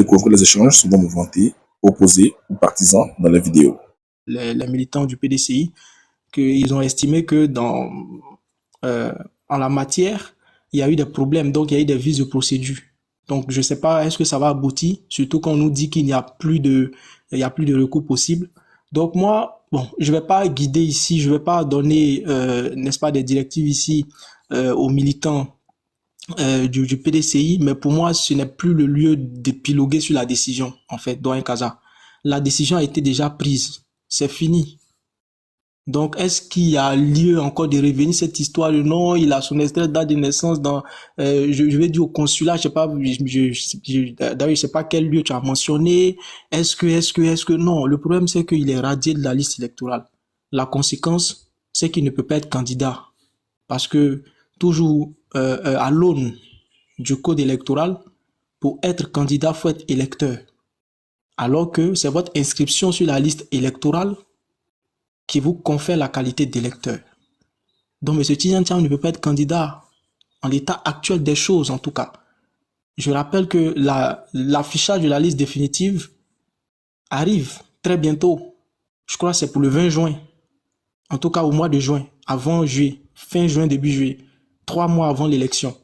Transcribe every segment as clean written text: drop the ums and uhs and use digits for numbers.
découvrir les échanges souvent mouvementés, opposés ou partisans dans la vidéo. Les militants du PDCI, qu'ils ont estimé que en la matière, il y a eu des problèmes, donc il y a eu des vices de procédure. Donc je ne sais pas, est-ce que ça va aboutir, surtout quand on nous dit qu'il n'y a plus de recours possible. Donc moi, bon, je vais pas guider ici, je vais pas donner, n'est-ce pas, des directives ici aux militants du PDCI, mais pour moi, ce n'est plus le lieu d'épiloguer sur la décision, en fait, Doyen Kaza. La décision a été déjà prise, c'est fini. Donc, est-ce qu'il y a lieu encore de revenir cette histoire de non, il a son extrait de date de naissance dans, je vais dire au consulat, je sais pas, d'ailleurs, je sais pas quel lieu tu as mentionné. Est-ce que non? Le problème, c'est qu'il est radié de la liste électorale. La conséquence, c'est qu'il ne peut pas être candidat. Parce que, toujours, à l'aune du code électoral, pour être candidat, faut être électeur. Alors que c'est votre inscription sur la liste électorale qui vous confère la qualité d'électeur. Donc, M. Tidjane Thiam ne peut pas être candidat en l'état actuel des choses, en tout cas. Je rappelle que l'affichage de la liste définitive arrive très bientôt. Je crois que c'est pour le 20 juin. En tout cas, au mois de juin, avant juillet, fin juin, début juillet, 3 mois avant l'élection.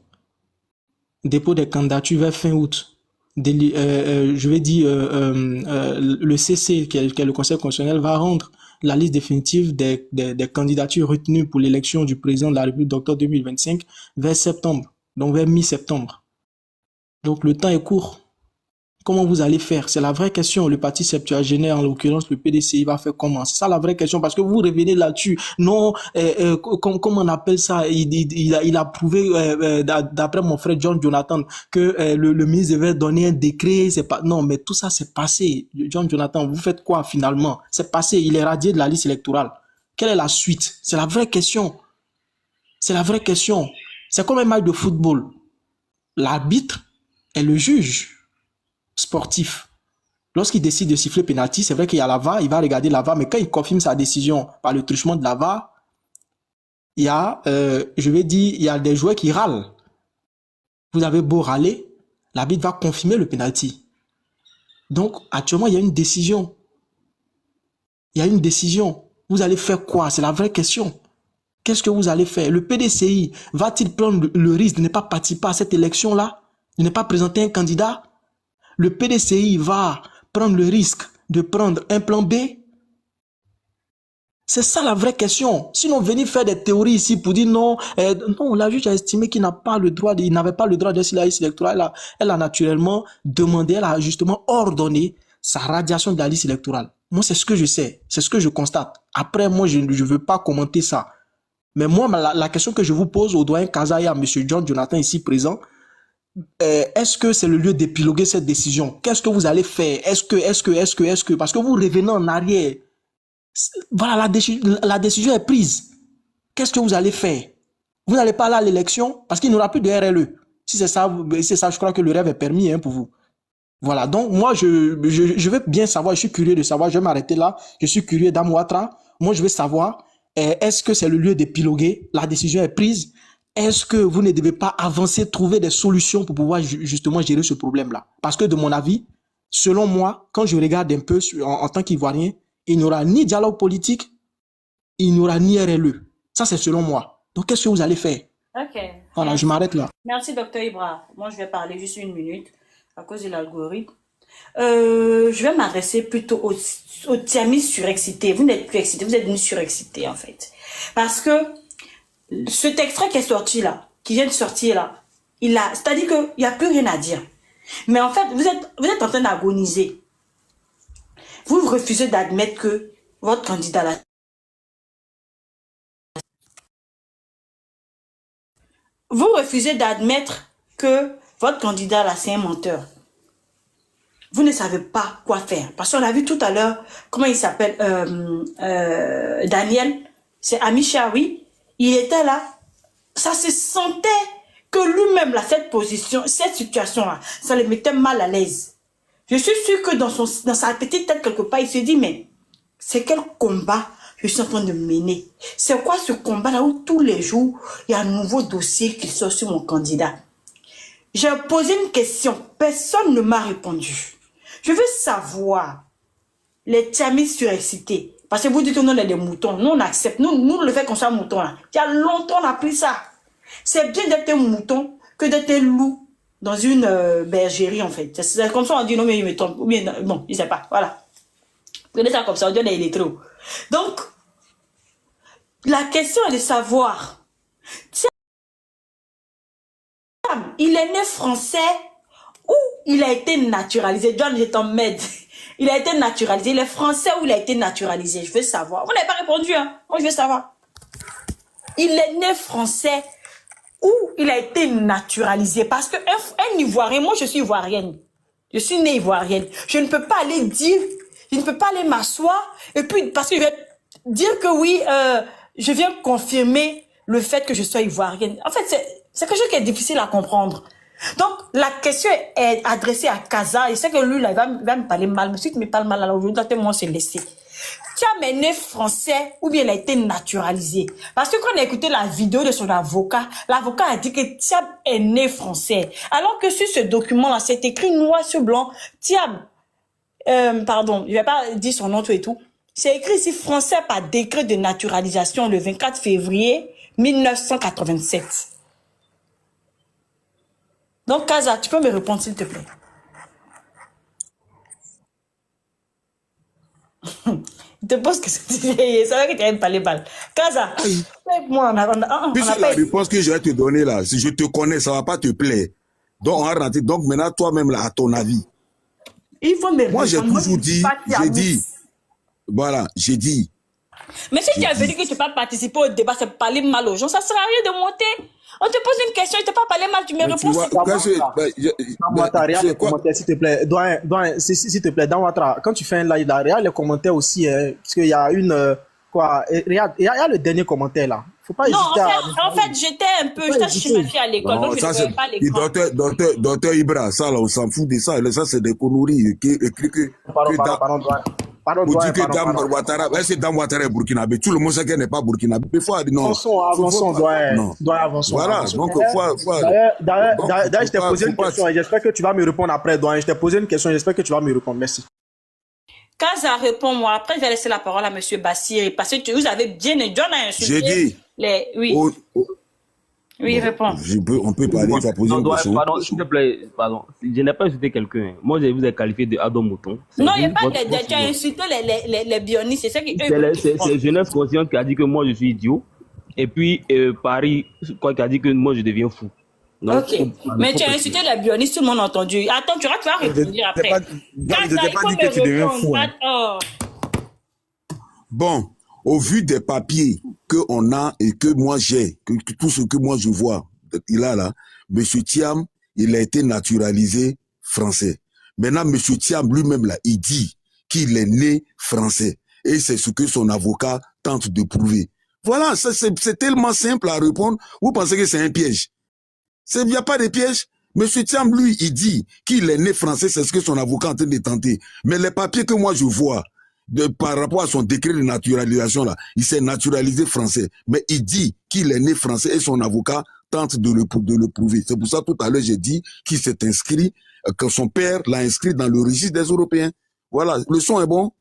Dépôt des candidatures vers fin août. Je vais dire, le CC, qui est le Conseil constitutionnel, va rendre la liste définitive des candidatures retenues pour l'élection du président de la République d'octobre 2025 vers septembre, donc vers mi-septembre. Donc le temps est court. Comment vous allez faire? C'est la vraie question. Le parti septuagénaire, en l'occurrence le PDCI, va faire comment? C'est ça la vraie question, parce que vous revenez là-dessus. Non, comment on appelle ça? Il a prouvé, d'après mon frère John Jonathan, que le ministre devait donner un décret. C'est pas non, mais tout ça c'est passé. John Jonathan, vous faites quoi finalement? C'est passé. Il est radié de la liste électorale. Quelle est la suite? C'est la vraie question. C'est la vraie question. C'est comme un match de football. L'arbitre est le juge sportif. Lorsqu'il décide de siffler penalty, c'est vrai qu'il y a la VAR, il va regarder la VAR, mais quand il confirme sa décision par le truchement de la VAR, il y a, je vais dire, il y a des joueurs qui râlent. Vous avez beau râler, l'arbitre va confirmer le penalty. Donc, actuellement, il y a une décision. Il y a une décision. Vous allez faire quoi? C'est la vraie question. Qu'est-ce que vous allez faire? Le PDCI va-t-il prendre le risque de ne pas participer à cette élection-là? De ne pas présenter un candidat? Le PDCI va prendre le risque de prendre un plan B? C'est ça la vraie question. Sinon, venir faire des théories ici pour dire non, non, la juge a estimé qu'il n'a pas le droit, il n'avait pas le droit de la liste électorale. Elle a naturellement demandé, elle a justement ordonné sa radiation de la liste électorale. Moi, c'est ce que je sais, c'est ce que je constate. Après, moi, je ne veux pas commenter ça. Mais moi, la question que je vous pose au doyen Kaza et à M. John Jonathan ici présent, est-ce que c'est le lieu d'épiloguer cette décision? Qu'est-ce que vous allez faire? Est-ce que, parce que vous revenez en arrière. Voilà, la décision est prise. Qu'est-ce que vous allez faire? Vous n'allez pas aller à l'élection parce qu'il n'y aura plus de RLE. Si c'est ça, je crois que le rêve est permis pour vous. Voilà, donc moi, je veux bien savoir, je suis curieux de savoir, je vais m'arrêter là, je suis curieux d'Amouatra. Moi, je veux savoir, est-ce que c'est le lieu d'épiloguer? La décision est prise. Est-ce que vous ne devez pas avancer, trouver des solutions pour pouvoir justement gérer ce problème-là? Parce que de mon avis, selon moi, quand je regarde un peu en tant qu'Ivoirien, il n'y aura ni dialogue politique, il n'y aura ni RLE. Ça, c'est selon moi. Donc, qu'est-ce que vous allez faire? Ok. Voilà, je m'arrête là. Merci, Dr Ibra. Moi, je vais parler juste une minute à cause de l'algorithme. Je vais m'adresser plutôt aux Tiamis surexcités. Vous n'êtes plus excités, vous êtes venus surexcités, en fait. Parce que cet extrait qui est sorti là, qui vient de sortir là, c'est-à-dire qu'il n'y a plus rien à dire. Mais en fait, vous êtes en train d'agoniser. Vous refusez d'admettre que votre candidat là. Vous refusez d'admettre que votre candidat là, c'est un menteur. Vous ne savez pas quoi faire. Parce qu'on a vu tout à l'heure, comment il s'appelle, Daniel, c'est Amisha, oui. Il était là. Ça se sentait que lui-même, là, cette position, cette situation-là, ça le mettait mal à l'aise. Je suis sûre que dans sa petite tête, quelque part, il se dit, mais c'est quel combat je suis en train de mener? C'est quoi ce combat-là où tous les jours, il y a un nouveau dossier qui sort sur mon candidat? J'ai posé une question. Personne ne m'a répondu. Je veux savoir les Tiamis surexcités. Parce que vous dites que nous, on est des moutons. Nous, on accepte. Nous, le fait qu'on soit mouton, là. Il y a longtemps, on a pris ça. C'est bien d'être un mouton que d'être un loup dans une bergerie, en fait. C'est comme ça, on dit, non, mais il me trompe. Ou bien, bon, je ne sais pas. Voilà. Prenez ça comme ça, on dit, on est électro. Donc, la question est de savoir, tiens, il est né français ou il a été naturalisé? John, je t'emmène. Il a été naturalisé. Il est français ou il a été naturalisé? Je veux savoir. Vous n'avez pas répondu, hein? Moi, je veux savoir. Il est né français ou il a été naturalisé? Parce que un Ivoirien, moi, je suis ivoirienne. Je suis née ivoirienne. Je ne peux pas aller dire, je ne peux pas aller m'asseoir et puis, parce que je vais dire que oui, je viens confirmer le fait que je sois ivoirienne. En fait, c'est quelque chose qui est difficile à comprendre. Donc, la question est adressée à Kaza. Et c'est que lui, là, il va me parler mal. Mais si tu me parles mal, alors aujourd'hui, moi, c'est laissé. Thiam est né français ou bien il a été naturalisé? Parce que quand on a écouté la vidéo de son avocat, l'avocat a dit que Thiam est né français. Alors que sur ce document-là, c'est écrit noir sur blanc. Thiam, pardon, je vais pas dire son nom tout et tout. C'est écrit ici français par décret de naturalisation le 24 février 1987. Donc, Kaza, tu peux me répondre, s'il te plaît? Il te pose que c'est vrai que tu aimes parler mal. Kaza, moi, on a Puisque la réponse que je vais te donner là, si je te connais, ça ne va pas te plaire. Donc, on va rentrer. Donc, maintenant, toi-même, là, à ton avis. Il faut me Moi, j'ai répondre. toujours dit, voilà, j'ai dit. Mais si tu avais dit que tu ne peux pas participer au débat, c'est parler mal aux gens, ça ne sert à rien de monter. On te pose une question, tu ne peux pas parler mal, tu me réponds. Regarde les commentaires, s'il te plaît. Doyen, s'il te plaît, dans Ouattara, quand tu fais un live, regarde les commentaires aussi, parce qu'il y a une... regarde, il y a le dernier commentaire là. Faut pas hésiter en fait, j'étais un peu... J'étais chez ma fille à l'école, donc je ne voyais pas l'écran. Docteur Ibra, ça là, on s'en fout de ça. Ça, c'est des conneries. Pardon, on dit que Dame Ouattara, c'est Dame Ouattara est burkinabé. Tout le monde sait qu'elle n'est pas burkinabé. Avançons, doyen, avançons. Voilà, donc D'ailleurs, je t'ai posé une question et j'espère que tu vas me répondre après, doyen. Je t'ai posé une question et j'espère que tu vas me répondre. Merci. Kaza, réponds-moi. Après, je vais laisser la parole à M. Bassir parce que vous avez bien... John a insulté... J'ai dit... Oui. Oui, réponds. On peut parler, tu as posé une question. Pardon, s'il te plaît, pardon. Je n'ai pas insulté quelqu'un. Moi, je vous ai qualifié de Adam Mouton. Non, il n'y a pas de... Tu as insulté les bionistes. C'est ça qui... C'est Jeunesse Consciente qui a dit que moi, je suis idiot. Et puis, Paris, qui a dit que moi, je deviens fou. Donc, ok. Mais tu as insulté les bionistes, tout le monde a entendu. Attends, tu vas répondre après. Je t'ai pas dit que tu deviens fou. Bon, au vu des papiers qu'on a et que moi j'ai, que tout ce que moi je vois, il a là, M. Thiam, il a été naturalisé français. Maintenant, M. Thiam lui-même là, il dit qu'il est né français. Et c'est ce que son avocat tente de prouver. Voilà, c'est tellement simple à répondre. Vous pensez que c'est un piège? Il n'y a pas de piège. M. Thiam, lui, il dit qu'il est né français, c'est ce que son avocat est en train de tenter. Mais les papiers que moi je vois, par rapport à son décret de naturalisation, là, il s'est naturalisé français. Mais il dit qu'il est né français et son avocat tente de le prouver. C'est pour ça, tout à l'heure, j'ai dit qu'il s'est inscrit, que son père l'a inscrit dans le registre des Européens. Voilà, le son est bon.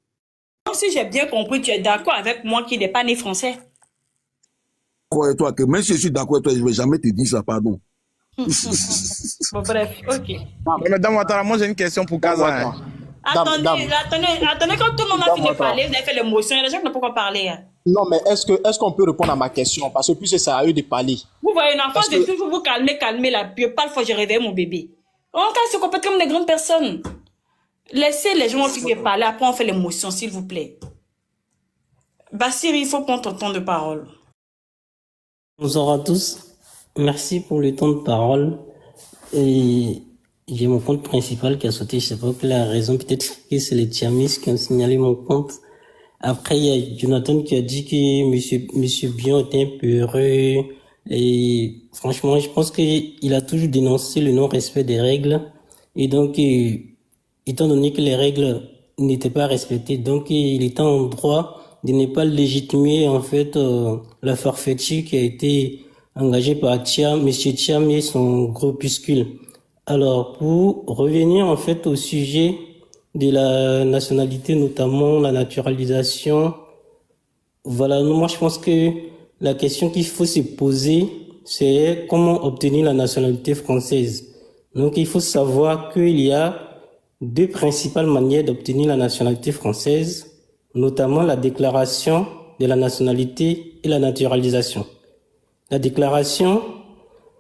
Si j'ai bien compris, tu es d'accord avec moi qu'il n'est pas né français? Quoi et toi, que même si je suis d'accord avec toi, je ne vais jamais te dire ça, pardon. Bon, bref, ok. Madame Ouattara, moi j'ai une question pour Kaza. Attendez, quand tout le monde a fini de parler, vous avez fait l'émotion, il y a des gens qui n'ont pas encore parlé. Hein. Non, mais est-ce qu'on peut répondre à ma question? Parce que plus c'est à eux de parler. Vous voyez, une enfant, je toujours vous calmer là. Puis parfois, je réveille mon bébé. On se comporte comme des grandes personnes. Laissez les gens finir de parler, après on fait l'émotion, s'il vous plaît. Bassir, il faut prendre ton temps de parole. Bonsoir à tous. Merci pour le temps de parole. Et j'ai mon compte principal qui a sauté. Je sais pas quelle est la raison. Peut-être que c'est les Tiamis qui ont signalé mon compte. Après, il y a Jonathan qui a dit que monsieur Bion était un peu heureux. Et franchement, je pense qu'il a toujours dénoncé le non-respect des règles. Et donc, étant donné que les règles n'étaient pas respectées, donc il était en droit de ne pas légitimer, en fait, la forfaiture qui a été engagée par monsieur Thiam et son groupuscule. Alors, pour revenir en fait au sujet de la nationalité, notamment la naturalisation, voilà, moi je pense que la question qu'il faut se poser, c'est comment obtenir la nationalité française. Donc il faut savoir qu'il y a deux principales manières d'obtenir la nationalité française, notamment la déclaration de la nationalité et la naturalisation. La déclaration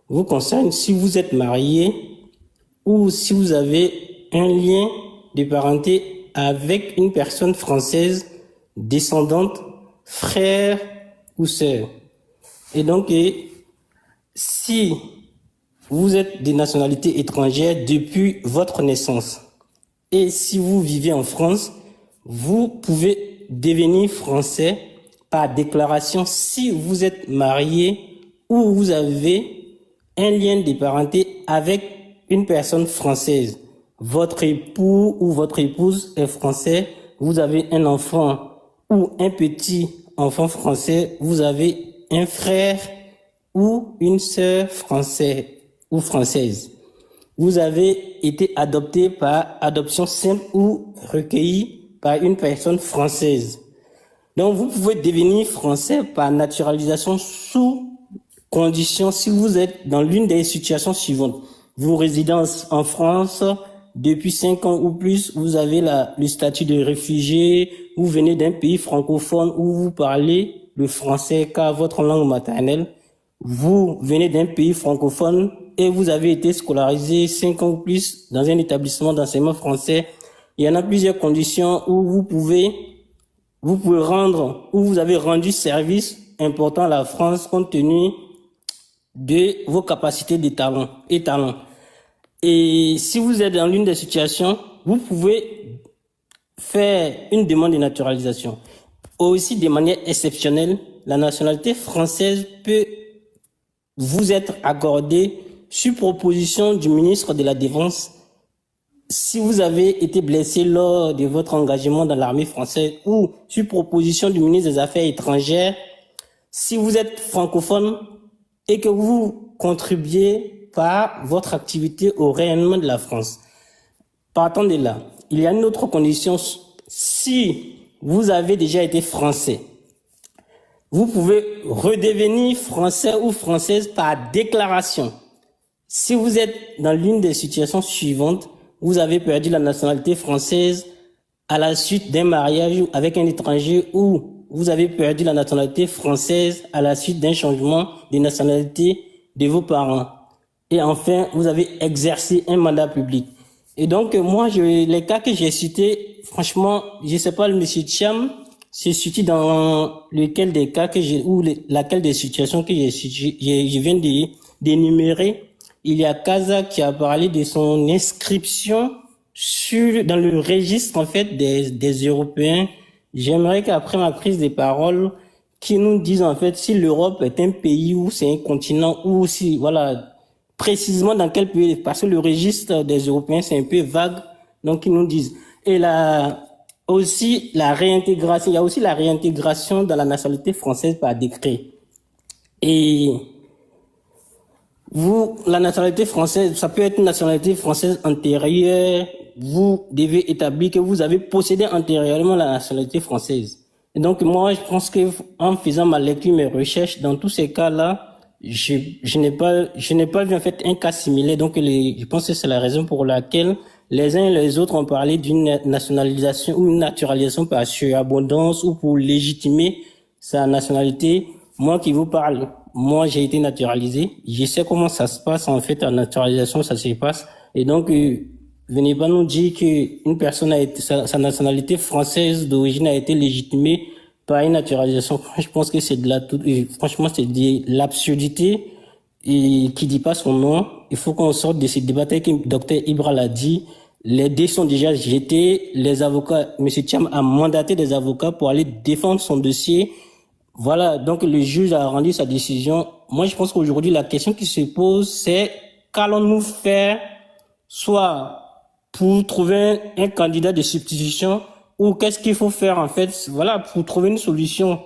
vous concerne si vous êtes marié ou si vous avez un lien de parenté avec une personne française descendante, frère ou sœur. Et donc, si vous êtes de nationalité étrangère depuis votre naissance et si vous vivez en France, vous pouvez devenir français par déclaration si vous êtes marié ou vous avez un lien de parenté avec une personne française. Votre époux ou votre épouse est français, vous avez un enfant ou un petit enfant français, vous avez un frère ou une sœur français ou française. Vous avez été adopté par adoption simple ou recueilli par une personne française. Donc, vous pouvez devenir français par naturalisation sous condition si vous êtes dans l'une des situations suivantes. Vous résidez en France depuis 5 ans ou plus, vous avez le statut de réfugié, vous venez d'un pays francophone où vous parlez le français car votre langue maternelle, vous venez d'un pays francophone et vous avez été scolarisé 5 ans ou plus dans un établissement d'enseignement français. Il y en a plusieurs conditions où vous pouvez rendre, où vous avez rendu service important à la France compte tenu de vos capacités et talents. Et si vous êtes dans l'une des situations, vous pouvez faire une demande de naturalisation. Aussi, de manière exceptionnelle, la nationalité française peut vous être accordée sur proposition du ministre de la Défense si vous avez été blessé lors de votre engagement dans l'armée française ou sur proposition du ministre des Affaires étrangères si vous êtes francophone et que vous contribuez par votre activité au rayonnement de la France. Partant de là, il y a une autre condition. Si vous avez déjà été français, vous pouvez redevenir français ou française par déclaration. Si vous êtes dans l'une des situations suivantes, vous avez perdu la nationalité française à la suite d'un mariage avec un étranger ou vous avez perdu la nationalité française à la suite d'un changement de nationalité de vos parents. Et enfin, vous avez exercé un mandat public. Et donc, moi, les cas que j'ai cités, franchement, je sais pas, le monsieur Thiam, c'est situé dans lequel des cas que j'ai, ou laquelle des situations que je viens d'énumérer. Il y a Kaza qui a parlé de son inscription dans le registre, en fait, des Européens. J'aimerais qu'après ma prise de parole, qu'ils nous disent, en fait, si l'Europe est un pays ou c'est un continent ou si, voilà, précisément dans quel pays, parce que le registre des Européens, c'est un peu vague, donc ils nous disent. Et aussi la réintégration, il y a aussi la réintégration dans la nationalité française par décret. Et la nationalité française, ça peut être une nationalité française antérieure, vous devez établir que vous avez possédé antérieurement la nationalité française. Et donc moi, je pense que en faisant ma lecture, mes recherches, dans tous ces cas-là, je n'ai pas vu en fait un cas similaire. Donc je pense que c'est la raison pour laquelle les uns et les autres ont parlé d'une nationalisation ou une naturalisation par surabondance ou pour légitimer sa nationalité. Moi qui vous parle, moi j'ai été naturalisé, je sais comment ça se passe en fait en naturalisation, ça se passe. Et donc venez pas nous dire que une personne a été sa nationalité française d'origine a été légitimée par une naturalisation. Je pense que c'est franchement c'est de l'absurdité et qui dit pas son nom. Il faut qu'on sorte de ces débats que le docteur Ibra l'a dit. Les dés sont déjà jetés. Les avocats, monsieur Thiam a mandaté des avocats pour aller défendre son dossier. Voilà. Donc le juge a rendu sa décision. Moi, je pense qu'aujourd'hui, la question qui se pose, c'est qu'allons-nous faire, soit pour trouver un candidat de substitution, ou qu'est-ce qu'il faut faire en fait, voilà, pour trouver une solution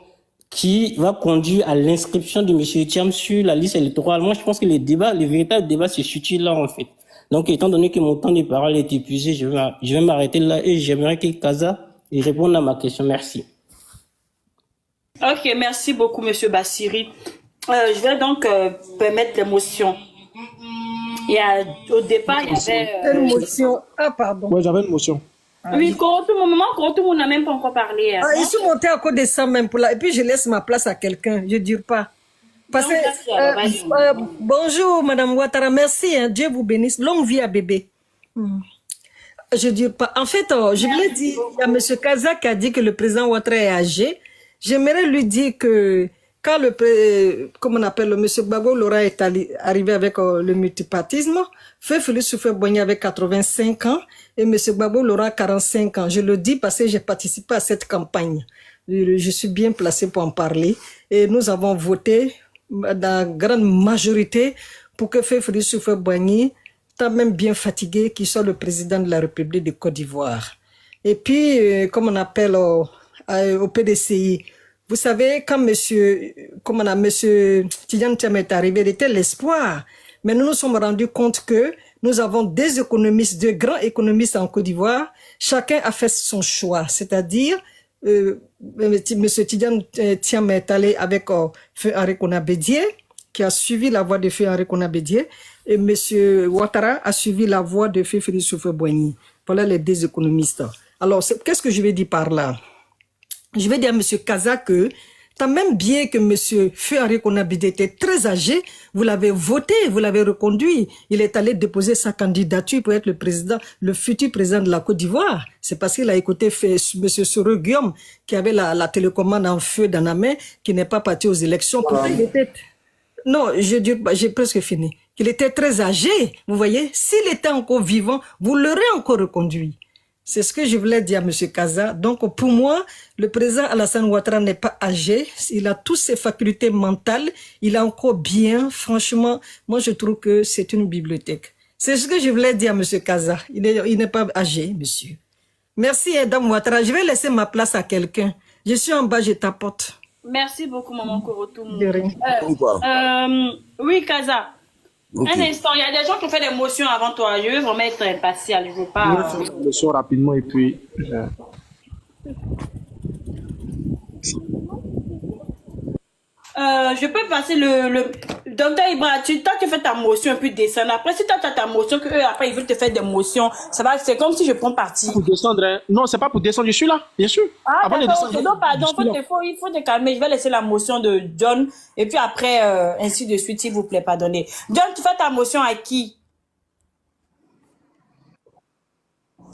qui va conduire à l'inscription de monsieur Thiam sur la liste électorale. Moi, je pense que le véritable débat se situe là en fait. Donc, étant donné que mon temps de parole est épuisé, je vais m'arrêter là et j'aimerais que Kaza réponde à ma question. Merci. Ok, merci beaucoup, Monsieur Bassiri. Je vais donc permettre l'émotion. Au départ, il y avait... Une motion. Ah, pardon. Ouais, j'avais une motion. Oui, Korotou n'a même pas encore parlé. Ah, je suis montée à côté de ça même pour là. Et puis, je laisse ma place à quelqu'un. Je ne dure pas. Parce que, bonjour, Madame Ouattara. Merci. Hein, Dieu vous bénisse. Longue vie à bébé. Je ne dure pas. En fait, je voulais dire, il y a M. Kaza qui a dit que le président Ouattara est âgé. J'aimerais lui dire que quand comme on appelle le M. Gbagbo Laurent est arrivé avec le multipartisme, Félix Houphouët-Boigny avait 85 ans et M. Gbagbo Laurent 45 ans. Je le dis parce que j'ai participé à cette campagne. Je suis bien placé pour en parler. Et nous avons voté dans la grande majorité pour que Félix Houphouët-Boigny, tant même bien fatigué, qu'il soit le président de la République de Côte d'Ivoire. Et puis, comme on appelle au PDCI, vous savez, quand monsieur Tidjane Thiam est arrivé, il était l'espoir. Mais nous nous sommes rendus compte que nous avons des économistes, deux grands économistes en Côte d'Ivoire. Chacun a fait son choix. C'est-à-dire, monsieur Tidjane Thiam est allé avec Feu Henri Konaté Dié, qui a suivi la voie de Feu Henri Konaté Dié, et monsieur Ouattara a suivi la voie de Feu Félix Houphouët-Boigny. Voilà les deux économistes. Alors, qu'est-ce que je vais dire par là? Je vais dire à M. Kaza que, tant même bien que M. Feu Henri Konaté Dié était très âgé, vous l'avez voté, vous l'avez reconduit. Il est allé déposer sa candidature pour être le futur président de la Côte d'Ivoire. C'est parce qu'il a écouté M. Soro Guillaume, qui avait la télécommande en feu dans la main, qui n'est pas parti aux élections. Non, j'ai presque fini. Il était très âgé, vous voyez. S'il était encore vivant, vous l'aurez encore reconduit. C'est ce que je voulais dire à M. Kaza. Donc, pour moi, le président Alassane Ouattara n'est pas âgé. Il a toutes ses facultés mentales. Il est encore bien. Franchement, moi, je trouve que c'est une bibliothèque. C'est ce que je voulais dire à M. Kaza. Il n'est pas âgé, monsieur. Merci, Dame Ouattara. Je vais laisser ma place à quelqu'un. Je suis en bas, je tapote. Merci beaucoup, Maman Korotou. Oui, Kaza. Okay. Un instant, il y a des gens qui ont fait des motions avant toi. Je veux vraiment être impartial. Je veux pas. Je vais faire une motion rapidement et puis. Je peux passer le docteur Ibra, toi tu fais ta motion et puis descendre. Après, si toi tu as ta motion, que eux après ils veulent te faire des motions, c'est comme si je prends parti. Pour descendre, hein. Non, c'est pas pour descendre, je suis là, bien sûr. Ah, d'accord, donc pardon, il faut te calmer. Je vais laisser la motion de John et puis après, ainsi de suite, s'il vous plaît, pardonnez. John, tu fais ta motion à qui?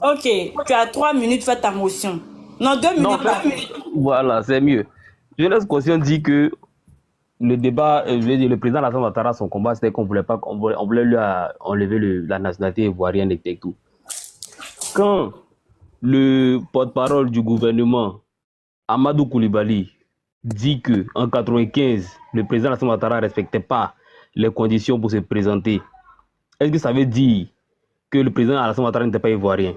Ok, tu as 3 minutes, fais ta motion. Non, 2 minutes. Non, voilà, c'est mieux. Je laisse conscient dit que le débat, je veux dire, le président Alassane Ouattara, son combat, c'était qu'on voulait lui enlever la nationalité ivoirienne et tout. Quand le porte-parole du gouvernement, Amadou Koulibaly, dit que en 95, le président Alassane Ouattara ne respectait pas les conditions pour se présenter, est-ce que ça veut dire que le président Alassane Ouattara n'était pas ivoirien?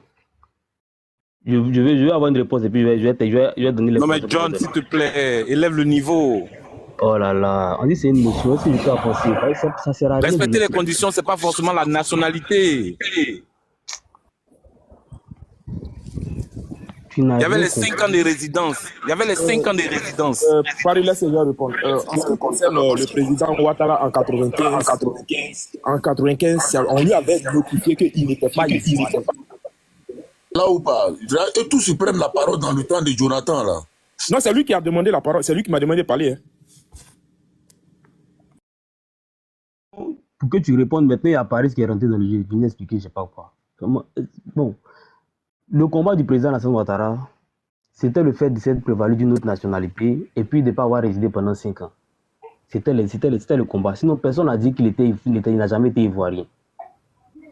Je vais avoir une réponse et puis je vais donner les... Non mais John, s'il te plaît, élève le niveau. Oh là là, on dit c'est une motion, est-ce que je peux avancer? Ça sert à rien. Respecter les conditions, c'est pas forcément la nationalité. Il y avait les 5 ans de résidence. Paris, laisse-moi répondre. En ce qui concerne le président Ouattara en 95, on lui avait notifié qu'il n'était pas ici. Là ou pas? Et tous ils prennent la parole dans le temps de Jonathan, là. Non, c'est lui qui a demandé la parole. C'est lui qui m'a demandé de parler. Hein. Pour que tu répondes, maintenant, il y a Paris qui est rentré dans le jeu. Il vient expliquer, je sais pas quoi. Bon, le combat du président Alassane Ouattara, c'était le fait de s'être prévalu d'une autre nationalité et puis de ne pas avoir résidé pendant 5 ans. C'était le combat. Sinon, personne n'a dit qu'il n'a jamais été ivoirien.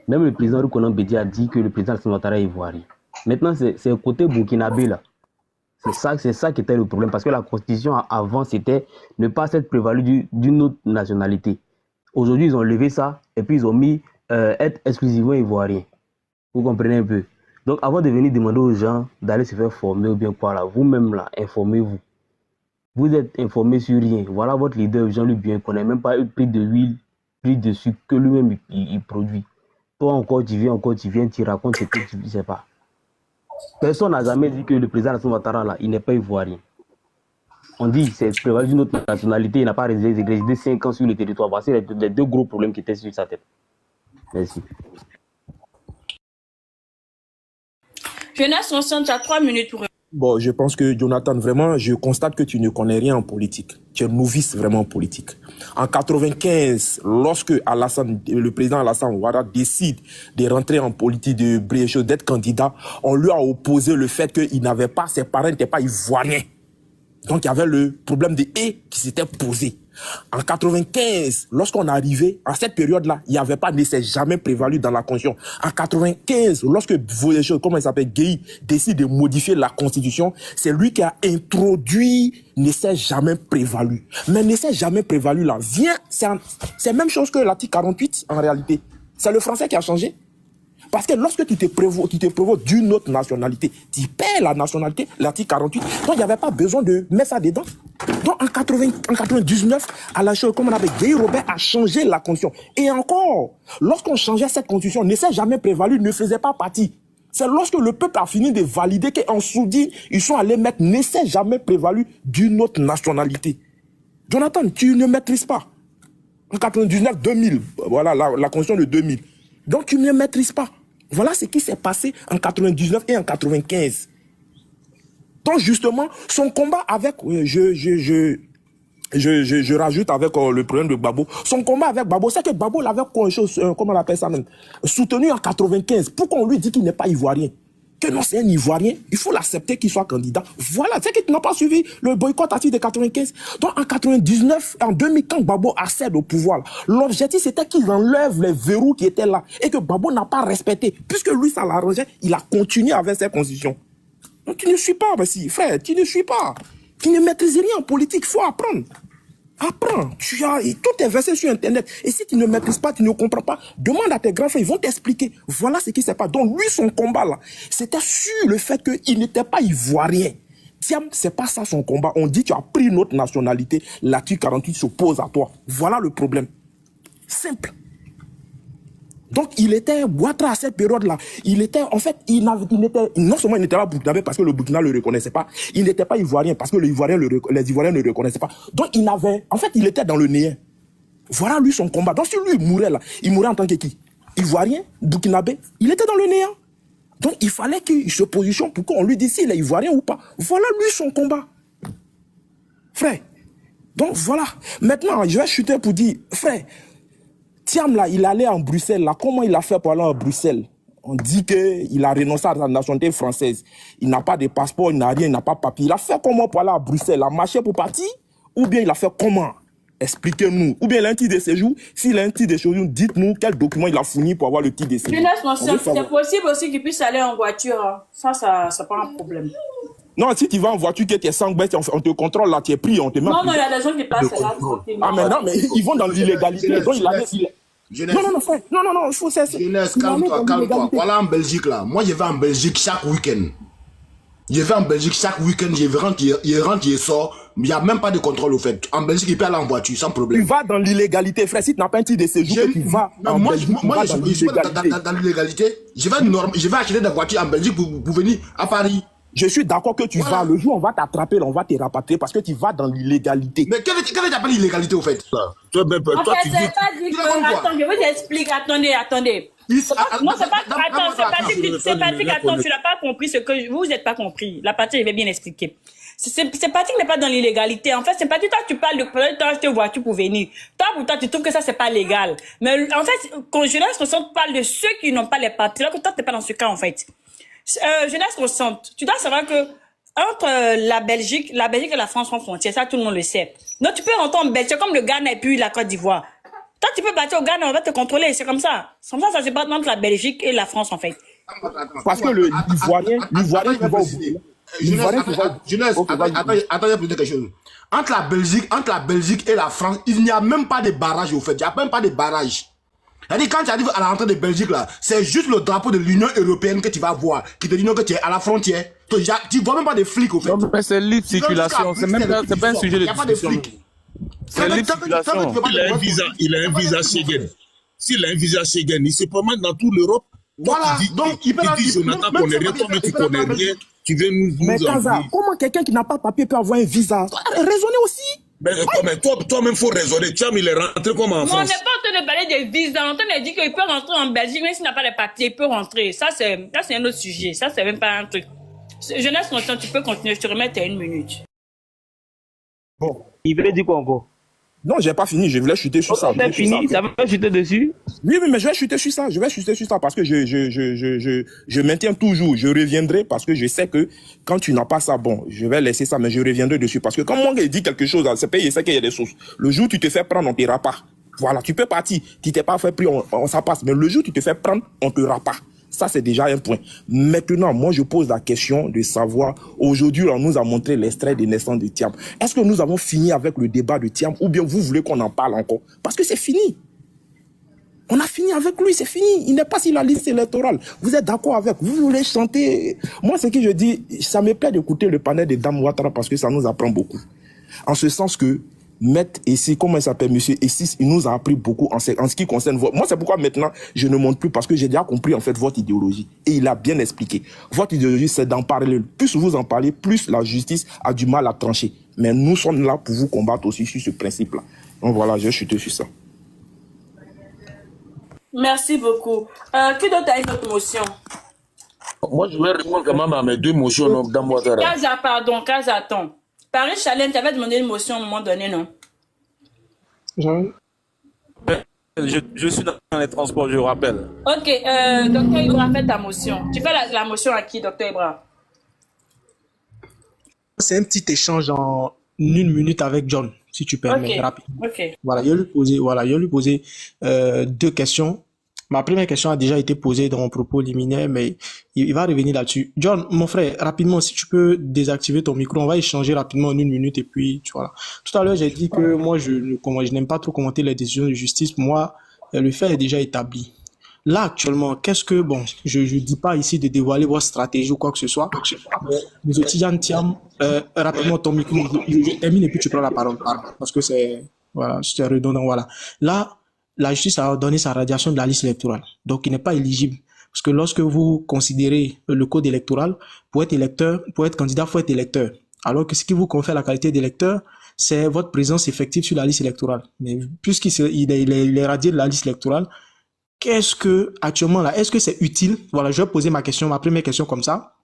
Même le président Rukonan Bédi a dit que le président Alassane Ouattara est ivoirien. Maintenant, c'est le côté burkinabé là. C'est ça qui était le problème. Parce que la constitution avant, c'était ne pas s'être prévalu d'une autre nationalité. Aujourd'hui, ils ont levé ça et puis ils ont mis être exclusivement ivoirien. Vous comprenez un peu? Donc, avant de venir demander aux gens d'aller se faire former ou bien quoi là, vous-même là, informez-vous. Vous êtes informés sur rien. Voilà votre leader, Jean-Luc Bion, qu'on n'a même pas eu prix de huile, prix de sucre que lui-même il produit. Toi encore, tu viens, tu racontes ce que tu ne sais pas. Personne n'a jamais dit que le président Alassane Ouattara, là, il n'est pas ivoirien. On dit que c'est prévalu d'une autre nationalité, il n'a pas résidé 5 ans sur le territoire. Voici les deux gros problèmes qui étaient sur sa tête. Merci. Jeunesse consciente, tu as 3 minutes pour... Bon, je pense que Jonathan, vraiment, je constate que tu ne connais rien en politique. Tu es novice vraiment en politique. En 95, lorsque le président Alassane Ouattara décide de rentrer en politique, d'être candidat, on lui a opposé le fait qu'il n'avait pas, ses parents n'étaient pas ivoiriens. Donc, il y avait le problème de haie qui s'était posé. En 95, lorsqu'on est arrivé, à cette période-là, il n'y avait pas, ne s'est jamais prévalu dans la Constitution. En 95, lorsque, comment il s'appelle, Gueye décide de modifier la Constitution, c'est lui qui a introduit, ne s'est jamais prévalu. Mais ne s'est jamais prévalu là, c'est la même chose que l'article 48 en réalité. C'est le français qui a changé. Parce que lorsque tu te prévaux d'une autre nationalité, tu perds la nationalité, l'article 48. Donc, il n'y avait pas besoin de mettre ça dedans. Donc, en 99, à la chose, comme on avait Gueye Robert a changé la constitution. Et encore, lorsqu'on changeait cette constitution, ne s'est jamais prévalu, ne faisait pas partie. C'est lorsque le peuple a fini de valider qu'en sourdine, ils sont allés mettre ne s'est jamais prévalu d'une autre nationalité. Jonathan, tu ne maîtrises pas. En 99-2000, voilà la constitution de 2000. Donc, tu ne maîtrises pas. Voilà ce qui s'est passé en 99 et en 95. Donc, justement, son combat avec... Je rajoute avec le problème de Gbagbo. Son combat avec Gbagbo, c'est que Gbagbo l'avait, comment on appelle ça même, soutenu en 95. Pourquoi on lui dit qu'il n'est pas ivoirien? Que non, c'est un Ivoirien, il faut l'accepter qu'il soit candidat. Voilà, c'est que tu n'as pas suivi le boycott actif de 95. Donc en 99, en 2000, quand Gbagbo accède au pouvoir, l'objectif c'était qu'il enlève les verrous qui étaient là et que Gbagbo n'a pas respecté. Puisque lui, ça l'arrangeait, il a continué avec ses constitutions. Donc tu ne suis pas, merci, frère, tu ne suis pas. Tu ne maîtrises rien en politique, il faut apprendre. Apprends, tout est versé sur Internet. Et si tu ne maîtrises pas, tu ne comprends pas, demande à tes grands frères, ils vont t'expliquer. Voilà ce qui s'est passé. Donc lui, son combat là, c'était sur le fait qu'il n'était pas ivoirien. Tiens, c'est pas ça son combat. On dit tu as pris notre nationalité, l'article 48 s'oppose à toi. Voilà le problème. Simple. Donc, il était, Ouattara à cette période-là, il était, en fait, non seulement il n'était pas burkinabé parce que le Burkina ne le reconnaissait pas, il n'était pas ivoirien parce que les Ivoiriens ne le reconnaissaient pas. Donc, il était dans le néant. Voilà, lui, son combat. Donc, si lui, il mourait là, il mourait en tant que qui? Ivoirien, burkinabé, il était dans le néant. Donc, il fallait qu'il se positionne pour qu'on lui dise s'il est ivoirien ou pas. Voilà, lui, son combat. Frère. Donc, voilà. Maintenant, je vais chuter pour dire, frère, Thiam, là, il allait en Bruxelles, là. Comment il a fait pour aller en Bruxelles? On dit qu'il a renoncé à sa nationalité française. Il n'a pas de passeport, il n'a rien, il n'a pas de papier. Il a fait comment pour aller à Bruxelles? Il a marché pour partir? Ou bien il a fait comment? Expliquez-nous. Ou bien il a un titre de séjour? S'il a un titre de séjour, dites-nous quel document il a fourni pour avoir le titre de séjour. C'est possible aussi qu'il puisse aller en voiture. Hein. Ça pas un problème. Non, si tu vas en voiture, que tu es sans bête, on te contrôle là, tu es pris, on te met. Non, il y a des gens qui passent là. Ah, mais non, mais ils vont dans l'illégalité. Donc, non, il faut cesser. Jeunesse, calme-toi. Voilà en Belgique là. Moi, je vais en Belgique chaque week-end. Je rentre, je sors. Il n'y a même pas de contrôle au fait. En Belgique, il peut aller en voiture sans problème. Tu vas dans l'illégalité, frère. Si tu n'as pas un titre de séjour, tu vas en Belgique. Moi, je suis dans l'illégalité. Je vais acheter des voitures en Belgique pour venir à Paris. Je suis d'accord que tu vas. Le jour, on va t'attraper, on va te rapatrier parce que tu vas dans l'illégalité. Mais qu'est-ce que tu appelles l'illégalité au fait? Toi, tu dis. Attends, je vous explique. Attendez. Non, c'est pas. Attends, c'est Patrick. Attends, tu n'as pas compris ce que vous n'êtes pas compris. La Patrick, je vais bien expliquer. C'est Patrick n'est pas dans l'illégalité. En fait, c'est Patrick, toi, tu parles de acheter une voiture pour venir. Toi, pour toi, tu trouves que ça, c'est pas légal. Mais en fait, quand Jeunesse Consciente parle de ceux qui n'ont pas les papiers, là, que toi, t'es pas dans ce cas, en fait. Jeunesse Consciente, tu dois savoir que entre la Belgique et la France sont frontières, ça tout le monde le sait. Donc tu peux rentrer en Belgique comme le Ghana et puis la Côte d'Ivoire. Toi tu peux partir au Ghana, on va te contrôler, c'est comme ça. Sans ça se passe entre la Belgique et la France en fait. Parce que l'Ivoirien qui va au bout. Jeunesse, attends, je vais poser quelque chose. Entre la Belgique et la France, il n'y a même pas de barrage au fait. Il n'y a même pas de barrage. C'est-à-dire, quand tu arrives à la rentrée de Belgique, là, c'est juste le drapeau de l'Union européenne que tu vas voir, qui te dit que tu es à la frontière. Tu vois même pas de flics, au fait. Non, mais c'est libre circulation. C'est pas un sujet de discussion. C'est libre circulation. Il a un visa Schengen. s'il a un visa Schengen, il se promène dans toute l'Europe. Voilà, donc il peut tu dis Jonathan connaît rien, toi-même tu connais rien, tu viens nous Mais Kaza, comment quelqu'un qui n'a pas de papier peut avoir un visa? Raisonnez aussi. Mais toi-même, faut raisonner. Tiens, il est rentré comme en On France. n'est pas en train de parler des visas. On est en train de dire qu'il peut rentrer en Belgique, même s'il n'a pas les papiers, il peut rentrer. Ça, c'est un autre sujet. Ça, c'est même pas un truc. Jeunesse consciente, tu peux continuer. Je te remets à 1 minute. Bon. Il voulait dire quoi encore? Non, j'ai pas fini. Je voulais chuter sur ça. C'est fini. Ça va chuter dessus? Oui, mais je vais chuter sur ça. Je vais chuter sur ça parce que je maintiens toujours. Je reviendrai parce que je sais que quand tu n'as pas ça, bon, je vais laisser ça, mais je reviendrai dessus parce que quand moi il dit quelque chose, c'est payé, c'est qu'il y a des sources. Le jour où tu te fais prendre, on ne t'ira pas. Voilà, tu peux partir. Tu t'es pas fait pris, ça passe. Mais le jour où tu te fais prendre, on ne t'ira pas. Ça, c'est déjà un point. Maintenant, moi, je pose la question de savoir, aujourd'hui, on nous a montré l'extrait de naissance de Thiam. Est-ce que nous avons fini avec le débat de Thiam ou bien vous voulez qu'on en parle encore? Parce que c'est fini. On a fini avec lui, c'est fini. Il n'est pas sur la liste électorale. Vous êtes d'accord avec? Vous voulez chanter? Moi, ce que je dis, ça me plaît d'écouter le panel de Dame Ouattara parce que ça nous apprend beaucoup. En ce sens que Maître Essis, comment il s'appelle, monsieur Essis, il nous a appris beaucoup en ce qui concerne votre... Moi, c'est pourquoi maintenant, je ne monte plus parce que j'ai déjà compris en fait votre idéologie. Et il a bien expliqué. Votre idéologie, c'est d'en parler. Plus vous en parlez, plus la justice a du mal à trancher. Mais nous sommes là pour vous combattre aussi sur ce principe-là. Donc voilà, je chute sur ça. Merci beaucoup. Qui d'autre a une autre motion? Moi, je vais répondre quand même à mes 2 motions, donc, dans Ouattara. Kaza, pardon, Kaza, attends. Paris Challenge, tu avais demandé une motion à un moment donné, non? Je suis dans les transports, je rappelle. Ok, Dr Ibra, fais ta motion. Tu fais la motion à qui, Dr Ibra? C'est un petit échange en 1 minute avec John, si tu permets, rapide. Ok. Voilà, je vais lui poser 2 questions. Ma première question a déjà été posée dans mon propos liminaire, mais il va revenir là-dessus. John, mon frère, rapidement, si tu peux désactiver ton micro, on va échanger rapidement en 1 minute et puis, tu vois. Tout à l'heure, j'ai dit que moi, je n'aime pas trop commenter les décisions de justice. Pour moi, le fait est déjà établi. Là, actuellement, qu'est-ce que, bon, je dis pas ici de dévoiler votre stratégie ou quoi que ce soit, mais M. Tidjane Thiam, rapidement ton micro, je termine et puis tu prends la parole, parce que c'est, voilà, c'est redondant, voilà. Là, la justice a ordonné sa radiation de la liste électorale. Donc, il n'est pas éligible. Parce que lorsque vous considérez le code électoral, pour être électeur, pour être candidat, il faut être électeur. Alors que ce qui vous confère la qualité d'électeur, c'est votre présence effective sur la liste électorale. Mais puisqu'il est radié de la liste électorale, qu'est-ce que, actuellement là, est-ce que c'est utile? Voilà, je vais poser ma première question comme ça.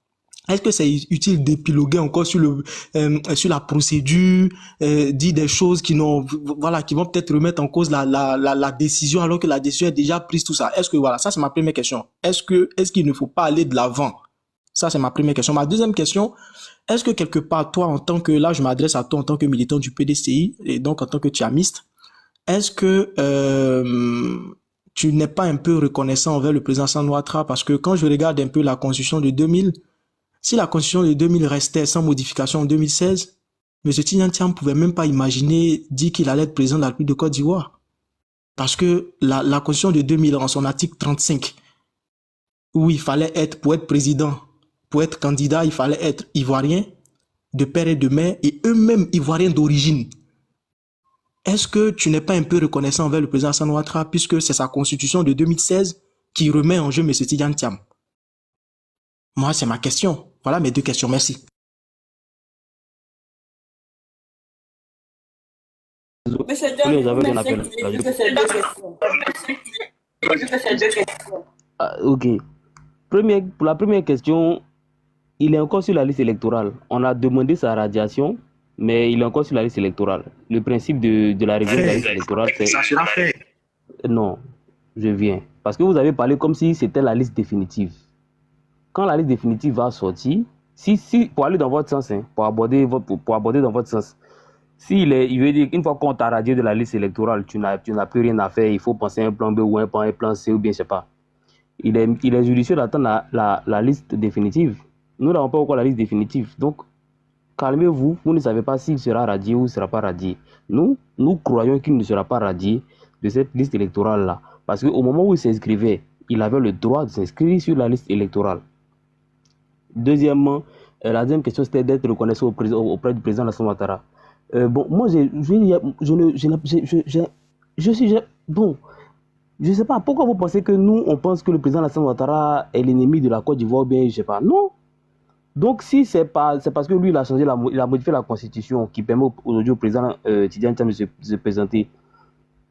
Est-ce que c'est utile d'épiloguer encore sur sur la procédure, dire des choses qui vont peut-être remettre en cause la décision alors que la décision est déjà prise, tout ça? Est-ce que, voilà, ça c'est ma première question. Est-ce qu'il ne faut pas aller de l'avant? Ça c'est ma première question. Ma deuxième question, est-ce que quelque part, toi, là je m'adresse à toi en tant que militant du PDCI et donc en tant que thiamiste, est-ce que, tu n'es pas un peu reconnaissant envers le président Alassane Ouattara parce que quand je regarde un peu la constitution de 2000, si la constitution de 2000 restait sans modification en 2016, M. Tidjane Thiam ne pouvait même pas imaginer dire qu'il allait être président de la République de Côte d'Ivoire. Parce que la constitution de 2000, en son article 35, où il fallait être, pour être président, pour être candidat, il fallait être ivoirien, de père et de mère, et eux-mêmes ivoiriens d'origine. Est-ce que tu n'es pas un peu reconnaissant envers le président Alassane Ouattara puisque c'est sa constitution de 2016 qui remet en jeu M. Tidjane Thiam? Moi, c'est ma question. Voilà mes 2 questions. Merci. Monsieur John, Ok. Pour la première question, il est encore sur la liste électorale. On a demandé sa radiation, mais il est encore sur la liste électorale. Le principe de la règle de la liste électorale, c'est... Ça sera fait. Non, je viens. Parce que vous avez parlé comme si c'était la liste définitive. Quand la liste définitive va sortir, pour aller dans votre sens, pour aborder dans votre sens, il veut dire qu'une fois qu'on t'a radié de la liste électorale, tu n'as plus rien à faire, il faut penser à un plan B ou un plan C ou bien je sais pas. Il est judicieux d'attendre la liste définitive. Nous n'avons pas encore la liste définitive. Donc, calmez-vous, vous ne savez pas s'il sera radié ou il ne sera pas radié. Nous croyons qu'il ne sera pas radié de cette liste électorale-là. Parce qu'au moment où il s'inscrivait, il avait le droit de s'inscrire sur la liste électorale. Deuxièmement, la deuxième question, c'était d'être reconnaissant auprès du président Alassane Ouattara. Bon, moi, bon, Je ne sais pas, pourquoi vous pensez que nous, on pense que le président Alassane Ouattara est l'ennemi de la Côte d'Ivoire ou bien, je ne sais pas. Non. Donc, si c'est parce que lui, il a changé, il a modifié la constitution qui permet aujourd'hui au président Tidjane Thiam de se présenter.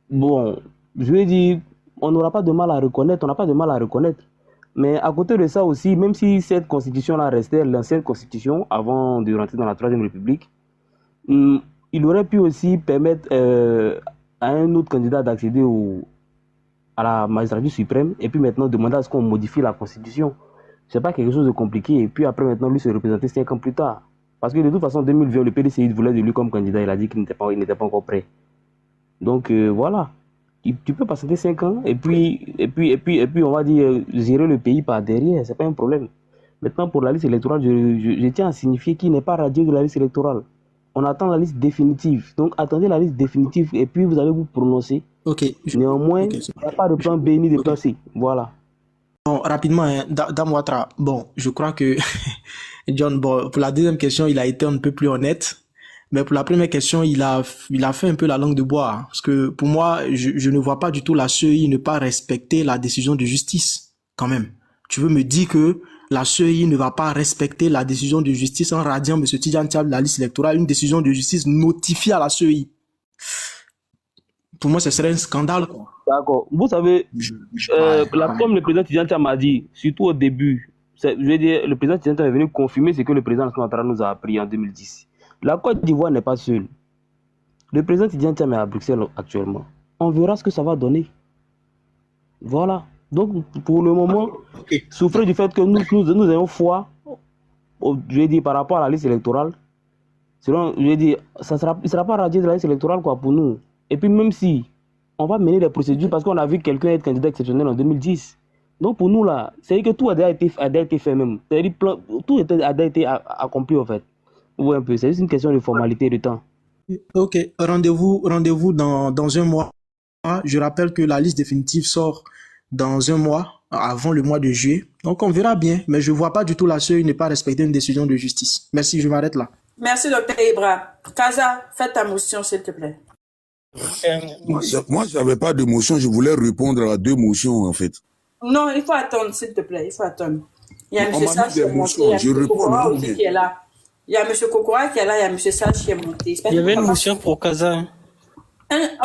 Bon, je vais dire, on n'aura pas de mal à reconnaître, on n'a pas de mal à reconnaître. Mais à côté de ça aussi, même si cette constitution-là restait l'ancienne constitution avant de rentrer dans la Troisième République, il aurait pu aussi permettre à un autre candidat d'accéder à la magistrature suprême et puis maintenant demander à ce qu'on modifie la constitution. C'est pas quelque chose de compliqué. Et puis après maintenant lui se représenter 5 ans plus tard. Parce que de toute façon en 2020 le PDCI voulait de lui comme candidat, il a dit qu'il n'était pas encore prêt. Donc voilà. Tu peux patienter 5 ans et puis on va dire gérer le pays par derrière, c'est pas un problème. Maintenant pour la liste électorale, je tiens à signifier qu'il n'est pas radié de la liste électorale. On attend la liste définitive. Donc attendez la liste définitive et puis vous allez vous prononcer. Ok. Néanmoins, il n'y a pas de plan B ni de plan C. Voilà. Bon, rapidement, hein, Dame Ouattara. Bon, je crois que John, bon, pour la deuxième question, il a été un peu plus honnête. Mais pour la première question, il a fait un peu la langue de bois. Hein, parce que pour moi, je ne vois pas du tout la CEI ne pas respecter la décision de justice, quand même. Tu veux me dire que la CEI ne va pas respecter la décision de justice en radiant M. Tidjane Thiam de la liste électorale, une décision de justice notifiée à la CEI. Pour moi, ce serait un scandale, quoi. D'accord. Vous savez, comme le président Tidjane Thiam m'a dit, surtout au début, je veux dire, le président Tidjane Thiam est venu confirmer ce que le président Alassane Ouattara nous a appris en 2010. La Côte d'Ivoire n'est pas seule. Le président Tidjane Thiam est à Bruxelles actuellement. On verra ce que ça va donner. Voilà. Donc, pour le moment, souffrez du fait que nous ayons foi, je veux dire, par rapport à la liste électorale. Selon, je veux dire, il ne sera pas radié de la liste électorale quoi, pour nous. Et puis même si on va mener des procédures parce qu'on a vu quelqu'un être candidat exceptionnel en 2010. Donc pour nous là, c'est-à-dire que tout a déjà été fait même. C'est-à-dire tout a déjà été accompli en fait. Oui, un peu. C'est juste une question de formalité de temps. Ok, rendez-vous dans un mois. Je rappelle que la liste définitive sort dans un mois, avant le mois de juillet. Donc on verra bien, mais je ne vois pas du tout la CEI ne pas respecter une décision de justice. Merci, je m'arrête là. Merci, Dr Ibra. Kaza, fais ta motion, s'il te plaît. Moi, je n'avais pas de motion, je voulais répondre à 2 motions en fait. Non, il faut attendre, s'il te plaît, il faut attendre. Il y a On M. m'a Sach mis qui est des monté, motions, il y a je M. réponds Kokora non, aussi mais- qui est là. Il y a M. Kokora qui est là, il y a M. Sach qui est monté. Il y avait une motion pour Kaza.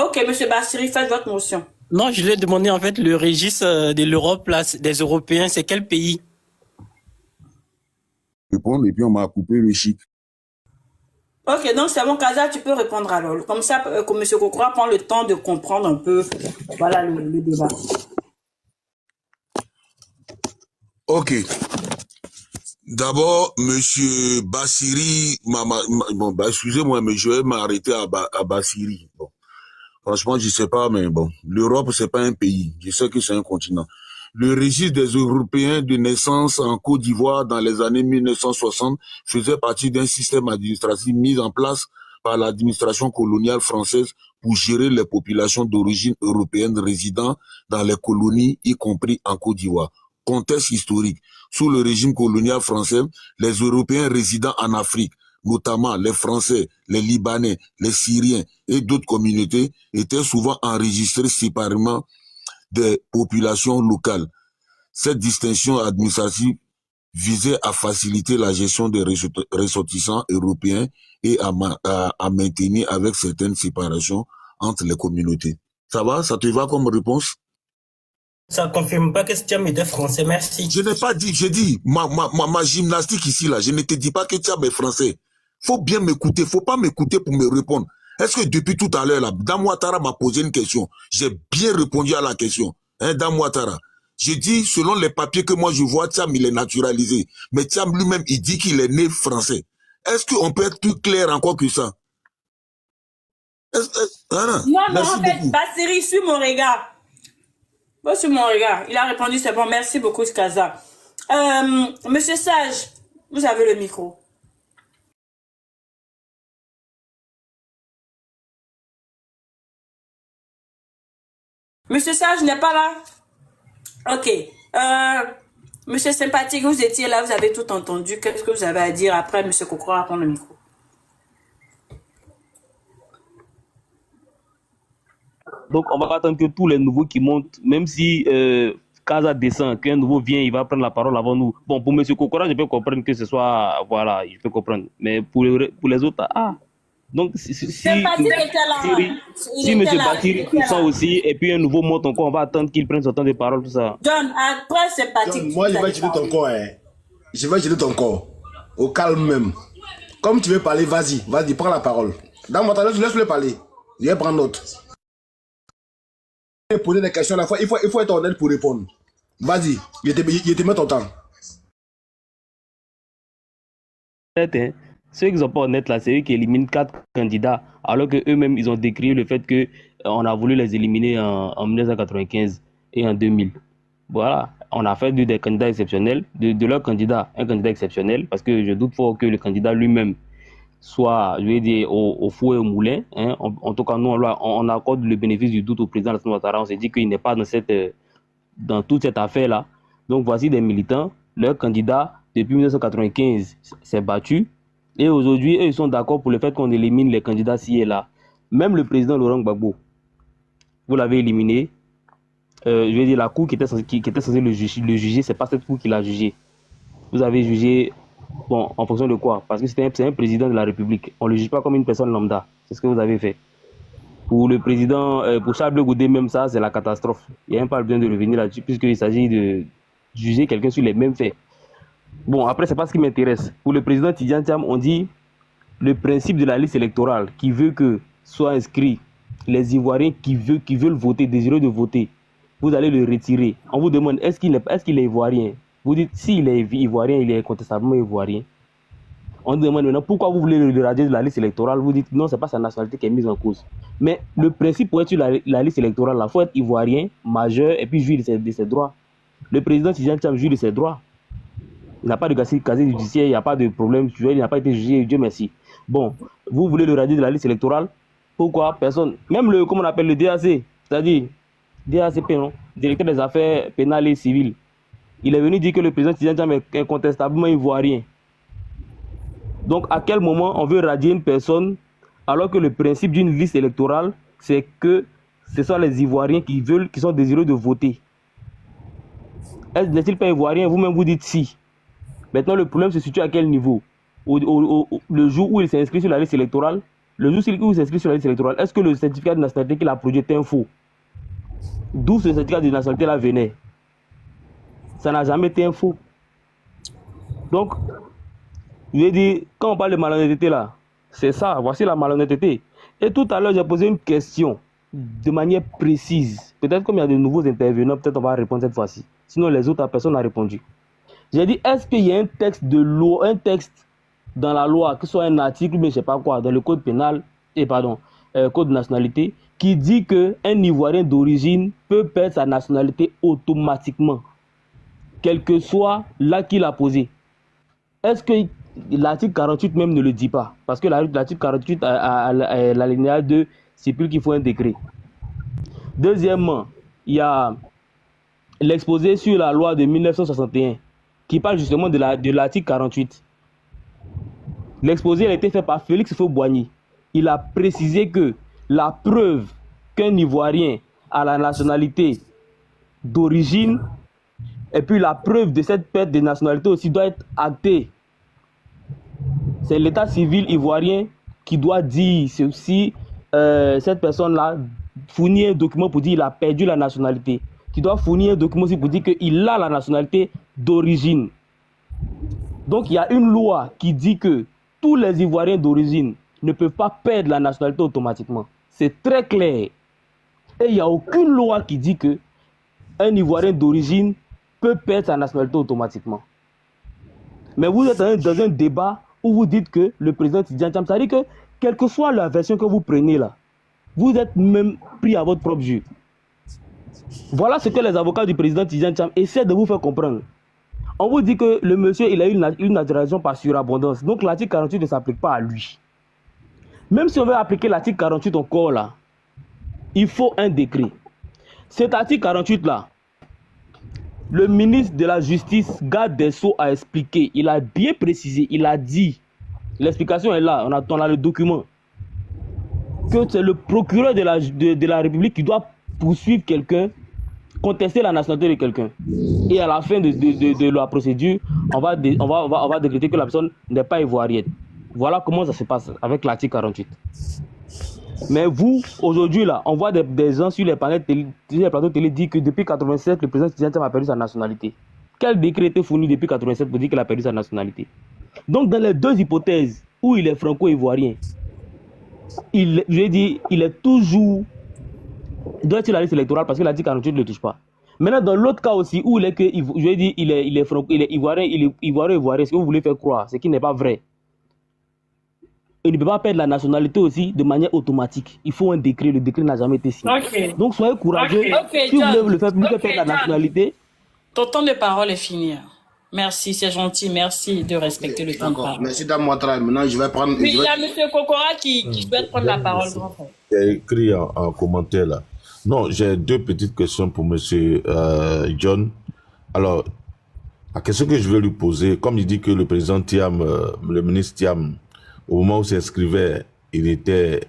Ok, M. Bassiri, faites votre motion. Non, je lui ai demandé en fait le registre de l'Europe, là, des Européens, c'est quel pays? Répondre et puis on m'a coupé le chic. Ok, donc c'est bon, Kaza, tu peux répondre alors. Comme ça, que M. Kokora prend le temps de comprendre un peu, voilà, le débat. Ok. D'abord, Monsieur Bassiri, bon, excusez-moi, mais je vais m'arrêter à Bassiri. Bon. Franchement, je sais pas, mais bon, l'Europe, c'est pas un pays. Je sais que c'est un continent. Le registre des Européens de naissance en Côte d'Ivoire dans les années 1960 faisait partie d'un système administratif mis en place par l'administration coloniale française pour gérer les populations d'origine européenne résidant dans les colonies, y compris en Côte d'Ivoire. Contexte historique. Sous le régime colonial français, les Européens résidant en Afrique, notamment les Français, les Libanais, les Syriens et d'autres communautés, étaient souvent enregistrés séparément des populations locales. Cette distinction administrative visait à faciliter la gestion des ressortissants européens et à maintenir avec certaines séparations entre les communautés. Ça va? Ça te va comme réponse? Ça confirme pas que Thiam était français, merci. Je n'ai pas dit, j'ai dit, ma gymnastique ici, là, je ne te dis pas que Thiam est français. Faut bien m'écouter, faut pas m'écouter pour me répondre. Est-ce que depuis tout à l'heure, là, Dame Ouattara m'a posé une question. J'ai bien répondu à la question. Hein, Dame Ouattara. J'ai dit, selon les papiers que moi je vois, Thiam, il est naturalisé. Mais Thiam lui-même, il dit qu'il est né français. Est-ce qu'on peut être plus clair encore que ça? Non, mais en fait, Bassiri, suis mon regard. Bon, sur mon regard. Il a répondu, c'est bon. Merci beaucoup, Kaza. Monsieur Sage, vous avez le micro. Monsieur Sage n'est pas là? Ok. Monsieur Sympathique, vous étiez là, vous avez tout entendu. Qu'est-ce que vous avez à dire? Après, Monsieur Kokora prend le micro. Donc, on va pas attendre que tous les nouveaux qui montent, même si Kaza descend, qu'un nouveau vient, il va prendre la parole avant nous. Bon, pour M. Kokora, je peux comprendre que ce soit... Voilà, je peux comprendre. Mais pour les autres, ah. Donc, si M. Bakir descend aussi, et puis un nouveau monte encore, on va attendre qu'il prenne son temps de parole, tout ça. John, après c'est parti. John, moi, je vais utiliser ton corps. Je vais utiliser ton corps. Au calme même. Comme tu veux parler, vas-y, prends la parole. Dans mon temps, laisse-le parler. Je vais prendre note. Poser des questions à la fois, il faut être honnête pour répondre. Vas-y, je te mets ton temps. Ceux qui ne sont pas honnêtes là, c'est eux qui éliminent 4 candidats, alors qu'eux-mêmes, ils ont décrit le fait qu'on a voulu les éliminer en 1995 et en 2000. Voilà, on a fait des candidats exceptionnels, de leur candidat, un candidat exceptionnel, parce que je doute fort que le candidat lui-même soit, je vais dire, au fouet et au moulin. Hein. En tout cas, nous, on accorde le bénéfice du doute au président Alassane Ouattara. On s'est dit qu'il n'est pas dans toute cette affaire-là. Donc, voici des militants. Leur candidat, depuis 1995, s'est battu. Et aujourd'hui, eux, ils sont d'accord pour le fait qu'on élimine les candidats ci et là. Même le président Laurent Gbagbo, vous l'avez éliminé. Je vais dire, la cour qui était censée le juger, c'est pas cette cour qui l'a jugé. Vous avez jugé, bon, en fonction de quoi? Parce que c'est un président de la République. On ne le juge pas comme une personne lambda. C'est ce que vous avez fait. Pour le président, pour Charles Blé Goudé, même ça, c'est la catastrophe. Il n'y a même pas besoin de revenir là-dessus, puisqu'il s'agit de juger quelqu'un sur les mêmes faits. Bon, après, c'est pas ce qui m'intéresse. Pour le président Tidjane Thiam, on dit le principe de la liste électorale qui veut que soient inscrits les Ivoiriens qui veulent voter, désireux de voter. Vous allez le retirer. On vous demande, est-ce qu'il est ivoirien? Vous dites, s'il est ivoirien, il est incontestablement ivoirien. On demande maintenant, pourquoi vous voulez le radier de la liste électorale? Vous dites, non, c'est pas sa nationalité qui est mise en cause. Mais le principe pour être sur la liste électorale, il faut être ivoirien, majeur, et puis jouir de ses droits. Le président Tidjane Thiam jouit de ses droits. Il n'a pas de casier judiciaire, il n'y a pas de problème, il n'a pas été jugé, Dieu merci. Bon, vous voulez le radier de la liste électorale? Pourquoi? Personne. Même comment on appelle le DAC, c'est-à-dire DACP, non? Directeur des affaires pénales et civiles. Il est venu dire que le président Tidjane Thiam est incontestablement ivoirien. Donc, à quel moment on veut radier une personne alors que le principe d'une liste électorale, c'est que ce sont les Ivoiriens qui sont désireux de voter. N'est-il pas ivoirien? Vous-même vous dites si. Maintenant, le problème se situe à quel niveau? Le jour où il s'est inscrit sur la liste électorale, est-ce que le certificat de nationalité qu'il a produit était un faux? D'où ce certificat de nationalité-là venait? Ça n'a jamais été un faux. Donc, je vais dire, quand on parle de malhonnêteté là, c'est ça, voici la malhonnêteté. Et tout à l'heure, j'ai posé une question de manière précise. Peut-être comme il y a de nouveaux intervenants, peut-être on va répondre cette fois-ci. Sinon, les autres, personne n'a répondu. J'ai dit, est-ce qu'il y a un texte de loi, un texte dans la loi, que ce soit un article, mais je ne sais pas quoi, dans le code pénal, code de nationalité, qui dit qu'un Ivoirien d'origine peut perdre sa nationalité automatiquement, quel que soit l'acte qu'il a posé? Est-ce que l'article 48 même ne le dit pas? Parce que l'article 48, l'alinéa 2, c'est plus qu'il faut un décret. Deuxièmement, il y a l'exposé sur la loi de 1961, qui parle justement de l'article 48. L'exposé a été fait par Félix Houphouët-Boigny. Il a précisé que la preuve qu'un Ivoirien a la nationalité d'origine, et puis la preuve de cette perte de nationalité aussi doit être actée. C'est l'état civil ivoirien qui doit dire si cette personne-là fournit un document pour dire qu'il a perdu la nationalité, qui doit fournir un document aussi pour dire qu'il a la nationalité d'origine. Donc il y a une loi qui dit que tous les Ivoiriens d'origine ne peuvent pas perdre la nationalité automatiquement. C'est très clair. Et il n'y a aucune loi qui dit que un Ivoirien d'origine peut perdre sa nationalité automatiquement. Mais vous êtes dans un débat où vous dites que le président Tidjane Thiam, ça dit que quelle que soit la version que vous prenez là, vous êtes même pris à votre propre jeu. Voilà ce que les avocats du président Tidjane Thiam essaient de vous faire comprendre. On vous dit que le monsieur, il a eu une naturalisation par surabondance. Donc l'article 48 ne s'applique pas à lui. Même si on veut appliquer l'article 48 encore là, il faut un décret. Cet article 48 là, le ministre de la Justice, garde des Sceaux, a expliqué. Il a bien précisé, il a dit. L'explication est là, on a le document. que c'est le procureur de la République qui doit poursuivre quelqu'un, contester la nationalité de quelqu'un. Et à la fin de la procédure, on va décréter que la personne n'est pas ivoirienne. Voilà comment ça se passe avec l'article 48. Mais vous, aujourd'hui, là, on voit des gens sur les plateaux télé dire que depuis 1987, le président Tidjane Thiam a perdu sa nationalité. Quel décret était fourni depuis 1987 pour dire qu'il a perdu sa nationalité? Donc, dans les deux hypothèses où il est franco-ivoirien, il est toujours doit être sur la liste électorale parce que l'article 48 ne le touche pas. Maintenant, dans l'autre cas aussi, où il est que, il est ivoirien, ce que vous voulez faire croire, ce qui n'est pas vrai. Il ne peut pas perdre la nationalité aussi de manière automatique. Il faut un décret. Le décret n'a jamais été signé. Ok. Donc, soyez courageux. Si vous voulez le faire, vous perdre la nationalité. Ton temps de parole est fini. Merci, c'est gentil. Merci de respecter le temps de parole. Merci Dame Ouattara. Maintenant, je vais prendre... Oui, il y a M. Kokora qui souhaite prendre la parole. Grand frère. J'ai écrit en commentaire là. Non, j'ai deux petites questions pour monsieur John. Alors, la question que je vais lui poser, comme il dit que le président Thiam, le ministre Thiam, au moment où s'inscrivait, il était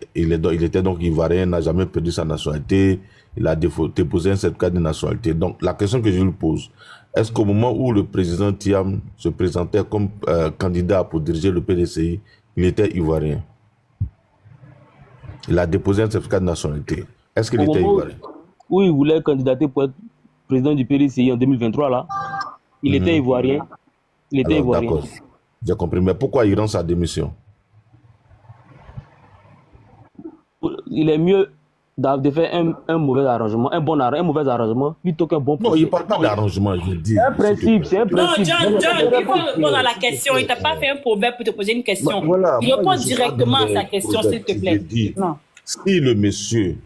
donc ivoirien, n'a jamais perdu sa nationalité, il a déposé un certificat de nationalité. Donc, la question que je lui pose, est-ce qu'au moment où le président Thiam se présentait comme candidat pour diriger le PDCI, il était ivoirien? Il a déposé un certificat de nationalité. Est-ce qu'il était ivoirien? Oui, il voulait candidater pour être président du PDCI en 2023, là. Il était ivoirien. Il était ivoirien. D'accord, j'ai compris. Mais pourquoi il rend sa démission? Il est mieux de faire un mauvais arrangement, un mauvais arrangement, plutôt qu'un bon Non, il ne parle pas d'arrangement, je dis. C'est un principe, c'est un principe. Non, John, il faut répondre à la question. Il ne t'a pas fait un proverbe pour te poser une question. Voilà, il répond directement à sa question, s'il te plaît. Non. Si le monsieur,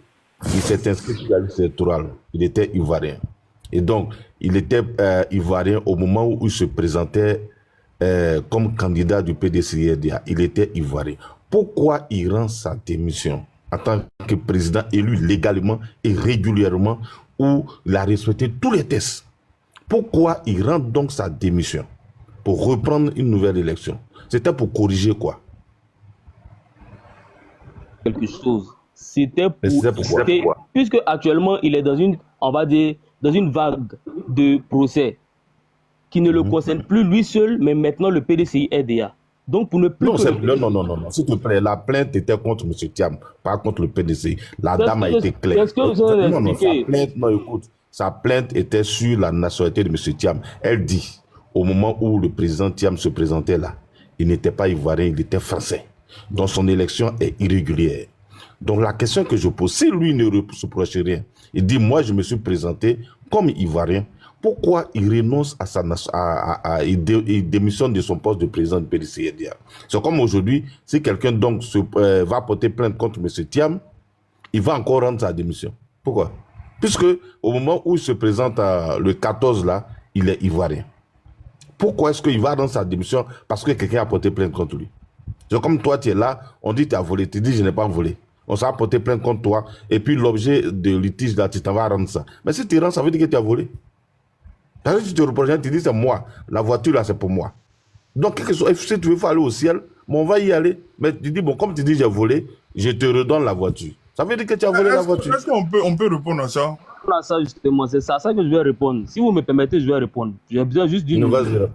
il s'est inscrit sur la liste électorale, il était ivoirien. Et donc, il était ivoirien au moment où il se présentait comme candidat du PDCI-RDA. Il était ivoirien. Pourquoi il rend sa démission en tant que président élu légalement et régulièrement, où il a respecté tous les tests? Pourquoi il rend donc sa démission pour reprendre une nouvelle élection? C'était pour corriger quoi? Quelque chose. C'était pour... Puisque actuellement, il est dans une, on va dire, dans une vague de procès qui ne le concerne plus lui seul, mais maintenant le PDCI-RDA. Donc, pour ne plus... Non, s'il te plaît, la plainte était contre M. Thiam, pas contre le PDCI. La dame a été claire. Qu'est-ce que vous avez expliqué? Sa plainte était sur la nationalité de M. Thiam. Elle dit, au moment où le président Thiam se présentait là, il n'était pas ivoirien, il était français. Donc, son élection est irrégulière. Donc, la question que je pose, si lui ne reproche rien, il dit, moi, je me suis présenté comme ivoirien, pourquoi il renonce à il démissionne de son poste de président du PDCI-RDA? C'est comme aujourd'hui, si quelqu'un donc va porter plainte contre M. Thiam, il va encore rendre sa démission. Pourquoi? Puisque au moment où il se présente le 14 là, il est ivoirien. Pourquoi est-ce qu'il va rendre sa démission? Parce que quelqu'un a porté plainte contre lui. C'est comme toi, tu es là, on dit tu as volé, tu dis je n'ai pas volé. On s'est porté plainte contre toi, et puis l'objet de litige là, tu t'en vas rendre ça. Mais si tu rends, ça veut dire que tu as volé. Si tu te reproches, tu dis c'est moi, la voiture là c'est pour moi. Donc, si tu veux aller au ciel, on va y aller. Mais tu dis, bon, comme tu dis j'ai volé, je te redonne la voiture. Ça veut dire que tu as volé la voiture. Est-ce qu'on peut répondre à ça? Ça justement, c'est ça que je vais répondre. Si vous me permettez, je vais répondre. J'ai besoin juste d'une minute.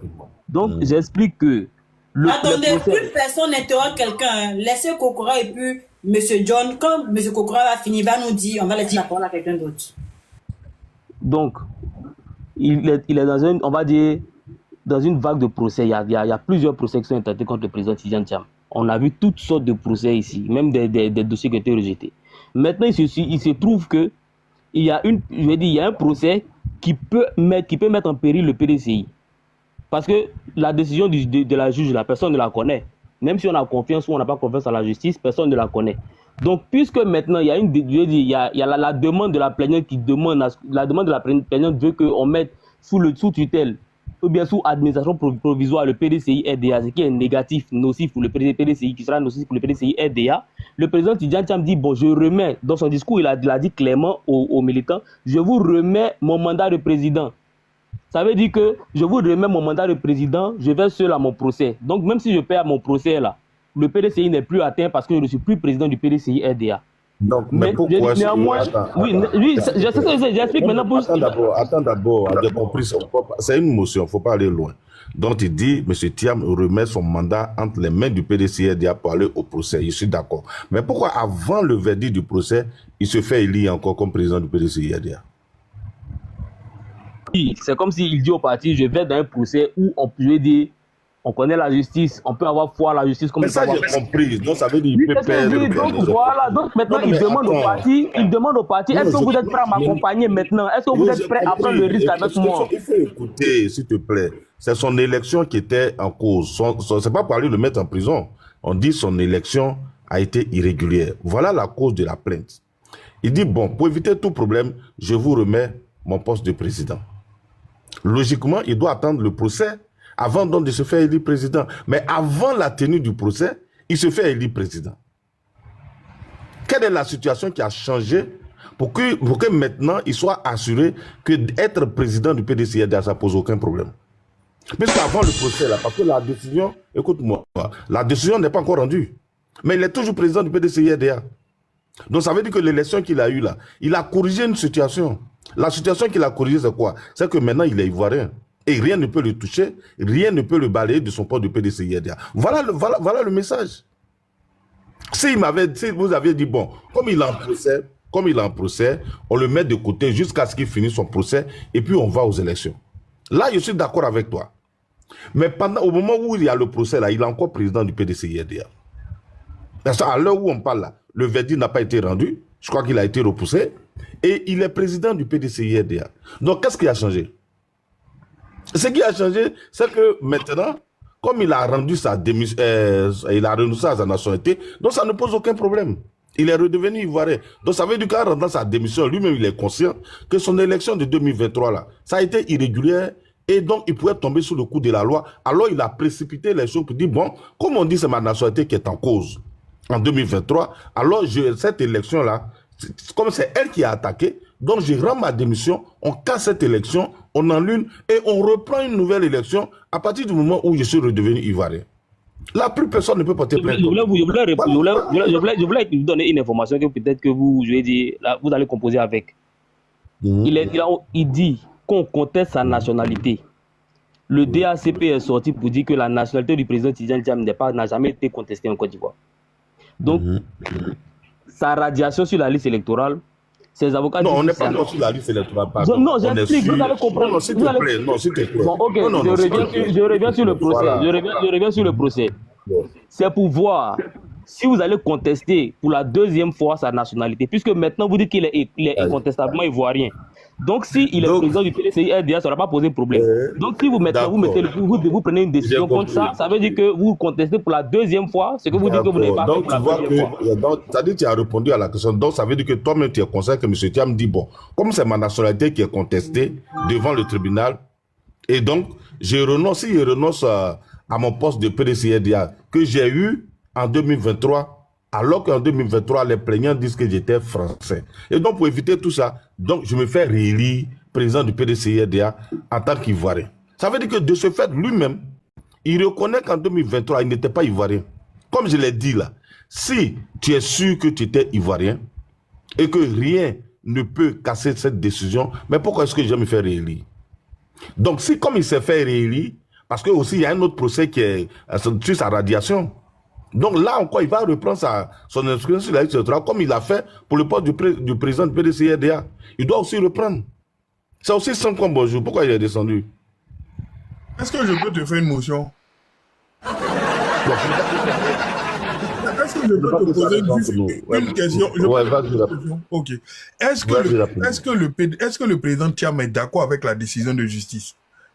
Donc, j'explique que... Attendez, plus personne n'interroge quelqu'un. Laissez Kokora et puis M. John, quand M. Kokora va finir, va nous dire, on va laisser la parole à quelqu'un d'autre. Donc, il est dans une, on va dire, dans une vague de procès. Il y a plusieurs procès qui sont intentés contre le président Tidjane Thiam. On a vu toutes sortes de procès ici, même des dossiers qui ont été rejetés. Maintenant, il se trouve que il y a un procès qui peut mettre en péril le PDCI. Parce que la décision de la juge, la personne ne la connaît. Même si on a confiance ou on n'a pas confiance à la justice, personne ne la connaît. Donc, puisque maintenant, il y a la demande de la plaignante qui demande, la demande de la plaignante veut qu'on mette sous tutelle ou bien sous administration provisoire le PDCI-RDA, ce qui est négatif, nocif pour le PDCI, qui sera nocif pour le PDCI-RDA. Le président Tidjane Thiam dit, bon, je remets, dans son discours, il a dit clairement aux militants, je vous remets mon mandat de président. Ça veut dire que je vous remets mon mandat de président, je vais seul à mon procès. Donc, même si je perds mon procès là, le PDCI n'est plus atteint parce que je ne suis plus président du PDCI-RDA. Donc, mais Mais pourquoi néanmoins, oui, oui, je sais que j'explique maintenant pour... Attends d'abord, j'ai compris, c'est une motion, il ne faut pas aller loin. Donc il dit, M. Thiam remet son mandat entre les mains du PDCRDA pour aller au procès. Je suis d'accord. Mais pourquoi avant le verdict du procès, il se fait élire encore comme président du PDCRDA? Oui, c'est comme s'il dit au parti, je vais dans un procès où on peut dire, on connaît la justice, on peut avoir foi à la justice comme mais ça, j'ai compris. Donc ça veut dire qu'il peut perdre. Donc voilà, donc maintenant il demande au parti, est-ce que vous êtes prêt à m'accompagner maintenant? Est-ce que vous êtes prêt à prendre le risque avec moi? Il faut écouter, s'il te plaît. C'est son élection qui était en cause. C'est pas pour aller le mettre en prison. On dit son élection a été irrégulière. Voilà la cause de la plainte. Il dit, bon, pour éviter tout problème, je vous remets mon poste de président. Logiquement, il doit attendre le procès avant donc de se faire élire président. Mais avant la tenue du procès, il se fait élire président. Quelle est la situation qui a changé pour que maintenant, il soit assuré que d'être président du PDCRDA, ça ne pose aucun problème? Puisqu'avant le procès, là, parce que la décision, écoute-moi, la décision n'est pas encore rendue. Mais il est toujours président du PDCRDA. Donc ça veut dire que l'élection qu'il a eue là, il a corrigé une situation. La situation qu'il a corrigée, c'est quoi? C'est que maintenant, il est ivoirien. Et rien ne peut le toucher, rien ne peut le balayer de son poste de PDCRDA. Voilà le message. Si vous aviez dit, bon, comme il est en procès, on le met de côté jusqu'à ce qu'il finisse son procès, et puis on va aux élections. Là, je suis d'accord avec toi. Mais au moment où il y a le procès, là, il est encore président du PDCRDA. Parce qu'à l'heure où on parle, là, le verdict n'a pas été rendu. Je crois qu'il a été repoussé. Et il est président du PDCRDA. Donc, qu'est-ce qui a changé? Ce qui a changé, c'est que maintenant, comme il a rendu sa démission, il a renoncé à sa nationalité, donc ça ne pose aucun problème. Il est redevenu ivoirien. Donc ça veut dire qu'en rendant sa démission, lui-même, il est conscient que son élection de 2023, là, ça a été irrégulière et donc il pouvait tomber sous le coup de la loi. Alors il a précipité les choses pour dire, bon, comme on dit, c'est ma nationalité qui est en cause en 2023, alors cette élection-là, comme c'est elle qui a attaqué, donc je rends ma démission, on casse cette élection, on annule et on reprend une nouvelle élection à partir du moment où je suis redevenu ivoirien. Là, plus personne ne peut porter plainte. Je voulais vous donner une information que peut-être que vous allez composer avec. Il dit qu'on conteste sa nationalité. Le DACP est sorti pour dire que la nationalité du président Tidjane Thiam n'a jamais été contestée en Côte d'Ivoire. Donc, sa radiation sur la liste électorale, ses avocats... Non, on n'est pas sur la liste électorale. Non, j'explique, vous allez comprendre. Non, s'il te plaît. Bon, ok, je reviens sur le procès. Voilà. Je reviens sur le procès. C'est pour voir si vous allez contester pour la deuxième fois sa nationalité, puisque maintenant vous dites qu'il est incontestablement ivoirien. Donc, s'il est président du PDCRDA, ça n'aura pas posé problème. Donc, si vous prenez une décision contre ça, ça veut dire que vous contestez pour la deuxième fois ce que vous dites que vous n'avez pas fait pour la première fois. Donc, ça dit que tu as répondu à la question. Donc, ça veut dire que toi-même, tu es conscient que M. Thiam dit, bon, comme c'est ma nationalité qui est contestée devant le tribunal, et donc, je renonce à mon poste de PDCRDA que j'ai eu en 2023, alors qu'en 2023, les plaignants disent que j'étais français. Et donc, pour éviter tout ça, donc je me fais réélire président du PDCRDA en tant qu'ivoirien. Ça veut dire que de ce fait, lui-même, il reconnaît qu'en 2023, il n'était pas ivoirien. Comme je l'ai dit là, si tu es sûr que tu étais ivoirien et que rien ne peut casser cette décision, mais pourquoi est-ce que je vais me faire réélire? Donc, si comme il s'est fait réélire, parce que aussi il y a un autre procès qui est sur sa radiation. Donc là encore, il va reprendre son inscription sur la liste électorale comme il a fait pour le poste du président du PDCRDA. Il doit aussi reprendre. C'est aussi simple comme bonjour. Pourquoi il est descendu? Est-ce que je peux te faire une motion? Est-ce que je peux te poser une question? Ok. Est-ce que le président Thiam est d'accord avec la décision de justice?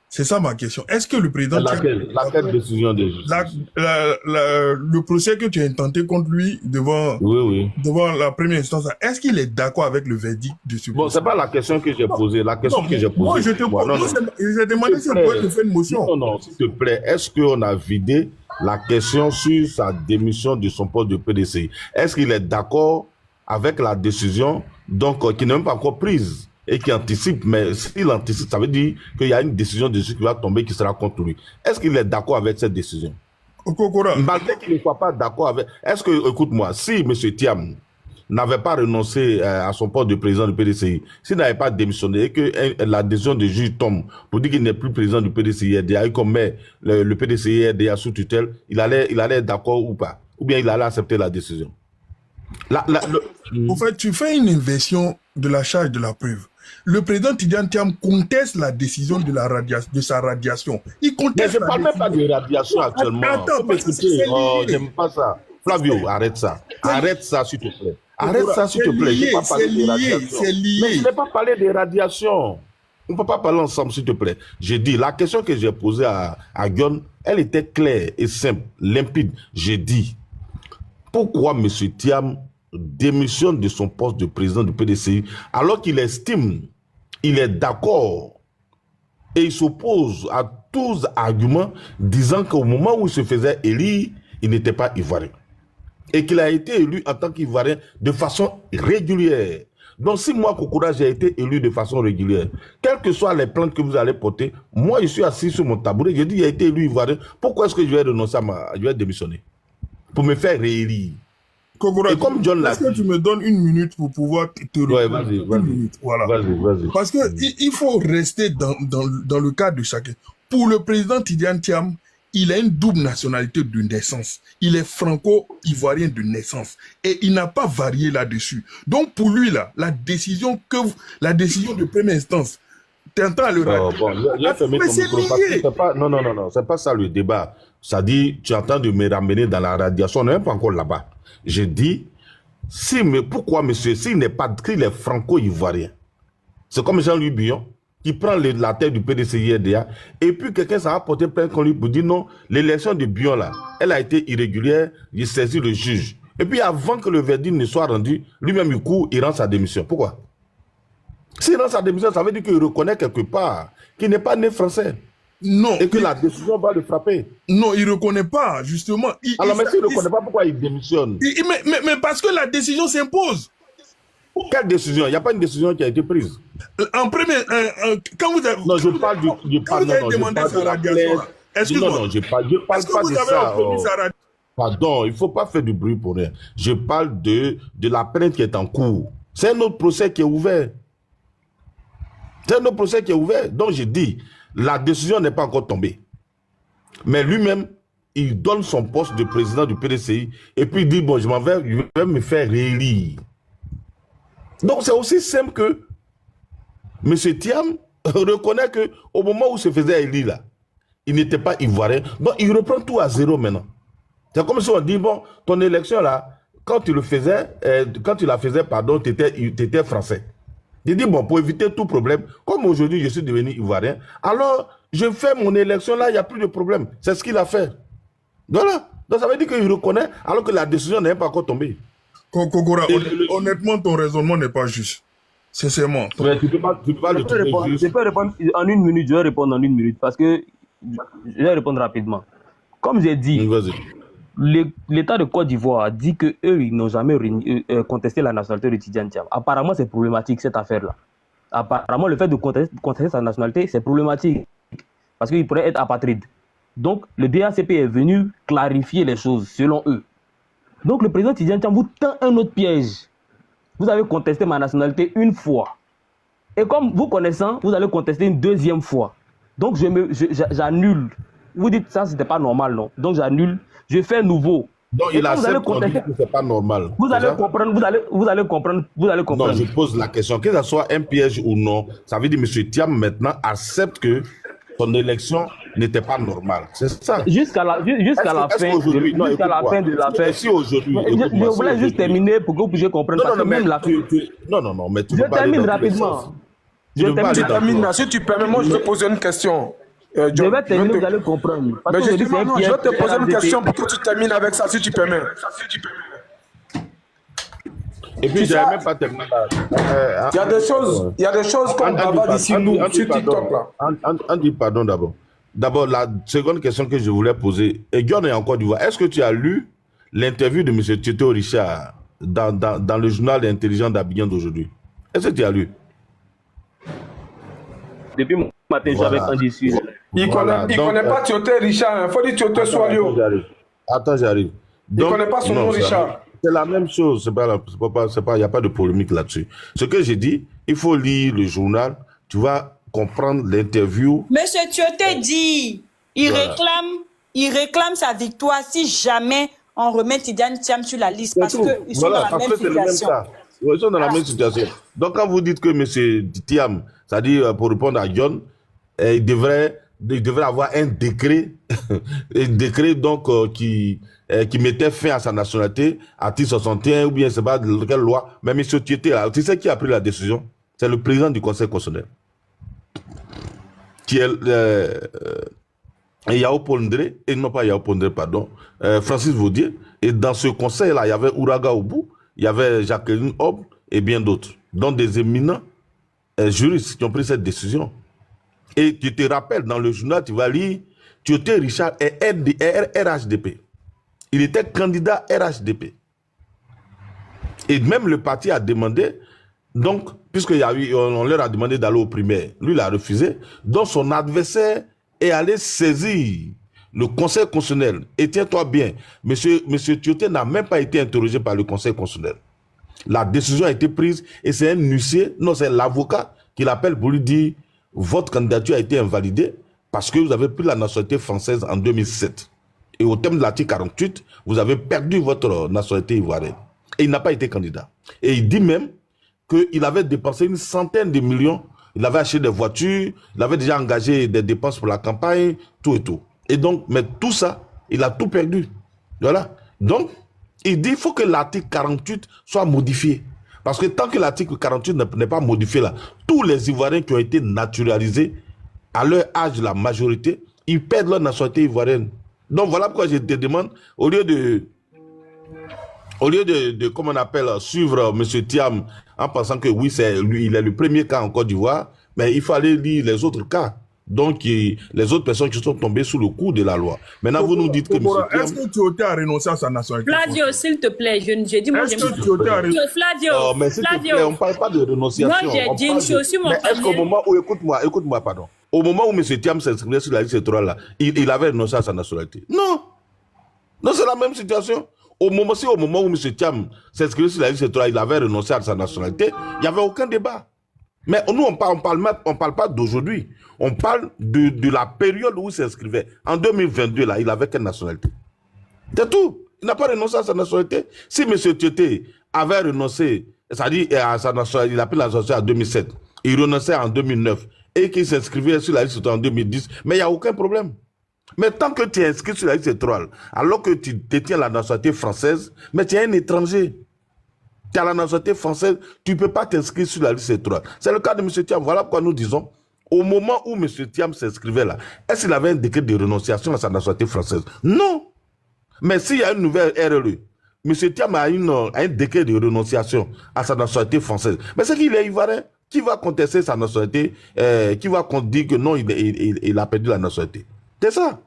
C'est ça ma question. Est-ce que le président... Laquelle décision de justice? Le procès que tu as intenté contre lui devant la première instance, est-ce qu'il est d'accord avec le verdict de ce procès? Bon, c'est pas la question que j'ai posée. La question que j'ai posée... Moi, je t'ai demandé si on pouvait te faire une motion. Non, s'il te plaît. Est-ce qu'on a vidé la question sur sa démission de son poste de PDCI? Est-ce qu'il est d'accord avec la décision donc qui n'est même pas encore prise? Et qui anticipe, mais s'il anticipe, ça veut dire qu'il y a une décision de justice qui va tomber qui sera contre lui. Est-ce qu'il est d'accord avec cette décision? Okokora. Malgré qu'il ne soit pas d'accord avec... Est-ce que, écoute-moi, si M. Thiam n'avait pas renoncé à son poste de président du PDCI, s'il n'avait pas démissionné et que la décision du juge tombe pour dire qu'il n'est plus président du PDCI RDA et qu'on met le PDCI RDA sous tutelle, il allait être d'accord ou pas? Ou bien il allait accepter la décision? En fait, tu fais une inversion de la charge de la preuve. Le président Tidjane Thiam conteste la décision de sa radiation. Il conteste. Mais je ne parle même pas de radiation actuellement. Attends, parce que c'est lié. J'aime pas ça. Flavio, arrête ça. Arrête ça, s'il te plaît. Arrête ça, s'il te plaît. C'est lié. Mais je n'ai pas parlé de radiation. On ne peut pas parler ensemble, s'il te plaît. J'ai dit, la question que j'ai posée à Guyon, elle était claire et simple, limpide. J'ai dit, pourquoi M. Thiam démissionne de son poste de président du PDCI alors qu'il estime, il est d'accord et il s'oppose à tous les arguments disant qu'au moment où il se faisait élire, il n'était pas ivoirien et qu'il a été élu en tant qu'Ivoirien de façon régulière. Donc si moi, Kokora, j'ai été élu de façon régulière, quelles que soient les plaintes que vous allez porter, moi je suis assis sur mon tabouret, je dis il a été élu Ivoirien, pourquoi est-ce que je vais renoncer je vais démissionner pour me faire réélire? Kokora, est-ce que tu me donnes une minute pour pouvoir te répondre? Vas-y. Une minute, voilà. Vas-y. Parce que il faut rester dans le cadre de chacun. Pour le président Tidjane Thiam, il a une double nationalité de naissance. Il est franco-ivoirien de naissance. Et il n'a pas varié là-dessus. Donc pour lui, là, la décision de première instance, t'entends le mais c'est lié. Non, c'est pas ça le débat. Ça dit, tu entends de me ramener dans la radiation, on n'est même pas encore là-bas. Je dis, pourquoi monsieur, s'il n'est pas, qu'il est franco-ivoirien, c'est comme Jean-Louis Billon, qui prend la tête du PDCI RDA, et puis quelqu'un s'en va porter plainte contre lui pour dire non, l'élection de Billon là, elle a été irrégulière, il saisit le juge. Et puis avant que le verdict ne soit rendu, lui-même il court, il rend sa démission. Pourquoi? S'il rend sa démission, ça veut dire qu'il reconnaît quelque part qu'il n'est pas né français. Non. Et que la décision va le frapper. Non, il ne reconnaît pas, justement. Alors, mais s'il ne reconnaît pas, pourquoi il démissionne? Mais parce que la décision s'impose. Quelle décision? Il n'y a pas une décision qui a été prise. En premier, quand vous avez... Non, je parle du... Quand vous avez demandé sa radiation, excuse-moi. Non, je ne parle pas de ça. Pardon, il ne faut pas faire du bruit pour rien. Je parle de la plainte qui est en cours. C'est un autre procès qui est ouvert. Donc, j'ai dit... La décision n'est pas encore tombée. Mais lui-même, il donne son poste de président du PDCI et puis il dit, bon, je vais me faire réélire. Donc c'est aussi simple que M. Thiam reconnaît qu'au moment où il se faisait élire, là, il n'était pas ivoirien. Donc il reprend tout à zéro maintenant. C'est comme si on dit, bon, ton élection là, quand tu la faisais, tu étais français. Il dit, bon, pour éviter tout problème, comme aujourd'hui je suis devenu ivoirien, alors je fais mon élection là, il n'y a plus de problème. C'est ce qu'il a fait. Voilà. Donc ça veut dire qu'il reconnaît alors que la décision n'est pas encore tombée. Kokora, honnêtement, ton raisonnement n'est pas juste. Sincèrement. Mais tu peux pas je peux répondre en une minute, je vais répondre en une minute parce que je vais répondre rapidement. Comme j'ai dit, l'État de Côte d'Ivoire a dit qu'eux, ils n'ont jamais contesté la nationalité de Tidjane Thiam. Apparemment, c'est problématique, cette affaire-là. Apparemment, le fait de contester sa nationalité, c'est problématique. Parce qu'il pourrait être apatride. Donc, le DACP est venu clarifier les choses, selon eux. Donc, le président Tidjane Thiam vous tend un autre piège. Vous avez contesté ma nationalité une fois. Et comme vous connaissant, vous allez contester une deuxième fois. Donc, j'annule. Vous dites ça, c'était pas normal, non? Donc, j'annule. Je fais nouveau. Donc, il accepte que c'est pas normal. Vous allez comprendre. Non, je pose la question. Que ce soit un piège ou non, ça veut dire que M. Thiam maintenant accepte que son élection n'était pas normale. C'est ça. Jusqu'à la fin de l'affaire. Si aujourd'hui. Je voulais juste terminer pour que vous puissiez comprendre. Non, mais tu je termine rapidement. Si tu permets, moi je te pose une question. Je vais terminer, vous allez comprendre. Mais je vais te poser une question pour que tu termines avec ça, si tu permets. Et puis, je n'avais même pas terminé. Il y a des choses qu'on va d'ici nous, sur TikTok là. On dit pardon d'abord. D'abord, la seconde question que je voulais poser, et Guyon est encore du voir. Est-ce que tu as lu l'interview de M. Tito Richard dans le journal intelligent d'Abidjan d'aujourd'hui? Est-ce que tu as lu? Depuis mon matin, j'avais un déçu. Il connaît pas Tioté Richard. Il faut dire Tioté Soalio. Attends, j'arrive. Il ne connaît pas son nom, Richard. C'est la même chose. Il n'y a pas de polémique là-dessus. Ce que j'ai dit, il faut lire le journal. Tu vas comprendre l'interview. Monsieur Tioté dit, il réclame sa victoire si jamais on remet Tidiane Thiam sur la liste parce qu'ils sont dans la même situation. Ils sont dans la même situation. Donc, quand vous dites que M. Thiam, c'est-à-dire pour répondre à John, il devrait avoir un décret, donc qui mettait fin à sa nationalité, article 61 ou bien je ne sais pas de quelle loi. Mais M. Tioté, tu sais qui a pris la décision? C'est le président du Conseil constitutionnel. Qui est Yao Pondré, et non pas Yao Pondré, pardon, Francis Vaudier. Et dans ce conseil-là, il y avait Ouraga Obou, il y avait Jacqueline Hobb et bien d'autres. Donc des éminents juristes qui ont pris cette décision. Et tu te rappelles, dans le journal, tu vas lire, Tioté Richard est RHDP. Il était candidat RHDP. Et même le parti a demandé, donc, puisqu'on leur a demandé d'aller au primaire, lui il a refusé, donc son adversaire est allé saisir le Conseil constitutionnel. Et tiens-toi bien, monsieur Tioté n'a même pas été interrogé par le Conseil constitutionnel. La décision a été prise et c'est un huissier, non, c'est l'avocat qui l'appelle pour lui dire votre candidature a été invalidée parce que vous avez pris la nationalité française en 2007. Et au terme de l'article 48, vous avez perdu votre nationalité ivoirienne. Et il n'a pas été candidat. Et il dit même qu'il avait dépensé une centaine de millions. Il avait acheté des voitures, il avait déjà engagé des dépenses pour la campagne, tout et tout. Et donc, mais tout ça, il a tout perdu. Voilà. Donc, il dit qu'il faut que l'article 48 soit modifié. Parce que tant que l'article 48 n'est pas modifié là, tous les Ivoiriens qui ont été naturalisés à leur âge, la majorité, ils perdent leur nationalité ivoirienne. Donc voilà pourquoi je te demande, au lieu de comment on appelle, suivre M. Thiam en pensant que oui, il est le premier cas en Côte d'Ivoire, mais il faut aller lire les autres cas. Donc, les autres personnes qui sont tombées sous le coup de la loi. Maintenant, vous nous dites que M. Thiam... Est-ce que Tioté a renoncé à sa nationalité? Flavio, s'il te plaît, j'ai dit moi j'aime... Est-ce que Tioté a renoncé? Flavio, mais s'il te plaît, on ne parle pas de renonciation. Moi, j'ai dit une chose sur mon mais est-ce qu'au moment où, écoute-moi, pardon, au moment où M. Thiam s'inscrivait sur la liste électorale, là, il avait renoncé à sa nationalité? Non. Non, c'est la même situation. Au moment où M. Thiam s'inscrivait sur la liste électorale, il avait renoncé à sa nationalité, il n'y avait aucun débat. Mais nous, on parle pas d'aujourd'hui. On parle de la période où il s'inscrivait. En 2022, là, il avait quelle nationalité? C'est tout. Il n'a pas renoncé à sa nationalité. Si M. Tioté avait renoncé, c'est-à-dire à sa nationalité, il a pris la nationalité en 2007, il renonçait en 2009, et qu'il s'inscrivait sur la liste en 2010, mais il n'y a aucun problème. Mais tant que tu es inscrit sur la liste électorale, alors que tu détiens la nationalité française, mais tu es un étranger. Tu as la nationalité française, tu ne peux pas t'inscrire sur la liste électorale. C'est le cas de M. Thiam. Voilà pourquoi nous disons, au moment où M. Thiam s'inscrivait là, est-ce qu'il avait un décret de renonciation à sa nationalité française? Non. Mais s'il y a une nouvelle RLE, M. Thiam a un décret de renonciation à sa nationalité française. Mais c'est qu'il est ivoirien. Qui va contester sa nationalité? Qui va dire que non, il a perdu la nationalité? C'est ça.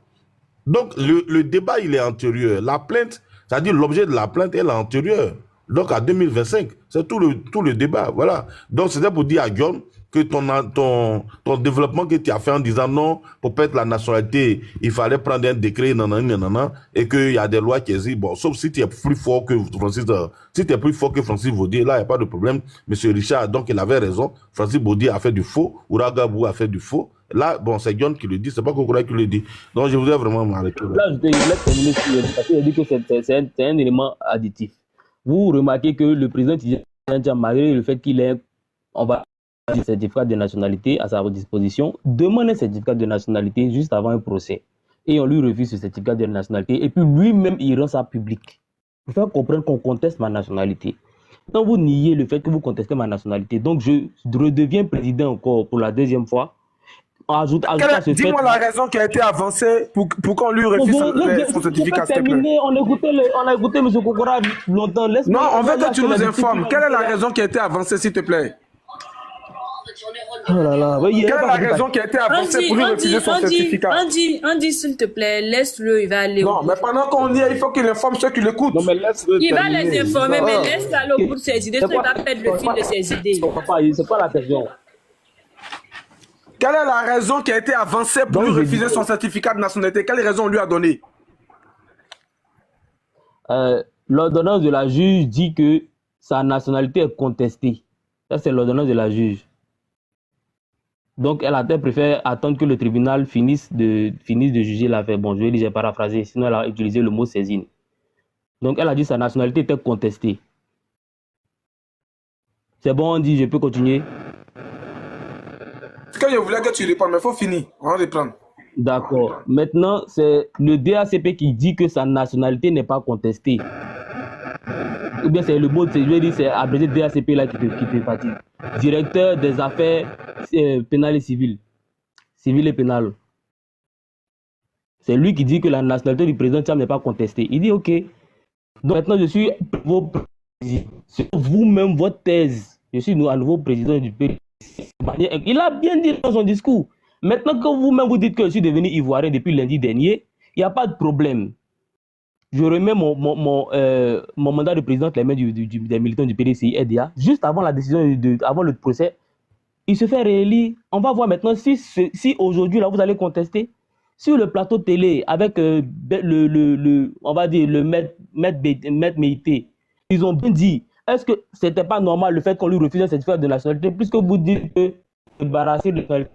Donc, le débat, il est antérieur. La plainte, c'est-à-dire l'objet de la plainte, elle est antérieure. Donc, à 2025, c'est tout le débat. Voilà. Donc, c'était pour dire à John que ton développement que tu as fait en disant non, pour perdre la nationalité, il fallait prendre un décret, nanana, et qu'il y a des lois qui existent. Bon, sauf si tu es plus fort que Francis Vaudier, là, il n'y a pas de problème. Monsieur Richard, donc, il avait raison. Francis Vaudier a fait du faux. Ouragabou a fait du faux. Là, bon, c'est John qui le dit, c'est pas Kokora qui le dit. Donc, je voudrais vraiment m'arrêter. Là, je voulais terminer parce qu'il a dit que c'est un élément additif. Vous remarquez que le président Tidiane, malgré le fait qu'il ait, on va dire, un certificat de nationalité à sa disposition, demande un certificat de nationalité juste avant un procès. Et on lui refuse ce certificat de nationalité. Et puis lui-même, il rend ça public. Pour faire comprendre qu'on conteste ma nationalité. Quand vous niez le fait que vous contestez ma nationalité, donc je redeviens président encore pour la deuxième fois. Dis-moi la raison qui a été avancée pour qu'on lui refuse son certificat. On a écouté M. Kokora longtemps. Non, on veut que tu nous informes. Quelle est la raison qui a été avancée, s'il te plaît? Oh là là. Quelle est la raison qui a été avancée pour lui refuser son certificat? Andy, s'il te plaît, laisse-le, il va aller. Non, mais pendant qu'on y est, il faut qu'il informe ceux qui l'écoutent. Il va les informer, mais laisse-le aller au bout de ses idées, sinon il va perdre le fil de ses idées. C'est pas la question. Quelle est la raison qui a été avancée pour lui refuser son certificat de nationalité? Quelle raison on lui a donné? l'ordonnance de la juge dit que sa nationalité est contestée. Ça, c'est l'ordonnance de la juge. Donc, elle préfère attendre que le tribunal finisse de juger l'affaire. Bon, je vais dire, j'ai paraphrasé, sinon elle a utilisé le mot saisine. Donc, elle a dit que sa nationalité était contestée. C'est bon, on dit, je peux continuer. Quand je voulais que tu répondes, mais il faut finir. On va reprendre. D'accord. Maintenant, c'est le DACP qui dit que sa nationalité n'est pas contestée. Ou bien c'est le mot, je vais dire, c'est abrégé DACP là qui te fatigue. Directeur des affaires pénales et civiles. Civiles et pénales. C'est lui qui dit que la nationalité du président Thiam n'est pas contestée. Il dit ok. Donc maintenant, je suis vous-même votre thèse. Je suis à nouveau président du pays. Il a bien dit dans son discours. Maintenant que vous-même vous dites que je suis devenu ivoirien depuis lundi dernier, il n'y a pas de problème. Je remets mon mandat de président les mains des militants du PDCI EDA. Juste avant la décision, avant le procès, il se fait réélire. On va voir maintenant si aujourd'hui là vous allez contester. Sur le plateau télé avec on va dire le maître Meïté, ils ont bien dit, est-ce que c'était pas normal le fait qu'on lui refuse un certificat de nationalité, puisque vous dites que débarrassé de la nationalité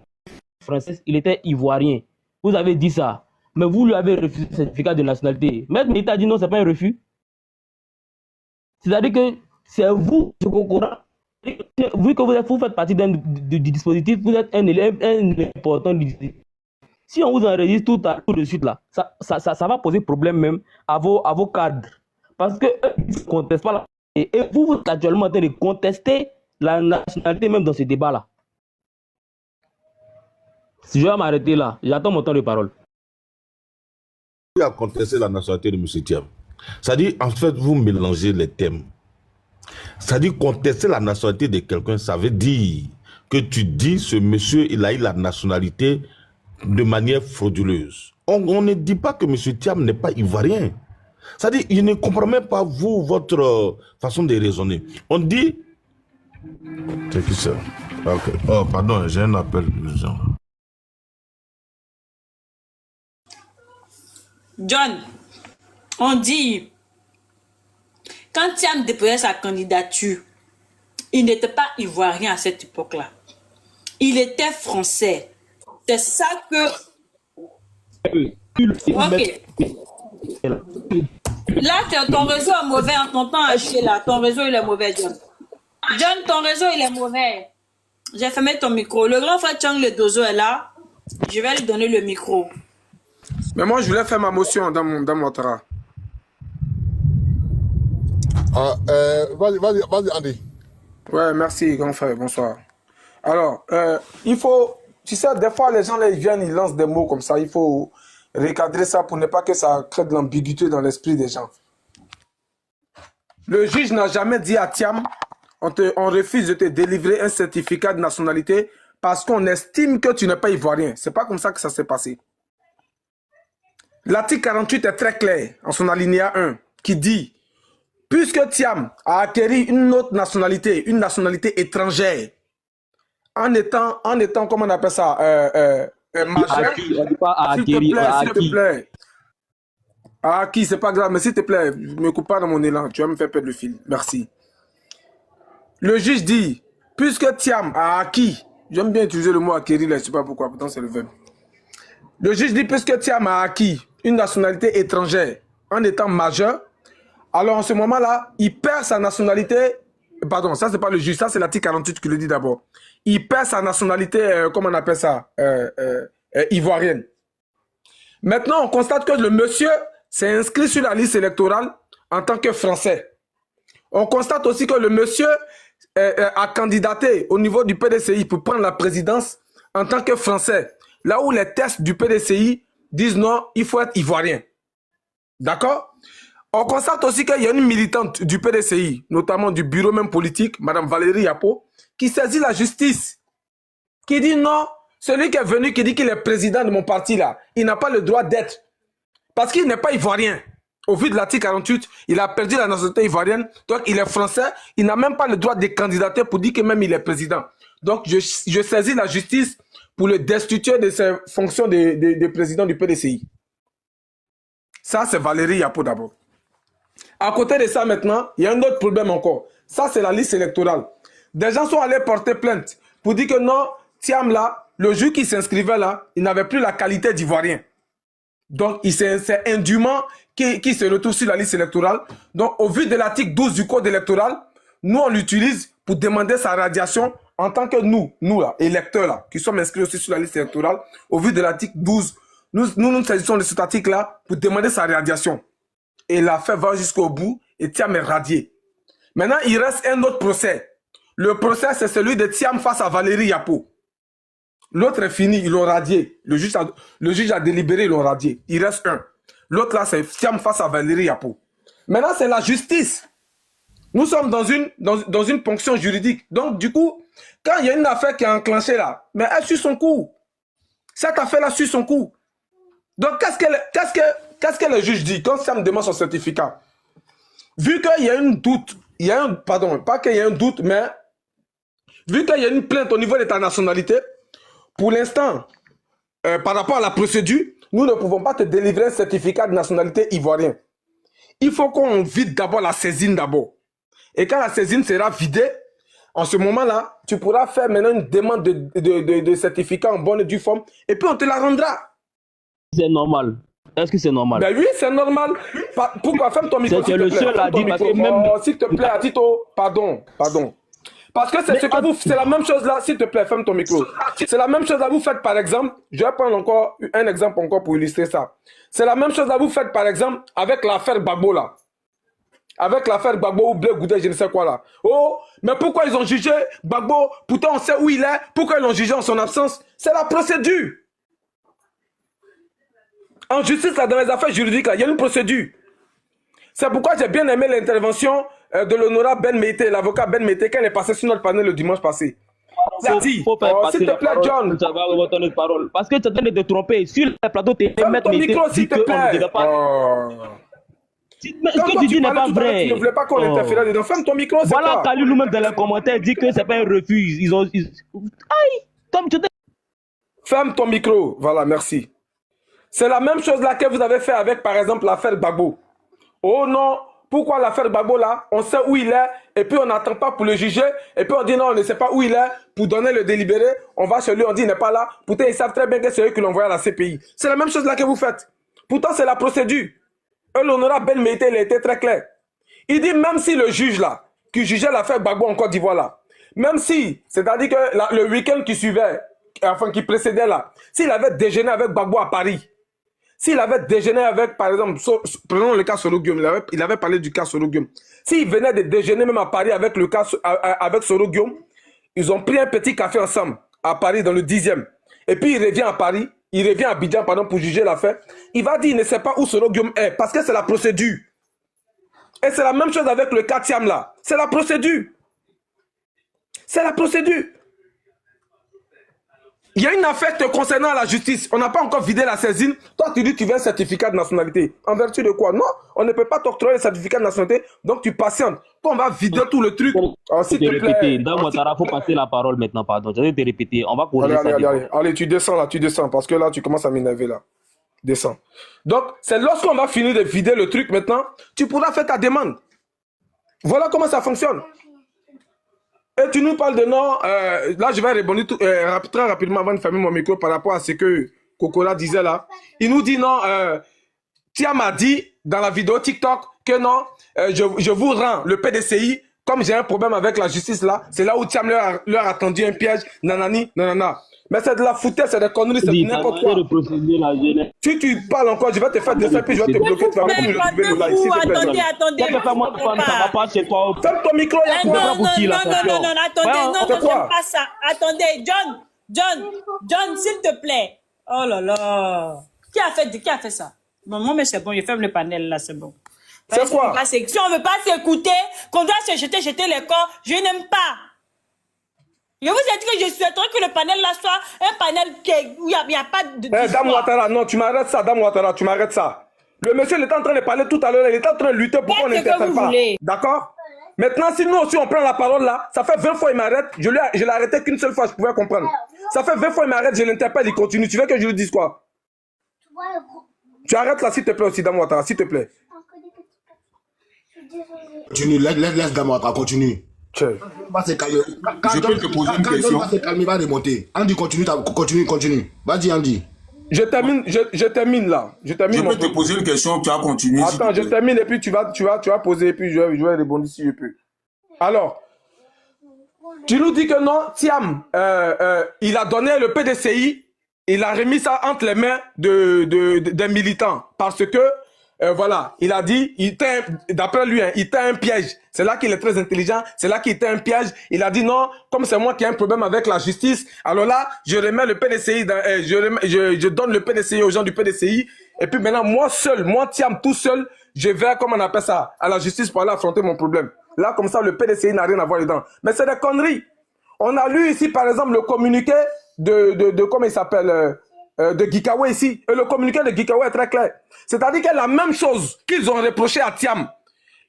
française, il était ivoirien. Vous avez dit ça, mais vous lui avez refusé le certificat de nationalité. Maître Meïté a dit non, c'est pas un refus. C'est-à-dire que c'est vous, ce Kokora, vu que vous faites partie du dispositif, vous êtes un élève important du dispositif. Si on vous enregistre tout de suite là, ça va poser problème même à vos cadres. Parce que ils ne contestent pas la... Et vous êtes actuellement en train de contester la nationalité même dans ce débat-là. Si je vais m'arrêter là, j'attends mon temps de parole. Il a contesté la nationalité de M. Thiam. C'est-à-dire, en fait, vous mélangez les thèmes. C'est-à-dire, contester la nationalité de quelqu'un, ça veut dire que tu dis, ce monsieur, il a eu la nationalité de manière frauduleuse. On ne dit pas que M. Thiam n'est pas ivoirien. C'est-à-dire, il ne comprend même pas, vous, votre façon de raisonner. On dit... C'est qui ça? Okay. Oh, pardon, j'ai un appel de gens. John, on dit, quand Thiam déposait sa candidature, il n'était pas ivoirien à cette époque-là. Il était français. C'est ça que... Ok. Là, ton réseau est mauvais en t'entendant acheter là. Ton réseau, il est mauvais, John. John, ton réseau, il est mauvais. J'ai fermé ton micro. Le grand frère Chang, le dozo est là. Je vais lui donner le micro. Mais moi, je voulais faire ma motion dans mon Ouattara. Vas-y, Andy. Ouais, merci, grand frère. Bonsoir. Alors, il faut... Tu sais, des fois, les gens, là, ils viennent, ils lancent des mots comme ça. Il faut recadrer ça pour ne pas que ça crée de l'ambiguïté dans l'esprit des gens. Le juge n'a jamais dit à Thiam, on refuse de te délivrer un certificat de nationalité parce qu'on estime que tu n'es pas ivoirien. C'est pas comme ça que ça s'est passé. L'article 48 est très clair en son alinéa 1 qui dit, puisque Thiam a acquis une autre nationalité, une nationalité étrangère, en étant, comment on appelle ça, majeur, s'il te plaît. Acquis, c'est pas grave, mais s'il te plaît, ne me coupe pas dans mon élan, tu vas me faire perdre le fil. Merci. Le juge dit, puisque Thiam a acquis, j'aime bien utiliser le mot acquérir, là, je ne sais pas pourquoi, pourtant c'est le verbe. Le juge dit, puisque Thiam a acquis une nationalité étrangère en étant majeur, alors en ce moment-là, il perd sa nationalité. Pardon, ça c'est pas le juge, ça c'est l'article 48 qui le dit d'abord. Il perd sa nationalité, comment on appelle ça, ivoirienne. Maintenant, on constate que le monsieur s'est inscrit sur la liste électorale en tant que Français. On constate aussi que le monsieur a candidaté au niveau du PDCI pour prendre la présidence en tant que Français. Là où les tests du PDCI disent non, il faut être ivoirien. D'accord? On constate aussi qu'il y a une militante du PDCI, notamment du bureau même politique, Mme Valérie Yapo, qui saisit la justice, qui dit non, celui qui est venu, qui dit qu'il est président de mon parti là, il n'a pas le droit d'être, parce qu'il n'est pas ivoirien. Au vu de l'article 48, il a perdu la nationalité ivoirienne, donc il est français, il n'a même pas le droit de candidater pour dire que même il est président. Donc je saisis la justice pour le destituer de ses fonctions de président du PDCI. Ça, c'est Valérie Yapo d'abord. À côté de ça, maintenant, il y a un autre problème encore. Ça, c'est la liste électorale. Des gens sont allés porter plainte pour dire que non, Thiam là, le juge qui s'inscrivait là, il n'avait plus la qualité d'Ivoirien. Donc, c'est indûment qui se retrouve sur la liste électorale. Donc, au vu de l'article 12 du code électoral, nous, on l'utilise pour demander sa radiation en tant que nous là, électeurs là, qui sommes inscrits aussi sur la liste électorale. Au vu de l'article 12, nous saisissons de cet article-là pour demander sa radiation. Et l'affaire va jusqu'au bout et Thiam est radié. Maintenant, il reste un autre procès. Le procès, c'est celui de Thiam face à Valérie Yapo. L'autre est fini, ils l'ont radié. Le juge a délibéré, ils l'ont radié. Il reste un. L'autre là, c'est Thiam face à Valérie Yapo. Maintenant, c'est la justice. Nous sommes dans une ponction juridique. Donc, du coup, quand il y a une affaire qui est enclenchée là, mais elle suit son cours. Cette affaire-là suit son cours. Donc, qu'est-ce que le juge dit quand Thiam demande son certificat? Vu qu'il y a un doute, pardon, pas qu'il y a un doute, mais vu qu'il y a une plainte au niveau de ta nationalité, pour l'instant, par rapport à la procédure, nous ne pouvons pas te délivrer un certificat de nationalité ivoirien. Il faut qu'on vide d'abord la saisine d'abord. Et quand la saisine sera vidée, en ce moment-là, tu pourras faire maintenant une demande de certificat en bonne et due forme, et puis on te la rendra. C'est normal. Est-ce que c'est normal? Ben oui, c'est normal. Pourquoi? Ferme ton micro, c'est que le seul a dit parce que même... s'il te plaît, Atito, pardon. Parce que c'est ce que vous... C'est la même chose là, s'il te plaît, ferme ton micro. C'est la même chose là, vous faites par exemple, je vais prendre encore un exemple encore pour illustrer ça. C'est la même chose là, vous faites par exemple avec l'affaire Gbagbo là. Avec l'affaire Gbagbo ou Blé Goudé, je ne sais quoi là. Oh, mais pourquoi ils ont jugé Gbagbo? Pourtant on sait où il est. Pourquoi ils l'ont jugé en son absence? C'est la procédure. En justice, là, dans les affaires juridiques, là, il y a une procédure. C'est pourquoi j'ai bien aimé l'intervention de l'honorable Ben Meïté, l'avocat Ben Meïté, quand il est passé sur notre panel le dimanche passé. Il a dit, s'il te plaît, John. Parce que tu es en train de te tromper. Sur le plateau, tu es ferme ton micro, s'il te plaît. Ce que tu dis n'est pas vrai. Tu ne voulais pas qu'on interfère dedans. Ferme ton micro, c'est voilà, Kali nous-mêmes dans les commentaires dit que c'est pas un refus. Aïe, comme tu dis. Ferme ton micro. Voilà, merci. C'est la même chose là que vous avez fait avec, par exemple, l'affaire Gbagbo. Oh non, pourquoi l'affaire Gbagbo là, on sait où il est, et puis on n'attend pas pour le juger, et puis on dit non, on ne sait pas où il est, pour donner le délibéré, on va chez lui, on dit il n'est pas là, pourtant ils savent très bien que c'est eux qui l'ont envoyé à la CPI. C'est la même chose là que vous faites. Pourtant c'est la procédure. L'honorable Ben Meïté, il a été très clair. Il dit même si le juge là, qui jugeait l'affaire Gbagbo en Côte d'Ivoire là, même si, c'est-à-dire que le week-end qui suivait, enfin qui précédait là, s'il avait déjeuné avec Gbagbo à Paris, s'il avait déjeuné avec, par exemple, prenons le cas Soro Guillaume, il avait parlé du cas Soro Guillaume. S'il venait de déjeuner même à Paris avec le cas avec Soro Guillaume, ils ont pris un petit café ensemble à Paris dans le 10e. Et puis il revient à Paris, il revient à Abidjan pardon, pour juger l'affaire. Il va dire il ne sait pas où Soro Guillaume est parce que c'est la procédure. Et c'est la même chose avec le cas Thiam là. C'est la procédure. C'est la procédure. Il y a une affaire te concernant à la justice. On n'a pas encore vidé la saisine. Toi, tu dis que tu veux un certificat de nationalité. En vertu de quoi? Non, on ne peut pas t'octroyer le certificat de nationalité. Donc, tu patientes. Toi, on va vider tout le truc. Oh, s'il te plaît. Dans Ouattara, il faut passer la parole maintenant, pardon. Je vais te répéter. On va corriger ça. Allez, tu descends là, tu descends. Parce que là, tu commences à m'énerver là. Descends. Donc, c'est lorsqu'on va finir de vider le truc maintenant, tu pourras faire ta demande. Voilà comment ça fonctionne. Et tu nous parles de non, là je vais répondre très rapidement avant de fermer mon micro par rapport à ce que Kokola disait là. Il nous dit non, Thiam a dit dans la vidéo TikTok que non, je vous rends le PDCI, comme j'ai un problème avec la justice là, c'est là où Thiam leur a tendu un piège, nanani, nanana. Mais c'est de la foutaise, c'est des conneries, c'est n'importe quoi. Si tu parles encore, je vais te faire descendre puis je vais te bloquer. Tu vas comme le trouver le live. Attendez. Ferme ton micro. Non, attendez, non, j'aime pas ça. Attendez, John, s'il te plaît. Oh là là. Qui a fait ça? Bon, mais c'est bon, je ferme le panel là, c'est bon. C'est quoi? Si on ne veut pas s'écouter, qu'on doit se jeter les corps, je n'aime pas. Je vous ai dit que je souhaiterais que le panel là soit un panel où il n'y a pas de... Dame Ouattara, non, tu m'arrêtes ça, Dame Ouattara, tu m'arrêtes ça. Le monsieur, il était en train de parler tout à l'heure, il était en train de lutter pour qu'on n'interfère pas. D'accord? Maintenant, si nous aussi on prend la parole là, ça fait 20 fois il m'arrête, je l'ai arrêté qu'une seule fois, je pouvais comprendre. Ça fait 20 fois il m'arrête, je l'interpelle, il continue. Tu veux que je lui dise quoi? Tu arrêtes là, s'il te plaît aussi, Dame Ouattara, s'il te plaît. Continue, laisse Gamouattara, continue. Va se calmer. Je peux te poser une question. Va se calmer, va remonter. Andy, continue. Vas-y, Andy. Je termine là. Je peux te poser une question, tu as continué. Attends, je termine et puis tu vas poser et puis je vais répondre si je peux. Alors, tu nous dis que non, Thiam, il a donné le PDCI, il a remis ça entre les mains des militants parce que, voilà, il a dit, d'après lui, il était un piège. C'est là qu'il est très intelligent, c'est là qu'il était un piège. Il a dit non, comme c'est moi qui ai un problème avec la justice, alors là, je remets le PDCI, je donne le PDCI aux gens du PDCI, et puis maintenant, moi Thiam, tout seul, je vais, comment on appelle ça, à la justice pour aller affronter mon problème. Là, comme ça, le PDCI n'a rien à voir dedans. Mais c'est des conneries. On a lu ici, par exemple, le communiqué de comment il s'appelle, de Gikawe ici. Et le communiqué de Gikawe est très clair. C'est-à-dire que la même chose qu'ils ont reproché à Thiam,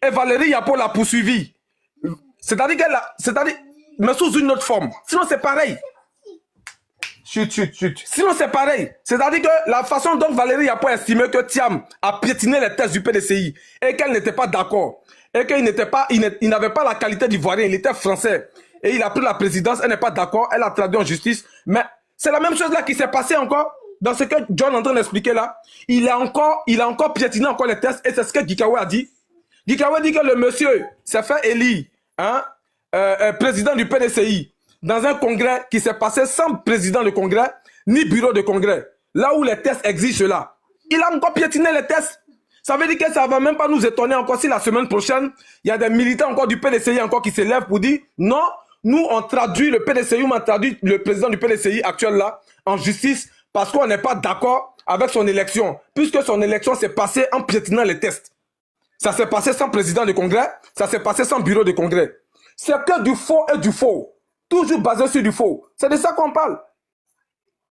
et Valérie Yapo l'a poursuivi. C'est-à-dire mais sous une autre forme. Sinon, c'est pareil. Chut. Sinon, c'est pareil. C'est-à-dire que la façon dont Valérie Yapo estimait que Thiam a piétiné les thèses du PDCI et qu'elle n'était pas d'accord, et qu'il n'avait pas la qualité d'ivoirien, il était français, et il a pris la présidence, elle n'est pas d'accord, elle a traduit en justice. Mais c'est la même chose là qui s'est passé encore dans ce que John est en train d'expliquer là. Il a encore piétiné encore les tests, et c'est ce que Gikawe a dit. Gikawe dit que le monsieur s'est fait élire président du PDCI dans un congrès qui s'est passé sans président de congrès ni bureau de congrès, là où les tests existent là. Il a encore piétiné les tests. Ça veut dire que ça ne va même pas nous étonner encore si la semaine prochaine, il y a des militants encore du PDCI encore qui s'élèvent pour dire non, nous on traduit le PDCI, on traduit le président du PDCI actuel là en justice parce qu'on n'est pas d'accord avec son élection, puisque son élection s'est passée en piétinant les tests. Ça s'est passé sans président de congrès, ça s'est passé sans bureau de congrès. C'est que du faux et du faux. Toujours basé sur du faux. C'est de ça qu'on parle.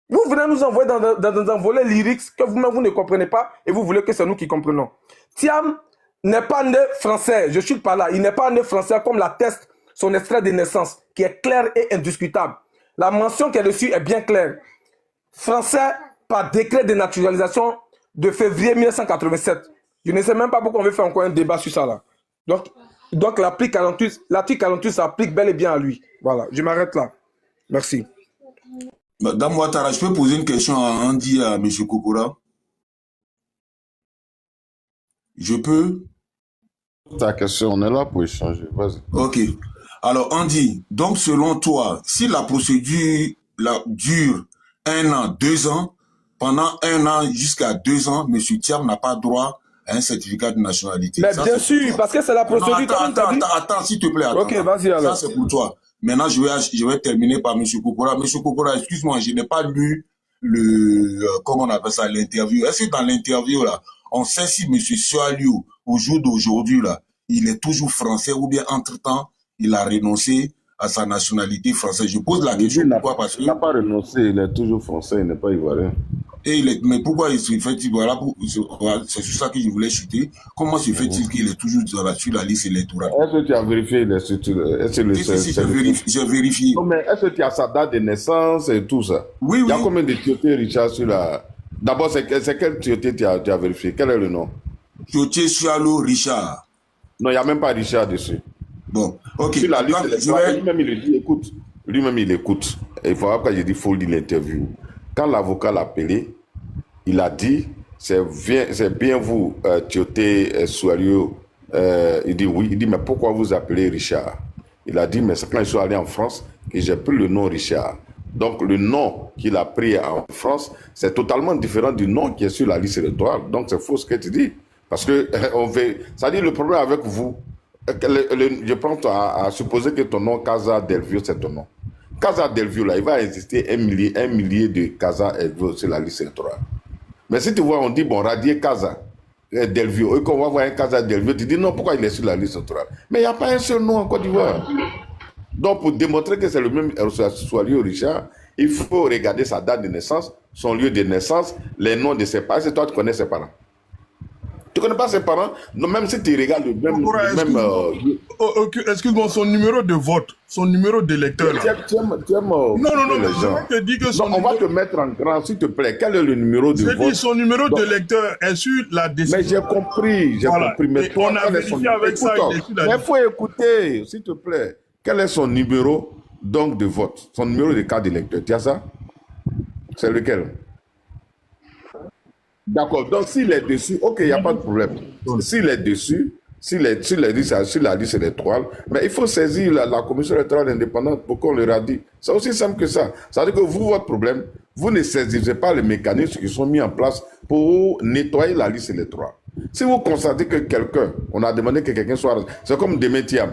Vous venez nous envoyer dans un volet lyrique que vous-même vous ne comprenez pas et vous voulez que c'est nous qui comprenons. Thiam n'est pas né français, je suis pas là. Il n'est pas né français comme l'atteste son extrait de naissance qui est clair et indiscutable. La mention qui est dessus est bien claire. Français par décret de naturalisation de février 1987. Je ne sais même pas pourquoi on veut faire encore un débat sur ça là. Donc l'article 48 s'applique bel et bien à lui. Voilà, je m'arrête là. Merci. Madame Ouattara, je peux poser une question à Andy et à M. Kokora? Je peux? Ta question, on est là pour échanger. Vas-y. Ok. Alors, Andy, donc selon toi, si la procédure dure 1 an, 2 ans, pendant 1 an jusqu'à 2 ans, M. Thiam n'a pas droit à un certificat de nationalité. Mais ça, bien sûr, parce que c'est la procédure. Non, attends, s'il te plaît. Attends, ok, vas-y alors. Ça, c'est pour toi. Maintenant, je vais terminer par M. Kokora. M. Kokora, excuse-moi, je n'ai pas lu comment on appelle ça, l'interview. Est-ce que dans l'interview, là, on sait si M. Soaliou, au jour d'aujourd'hui, là, il est toujours français ou bien, entre-temps, il a renoncé à sa nationalité française? Je pose la question. Pourquoi? Parce que... Il n'a pas renoncé, il est toujours français, il n'est pas ivoirien. Mais pourquoi il se fait-il, voilà, c'est sur ça que je voulais chuter. Comment se fait-il qu'il est toujours sur la liste électorale? Est-ce que tu as vérifié j'ai vérifié. Non, mais est-ce que tu as sa date de naissance et tout ça? Oui, il y a combien de Tioté Richard sur la... D'abord, c'est quel Tioté tu as vérifié? Quel est le nom? Tioté Sualo Richard. Non, il n'y a même pas Richard dessus. Bon, ok. Sur la liste électorale, lui-même il le dit, écoute. Lui-même il écoute. Et il faut voir quand j'ai dit, il faut lire l'interview. Quand l'avocat l'a appelé, il a dit, c'est bien vous, Tioté Sualio. Il dit oui. Il dit, mais pourquoi vous appelez Richard? Il a dit, mais c'est quand je suis allé en France que j'ai pris le nom Richard. Donc le nom qu'il a pris en France, c'est totalement différent du nom qui est sur la liste électorale. Donc c'est faux ce que tu dis. Parce que, ça dit le problème avec vous, je prends à supposer que ton nom, Casa Delvio, c'est ton nom. Casa Delvio, là, il va exister un millier de Casa Delvio sur la liste électorale. Mais si tu vois, on dit, bon, radier Casa Delvio, et qu'on va voir un Casa Delvio, tu dis, non, pourquoi il est sur la liste électorale? Mais il n'y a pas un seul nom en Côte d'Ivoire. Donc, pour démontrer que c'est le même Soalio Richard, il faut regarder sa date de naissance, son lieu de naissance, les noms de ses parents. C'est toi, tu connais ses parents. Tu connais pas ses parents? Non, même si tu regardes le même... Excuse-moi, son numéro de vote, son numéro d'électeur. Non, mais je te dis que on va te mettre en grand, s'il te plaît. Quel est le numéro de vote? J'ai dit son numéro d'électeur est sur la décision. Mais j'ai compris, Mais on a vérifié avec ça. Mais il faut écouter, s'il te plaît. Quel est son numéro donc de vote? Son numéro de carte d'électeur. Tu as ça? C'est lequel? D'accord. Donc, s'il est dessus, ok, il n'y a pas de problème. S'il est dessus, s'il est sur la liste électorale, mais il faut saisir la commission électorale indépendante pour qu'on le radie. C'est aussi simple que ça. Ça veut dire que vous, votre problème, vous ne saisissez pas les mécanismes qui sont mis en place pour nettoyer la liste électorale. Si vous constatez que quelqu'un, on a demandé que quelqu'un soit... C'est comme Démé Thiam.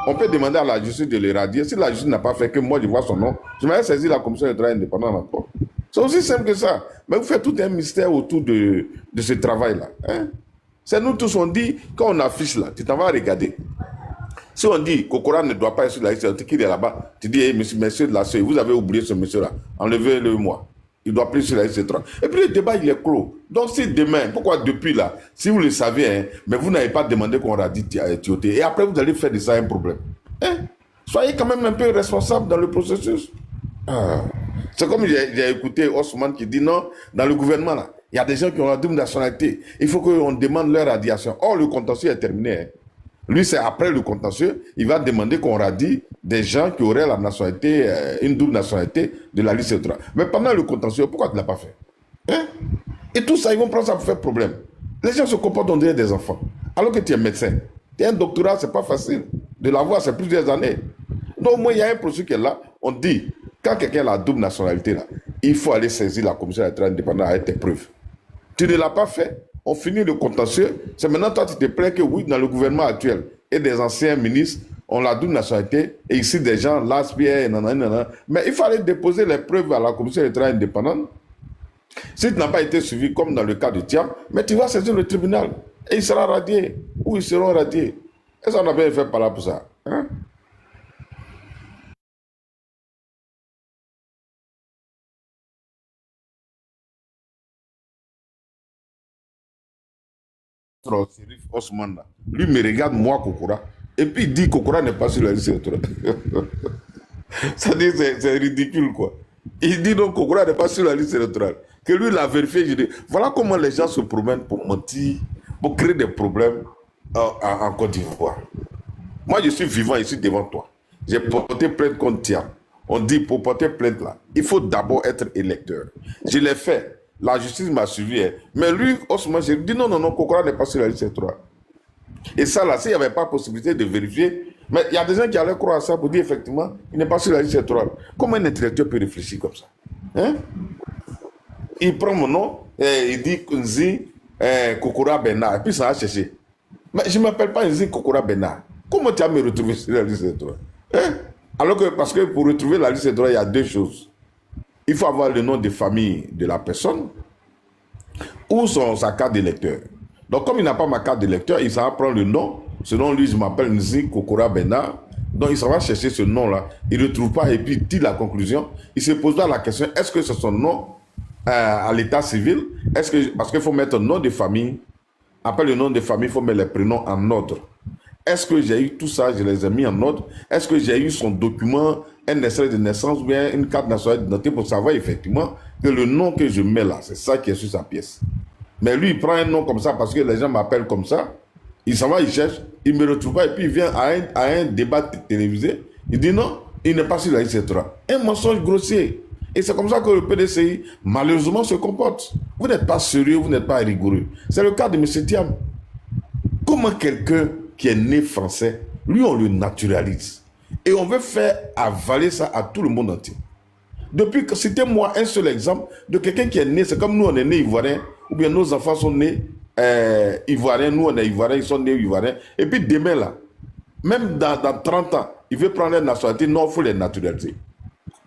On peut demander à la justice de le radier. Si la justice n'a pas fait que moi, je vois son nom, je vais saisir la commission électorale indépendante encore. C'est aussi simple que ça. Mais vous faites tout un mystère autour de ce travail-là. Hein? C'est nous tous, on dit, quand on affiche là, tu t'en vas regarder. Si on dit Kokora ne doit pas être sur la liste, qu'il est là-bas, tu dis, hey, monsieur de la CEI, vous avez oublié ce monsieur-là, enlevez-le moi. Il doit plus sur la liste électorale. Et puis le débat, il est clos. Donc si demain, pourquoi depuis là, si vous le savez, hein, mais vous n'avez pas demandé qu'on radie Tioté, et après vous allez faire de ça un problème. Hein? Soyez quand même un peu responsable dans le processus. C'est comme j'ai écouté Osman qui dit non, dans le gouvernement là, il y a des gens qui ont la double nationalité. Il faut qu'on demande leur radiation. Or, le contentieux est terminé. Hein. Lui, c'est après le contentieux, il va demander qu'on radie des gens qui auraient la nationalité, une double nationalité de la liste électorale. Mais pendant le contentieux, pourquoi tu ne l'as pas fait? Hein? Et tout ça, ils vont prendre ça pour faire problème. Les gens se comportent on dirait des enfants. Alors que tu es médecin. Tu as un doctorat, c'est pas facile. De l'avoir, c'est plusieurs années. Donc, moi, il y a un processus qui est là. On dit, quand quelqu'un a la double nationalité, là, il faut aller saisir la commission électorale indépendante avec tes preuves. Tu ne l'as pas fait, on finit le contentieux. C'est maintenant toi tu te plains que oui, dans le gouvernement actuel, et des anciens ministres ont la double nationalité, et ici des gens, l'ASPR, nanana. Mais il fallait déposer les preuves à la commission électorale indépendante. Si tu n'as pas été suivi, comme dans le cas de Thiam, mais tu vas saisir le tribunal, et il sera radié, ou ils seront radiés. Est-ce qu'on a bien fait par là pour ça? Hein? Osman, lui me regarde moi Kokora et puis il dit Kokora n'est pas sur la liste électorale. Ça dit c'est ridicule quoi. Il dit donc Kokora n'est pas sur la liste électorale. Que lui l'a vérifié, je dis voilà comment les gens se promènent pour mentir, pour créer des problèmes en Côte d'Ivoire. Moi je suis vivant ici devant toi. J'ai porté plainte contre Thiam. On dit pour porter plainte là, il faut d'abord être électeur. Je l'ai fait. La justice m'a suivi. Hein. Mais lui, Osman, j'ai dit non, Kokora n'est pas sur la liste électorale. Et ça, là, s'il n'y avait pas possibilité de vérifier, mais il y a des gens qui allaient croire à ça pour dire effectivement, il n'est pas sur la liste électorale. Comment un intellectuel peut réfléchir comme ça? Hein? Il prend mon nom, et il dit Nzi Kokora Bernard, et puis ça a cherché. Mais je ne m'appelle pas Nzi Kokora Bernard. Comment tu as me retrouvé sur la liste électorale? Hein? Alors que, parce que pour retrouver la liste électorale, il y a deux choses. Il faut avoir le nom de famille de la personne ou sa carte d'électeur. Donc, comme il n'a pas ma carte d'électeur, il s'en va prendre le nom. Selon lui, je m'appelle Nzi Kokora Bernard. Donc, il s'en va chercher ce nom-là. Il ne le trouve pas et puis il tire la conclusion. Il se pose la question, est-ce que c'est son nom à l'état civil? Parce qu'il faut mettre un nom de famille. Après le nom de famille, il faut mettre les prénoms en ordre. Est-ce que j'ai eu tout ça, je les ai mis en ordre? Est-ce que j'ai eu son document, un extrait de naissance ou bien une carte nationale d'identité pour savoir effectivement que le nom que je mets là, c'est ça qui est sur sa pièce. Mais lui, il prend un nom comme ça parce que les gens m'appellent comme ça. Il s'en va, il cherche, il ne me retrouve pas et puis il vient à un débat télévisé. Il dit non, il n'est pas sur la liste électorale. Un mensonge grossier. Et c'est comme ça que le PDCI, malheureusement, se comporte. Vous n'êtes pas sérieux, vous n'êtes pas rigoureux. C'est le cas de M. Thiam. Comment quelqu'un qui est né français, lui, on le naturalise. Et on veut faire avaler ça à tout le monde entier. Depuis que c'était moi un seul exemple de quelqu'un qui est né, c'est comme nous on est né ivoiriens, ou bien nos enfants sont nés ivoiriens, nous on est ivoiriens, ils sont nés ivoiriens. Et puis demain là, même dans 30 ans, il veut prendre la nationalité, non, il faut les naturaliser.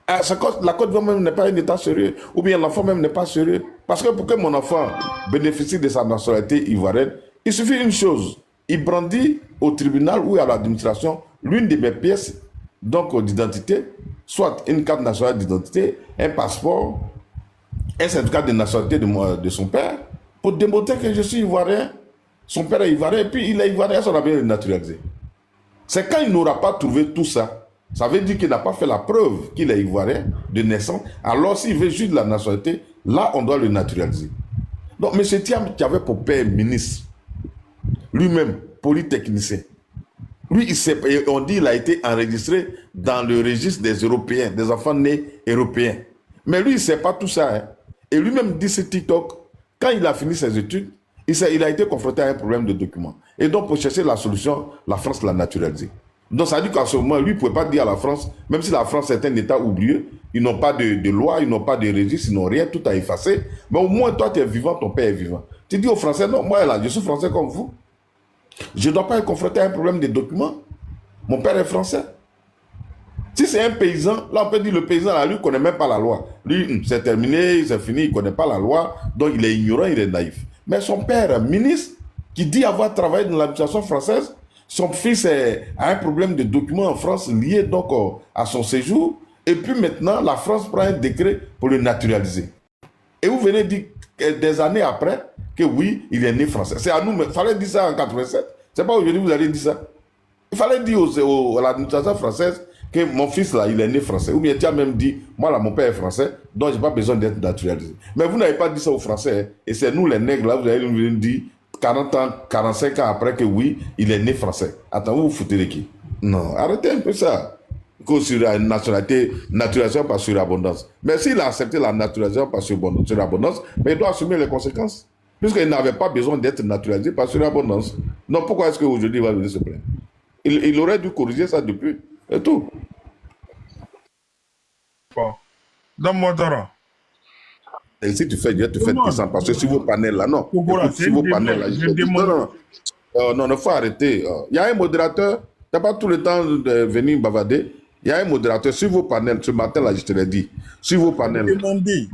La Côte d'Ivoire même n'est pas un état sérieux, ou bien l'enfant même n'est pas sérieux. Parce que pour que mon enfant bénéficie de sa nationalité ivoirienne, il suffit une chose. Il brandit au tribunal ou à l'administration l'une de mes pièces d'identité, soit une carte nationale d'identité, un passeport, un certificat de nationalité de son père, pour démontrer que je suis ivoirien Son père est ivoirien, et puis il est ivoirien, ça on a bien naturalisé. C'est quand il n'aura pas trouvé tout ça, ça veut dire qu'il n'a pas fait la preuve qu'il est ivoirien de naissance. Alors s'il veut juste la nationalité, là on doit le naturaliser. Donc M. Thiam qui avait pour père ministre, lui-même polytechnicien, lui on dit qu'il a été enregistré dans le registre des Européens, des enfants nés européens. Mais lui il ne sait pas tout ça. Hein. Et lui-même dit sur TikTok, quand il a fini ses études, il a été confronté à un problème de documents. Et donc, pour chercher la solution, la France l'a naturalisé. Donc, ça dit qu'à ce moment, lui, il ne pouvait pas dire à la France, même si la France est un État oublieux, ils n'ont pas de loi, ils n'ont pas de registre, ils n'ont rien, tout a effacé. Mais au moins, toi, tu es vivant, ton père est vivant. Tu dis aux Français, non, moi, là, je suis français comme vous. Je ne dois pas être confronté à un problème de documents. Mon père est français. Si c'est un paysan, là, on peut dire le paysan, là, lui, il ne connaît même pas la loi. Lui, c'est terminé, c'est fini, il ne connaît pas la loi, donc il est ignorant, il est naïf. Mais son père, ministre, qui dit avoir travaillé dans l'administration française, son fils a un problème de documents en France lié donc à son séjour, et puis maintenant, la France prend un décret pour le naturaliser. Et vous venez dire des années après que oui, il est né français. C'est à nous, mais il fallait dire ça en 87. C'est pas aujourd'hui que vous allez dire ça. Il fallait dire à l'administration française que mon fils là, il est né français. Ou bien tu as même dit, moi là, mon père est français, donc j'ai pas besoin d'être naturalisé. Mais vous n'avez pas dit ça aux Français. Hein. Et c'est nous les nègres là, vous allez nous dire 40 ans, 45 ans après que oui, il est né français. Attends, vous foutez de qui? Non, arrêtez un peu ça. Que sur une nationalité, naturalisation par surabondance. Mais s'il a accepté la naturalisation par surabondance, mais il doit assumer les conséquences. Puisqu'il n'avait pas besoin d'être naturalisé par surabondance. Donc pourquoi est-ce qu'aujourd'hui il va venir se plaindre? Il aurait dû corriger ça depuis. Et tout. Bon. Donne-moi Dara. Et si tu fais, tu fais descendre. Parce que sur vos panels là, non. Voilà, sur vos panels là, non, il faut arrêter. Il y a un modérateur, tu n'as pas tout le temps de venir bavader. Il y a un modérateur sur vos panels. Ce matin là, je te l'ai dit. Sur vos panels. J'ai demandé.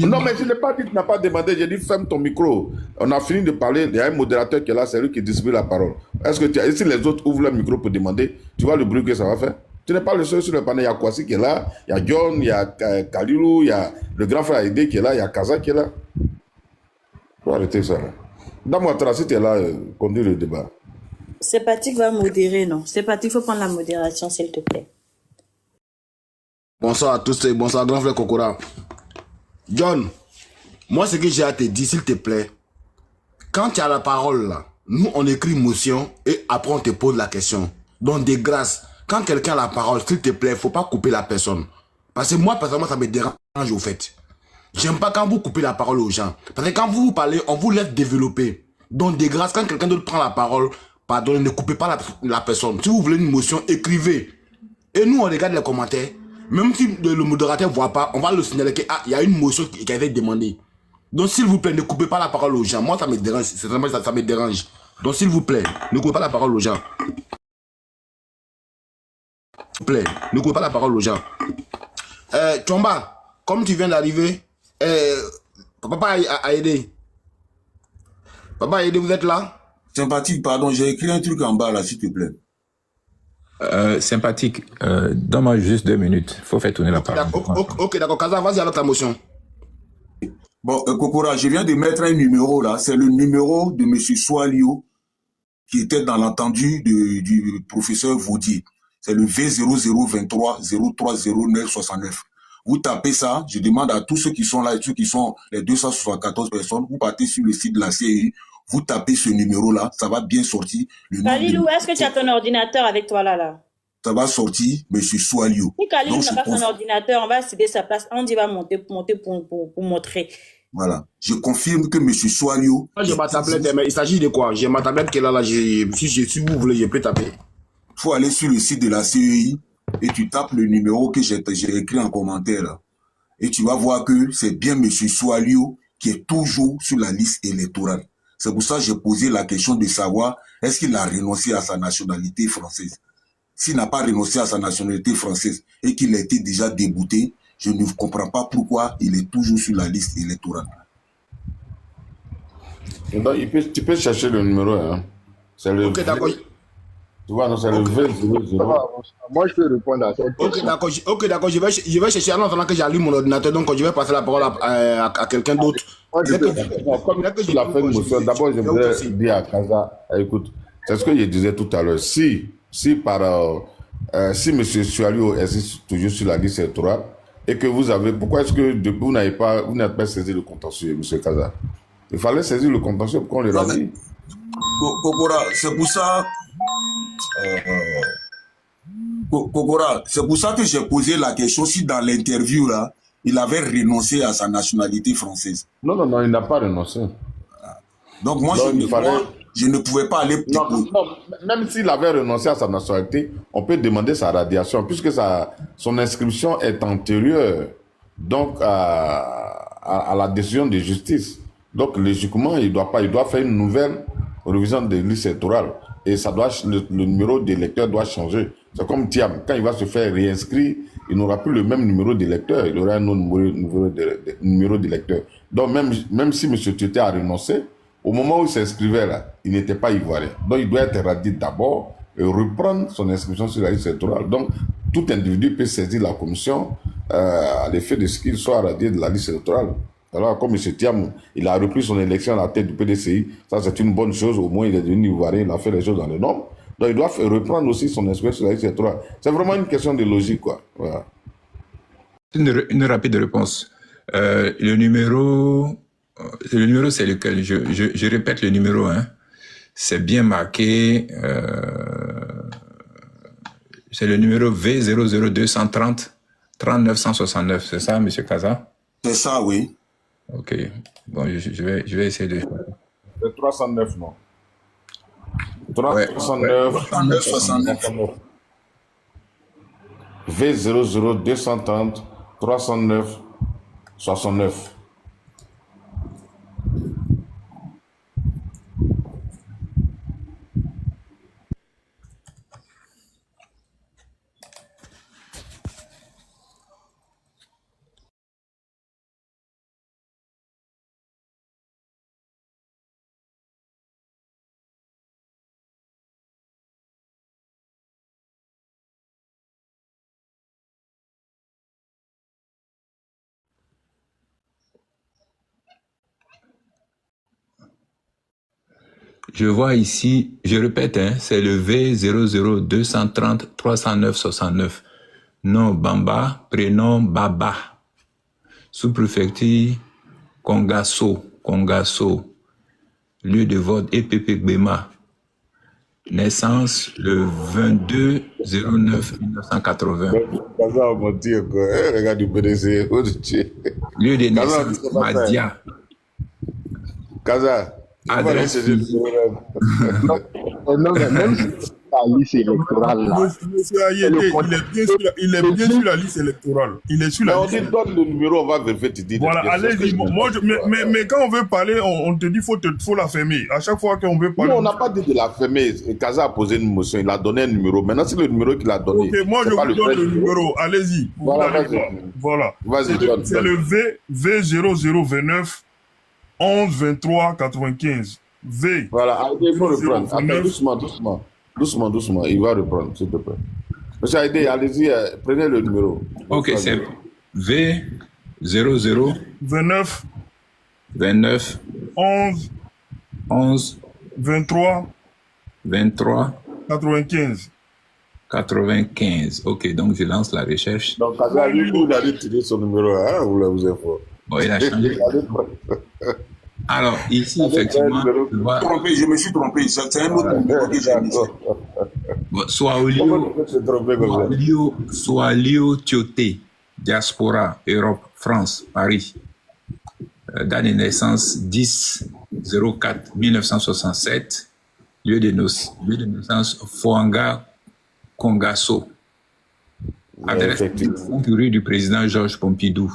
Non, mais je n'ai pas dit que tu n'as pas demandé. J'ai dit ferme ton micro. On a fini de parler. Il y a un modérateur qui est là, c'est lui qui distribue la parole. Est-ce que et si les autres ouvrent leur micro pour demander, tu vois le bruit que ça va faire? Tu n'es pas le seul sur le panel. Il y a Kwasi qui est là, il y a John, il y a Kalilou, il y a le grand frère Aïdé qui est là, il y a Kaza qui est là. Il faut arrêter ça. Dans si tu es là, conduis le débat. C'est Patrick va modérer, non? C'est Patrick, il faut prendre la modération, s'il te plaît. Bonsoir à tous et bonsoir grand frère Kokora. John, moi ce que j'ai à te dire, s'il te plaît, quand tu as la parole là, nous on écrit motion et après on te pose la question. Donc de grâce, quand quelqu'un a la parole, s'il te plaît, il ne faut pas couper la personne. Parce que moi, personnellement, ça me dérange au fait. J'aime pas quand vous coupez la parole aux gens. Parce que quand vous parlez, on vous laisse développer. Donc de grâce, quand quelqu'un d'autre prend la parole, pardon, ne coupez pas la personne. Si vous voulez une motion, écrivez. Et nous, on regarde les commentaires. Même si le modérateur ne voit pas, on va le signaler qu'il y a une motion qui a été demandée. Donc s'il vous plaît, ne coupez pas la parole aux gens. Moi, ça me dérange. Ça me dérange. Donc s'il vous plaît, ne coupez pas la parole aux gens. S'il vous plaît, ne coupez pas la parole aux gens. Chomba, comme tu viens d'arriver, papa a aidé. Papa a aidé, vous êtes là? Sympathique, pardon, j'ai écrit un truc en bas là, s'il te plaît. Sympathique, donne-moi juste 2 minutes. Il faut faire tourner la parole. Ok, d'accord. Kaza, vas-y avec ta motion. Bon, Kokora, je viens de mettre un numéro là. C'est le numéro de M. Soalio qui était dans l'entendu du professeur Vaudier. C'est le V0023 030969. Vous tapez ça, je demande à tous ceux qui sont là et ceux qui sont les 274 personnes, vous partez sur le site de la CEI, vous tapez ce numéro-là, ça va bien sortir. Khalilou, est-ce que tu as ton ordinateur avec toi là? Ça va sortir, M. Soalio. Si Khalilou n'a pas son ordinateur, on va céder sa place. Andy va monter pour montrer. Voilà. Je confirme que M. Soalio... J'ai ma tablette, mais il s'agit de quoi? J'ai ma tablette qui est là. Si vous voulez, je peux taper. Il faut aller sur le site de la CEI et tu tapes le numéro que j'ai écrit en commentaire là. Et tu vas voir que c'est bien M. Soalio qui est toujours sur la liste électorale. C'est pour ça que j'ai posé la question de savoir est-ce qu'il a renoncé à sa nationalité française. S'il n'a pas renoncé à sa nationalité française et qu'il a été déjà débouté, je ne comprends pas pourquoi il est toujours sur la liste électorale. Tu peux chercher le numéro. Hein. C'est le, okay, Tu vois, non, c'est le V00. Moi, je peux répondre à cette question. Ok, d'accord, je vais chercher en attendant que j'allume mon ordinateur, donc je vais passer la parole à quelqu'un d'autre. Comme tu l'as fait une motion, d'abord je voudrais dire à Kaza, écoute, c'est ce que je disais tout à l'heure. Si M. Sualio existe toujours sur la liste électorale et que vous avez, pourquoi est-ce que vous n'avez pas saisi le contentieux, M. Kaza? Il fallait saisir le contentieux pour qu'on le radie. Kokora, c'est pour ça. Kokora, c'est pour ça que j'ai posé la question si dans l'interview là, il avait renoncé à sa nationalité française. Non, il n'a pas renoncé. Donc moi, je ne pouvais pas aller plus loin. Non, même s'il avait renoncé à sa nationalité, on peut demander sa radiation, puisque son inscription est antérieure donc, à la décision de justice. Donc logiquement, il doit faire une nouvelle révision de liste électorale. Et le numéro d'électeur doit changer. C'est comme Thiam, quand il va se faire réinscrire, il n'aura plus le même numéro d'électeur, il aura un autre numéro d'électeur. Donc même si M. Tioté a renoncé, au moment où il s'inscrivait là, il n'était pas ivoirien. Donc il doit être radié d'abord et reprendre son inscription sur la liste électorale. Donc tout individu peut saisir la commission à l'effet de ce qu'il soit radié de la liste électorale. Alors comme M. Thiam, il a repris son élection à la tête du PDCI, ça c'est une bonne chose, au moins il est devenu ivoirien, il a fait les choses dans les normes. Donc il doit reprendre aussi son inscription sur la liste électorale. C'est vraiment une question de logique, quoi. Voilà. Une rapide réponse. Le numéro, c'est lequel? Je répète le numéro, hein. C'est bien marqué. C'est le numéro V00230 3969. C'est ça, M. Kaza? C'est ça, oui. Ok. Bon, je vais essayer de... Le 309, non? 309, 69. V00230 309 69. Je vois ici, je répète, hein, c'est le V00230 309 69. Nom Bamba, prénom Baba. Sous-préfecture Kongasso. Lieu de vote EPP Gbema. Naissance le 22/09/1980. Regarde du PDC. Lieu de naissance Madia. Kaza. Adresse. Non, mais même si la liste électorale là. Monsieur Ayede, il est bien sur la liste électorale. Il est sur la liste. On te donne le numéro, on va vérifier, tu dis. Voilà, allez-y. Mais quand on veut parler, on te dit faut la fermer. À chaque fois qu'on veut parler. Non, on n'a pas dit de la fermer. Kaza a posé une motion, il a donné un numéro. Maintenant, c'est le numéro qu'il a donné. Ok, moi je vous donne le numéro. Allez-y. Voilà. C'est le V0029 11 23 95. V. Voilà, il faut reprendre. Attends, doucement. Il va reprendre, s'il te plaît. Monsieur Aïdé, allez-y, prenez le numéro. Ok, c'est V00 29 11 23 95. Ok, donc je lance la recherche. Donc, Kaza, vous allez tirer son numéro, hein, vous êtes fort. Bon, il a changé. Alors, ici, effectivement, je me suis trompé. C'est un autre numéro que j'ai mis. Soalio Tioté, Diaspora, Europe, France, Paris. Date de naissance 10/04/1967. Lieu de naissance Foanga Kongasso. Adresse rue du président Georges Pompidou.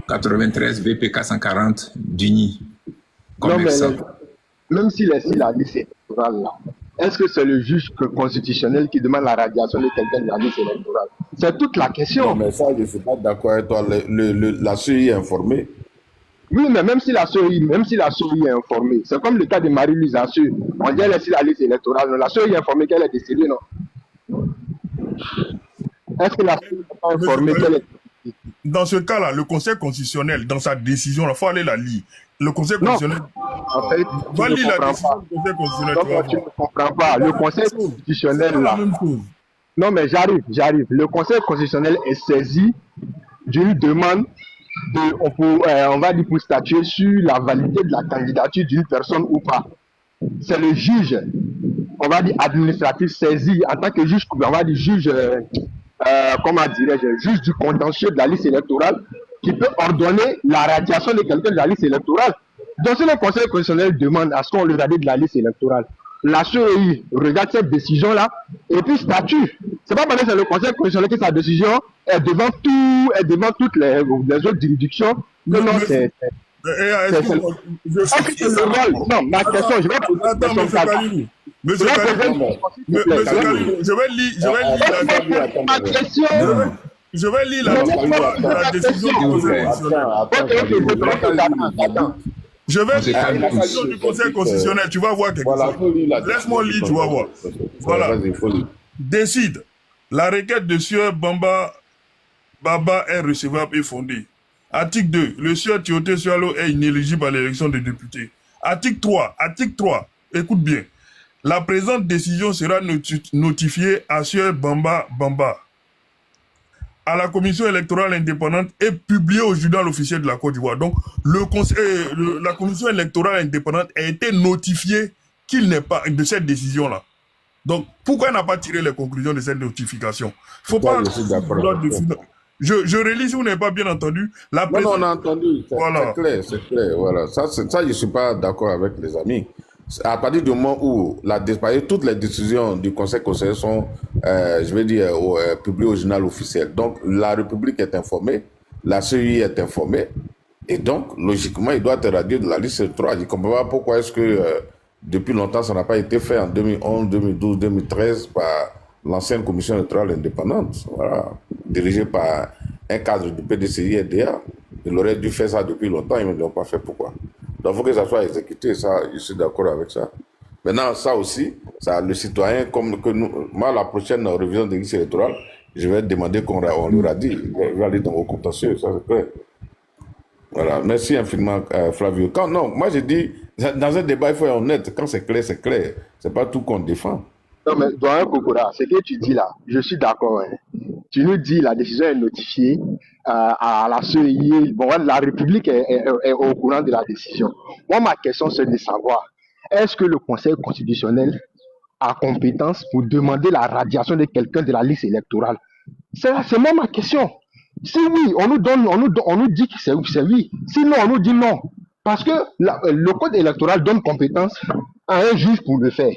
93 BP 440 Dugny. Non, mais même s'il est sur la liste électorale, là, est-ce que c'est le juge constitutionnel qui demande la radiation de quelqu'un de la liste électorale? C'est toute la question. Non, mais ça, je ne suis pas d'accord avec toi. La CEI est informée. Oui, mais même si la CEI est informée, c'est comme le cas de Marie-Louise Assur. On dit elle est sur la liste électorale. Non, la CEI est informée qu'elle est décédée, non? Est-ce que la CEI n'est pas informée qu'elle est... Dans ce cas-là, le Conseil constitutionnel, dans sa décision, il faut aller la lire. Le Conseil constitutionnel... En fait, va lire la décision du Conseil constitutionnel. Non, tu ne comprends pas. Le Conseil constitutionnel, là... Non, mais j'arrive. Le Conseil constitutionnel est saisi d'une demande on va dire pour statuer sur la validité de la candidature d'une personne ou pas. C'est le juge, on va dire administratif saisi en tant que juge, on va dire juge, comment dirais-je, juge du contentieux de la liste électorale qui peut ordonner la radiation de quelqu'un de la liste électorale. Donc si le Conseil constitutionnel demande à ce qu'on le radie de la liste électorale, la CEI regarde cette décision-là et puis statue. C'est pas parce que c'est le Conseil constitutionnel que sa décision est devant toutes les autres juridictions. Non, c'est le rôle. Non, ma question, je vais poser la question. Monsieur Kalilou, je vais lire ma question. Je vais lire la décision du Conseil constitutionnel. Je vais lire la décision du Conseil constitutionnel. Tu vas voir quelque chose. Laisse-moi lire, tu vas voir. Voilà. Décide. La requête de Sieur Baba est recevable et fondée. Article 2. Le Sieur Timothée Sualo est inéligible à l'élection des députés. Article 3. Écoute bien. La présente décision sera notifiée à Sieur Bamba, à la commission électorale indépendante et publiée au journal officiel de la Côte d'Ivoire. Donc, la commission électorale indépendante a été notifiée qu'il n'est pas de cette décision-là. Donc, pourquoi elle n'a pas tiré les conclusions de cette notification? Il ne faut pas... Je relis si vous n'avez pas bien entendu. Non, on a entendu. C'est clair. Voilà. Ça, je ne suis pas d'accord avec les amis. À partir du moment où toutes les décisions du Conseil constitutionnel sont, publiées au journal officiel. Donc, la République est informée, la CEI est informée, et donc, logiquement, il doit être radié de la liste 3. Je ne comprends pas pourquoi est-ce que, depuis longtemps, ça n'a pas été fait en 2011, 2012, 2013 par l'ancienne commission électorale indépendante, voilà, dirigée par un cadre du PDCI et DA. Il aurait dû faire ça depuis longtemps, ils ne l'ont pas fait. Pourquoi? Donc, il faut que ça soit exécuté, ça, je suis d'accord avec ça. Maintenant, ça aussi, le citoyen, comme que nous, moi, la prochaine révision des listes électorales, je vais demander qu'on le radie. Je vais aller dans vos contentieux, ça c'est clair. Voilà, merci infiniment, Flavio. Moi je dis, dans un débat, il faut être honnête. Quand c'est clair, c'est clair. C'est pas tout qu'on défend. Non, mais Doyen Kokora, ce que tu dis là, je suis d'accord. Hein. Tu nous dis la décision est notifiée à la CEI. Bon, la République est au courant de la décision. Moi, ma question, c'est de savoir, est-ce que le Conseil constitutionnel a compétence pour demander la radiation de quelqu'un de la liste électorale? C'est moi ma question. Si oui, on nous dit que c'est oui. Sinon, on nous dit non. Parce que le code électoral donne compétence à un juge pour le faire.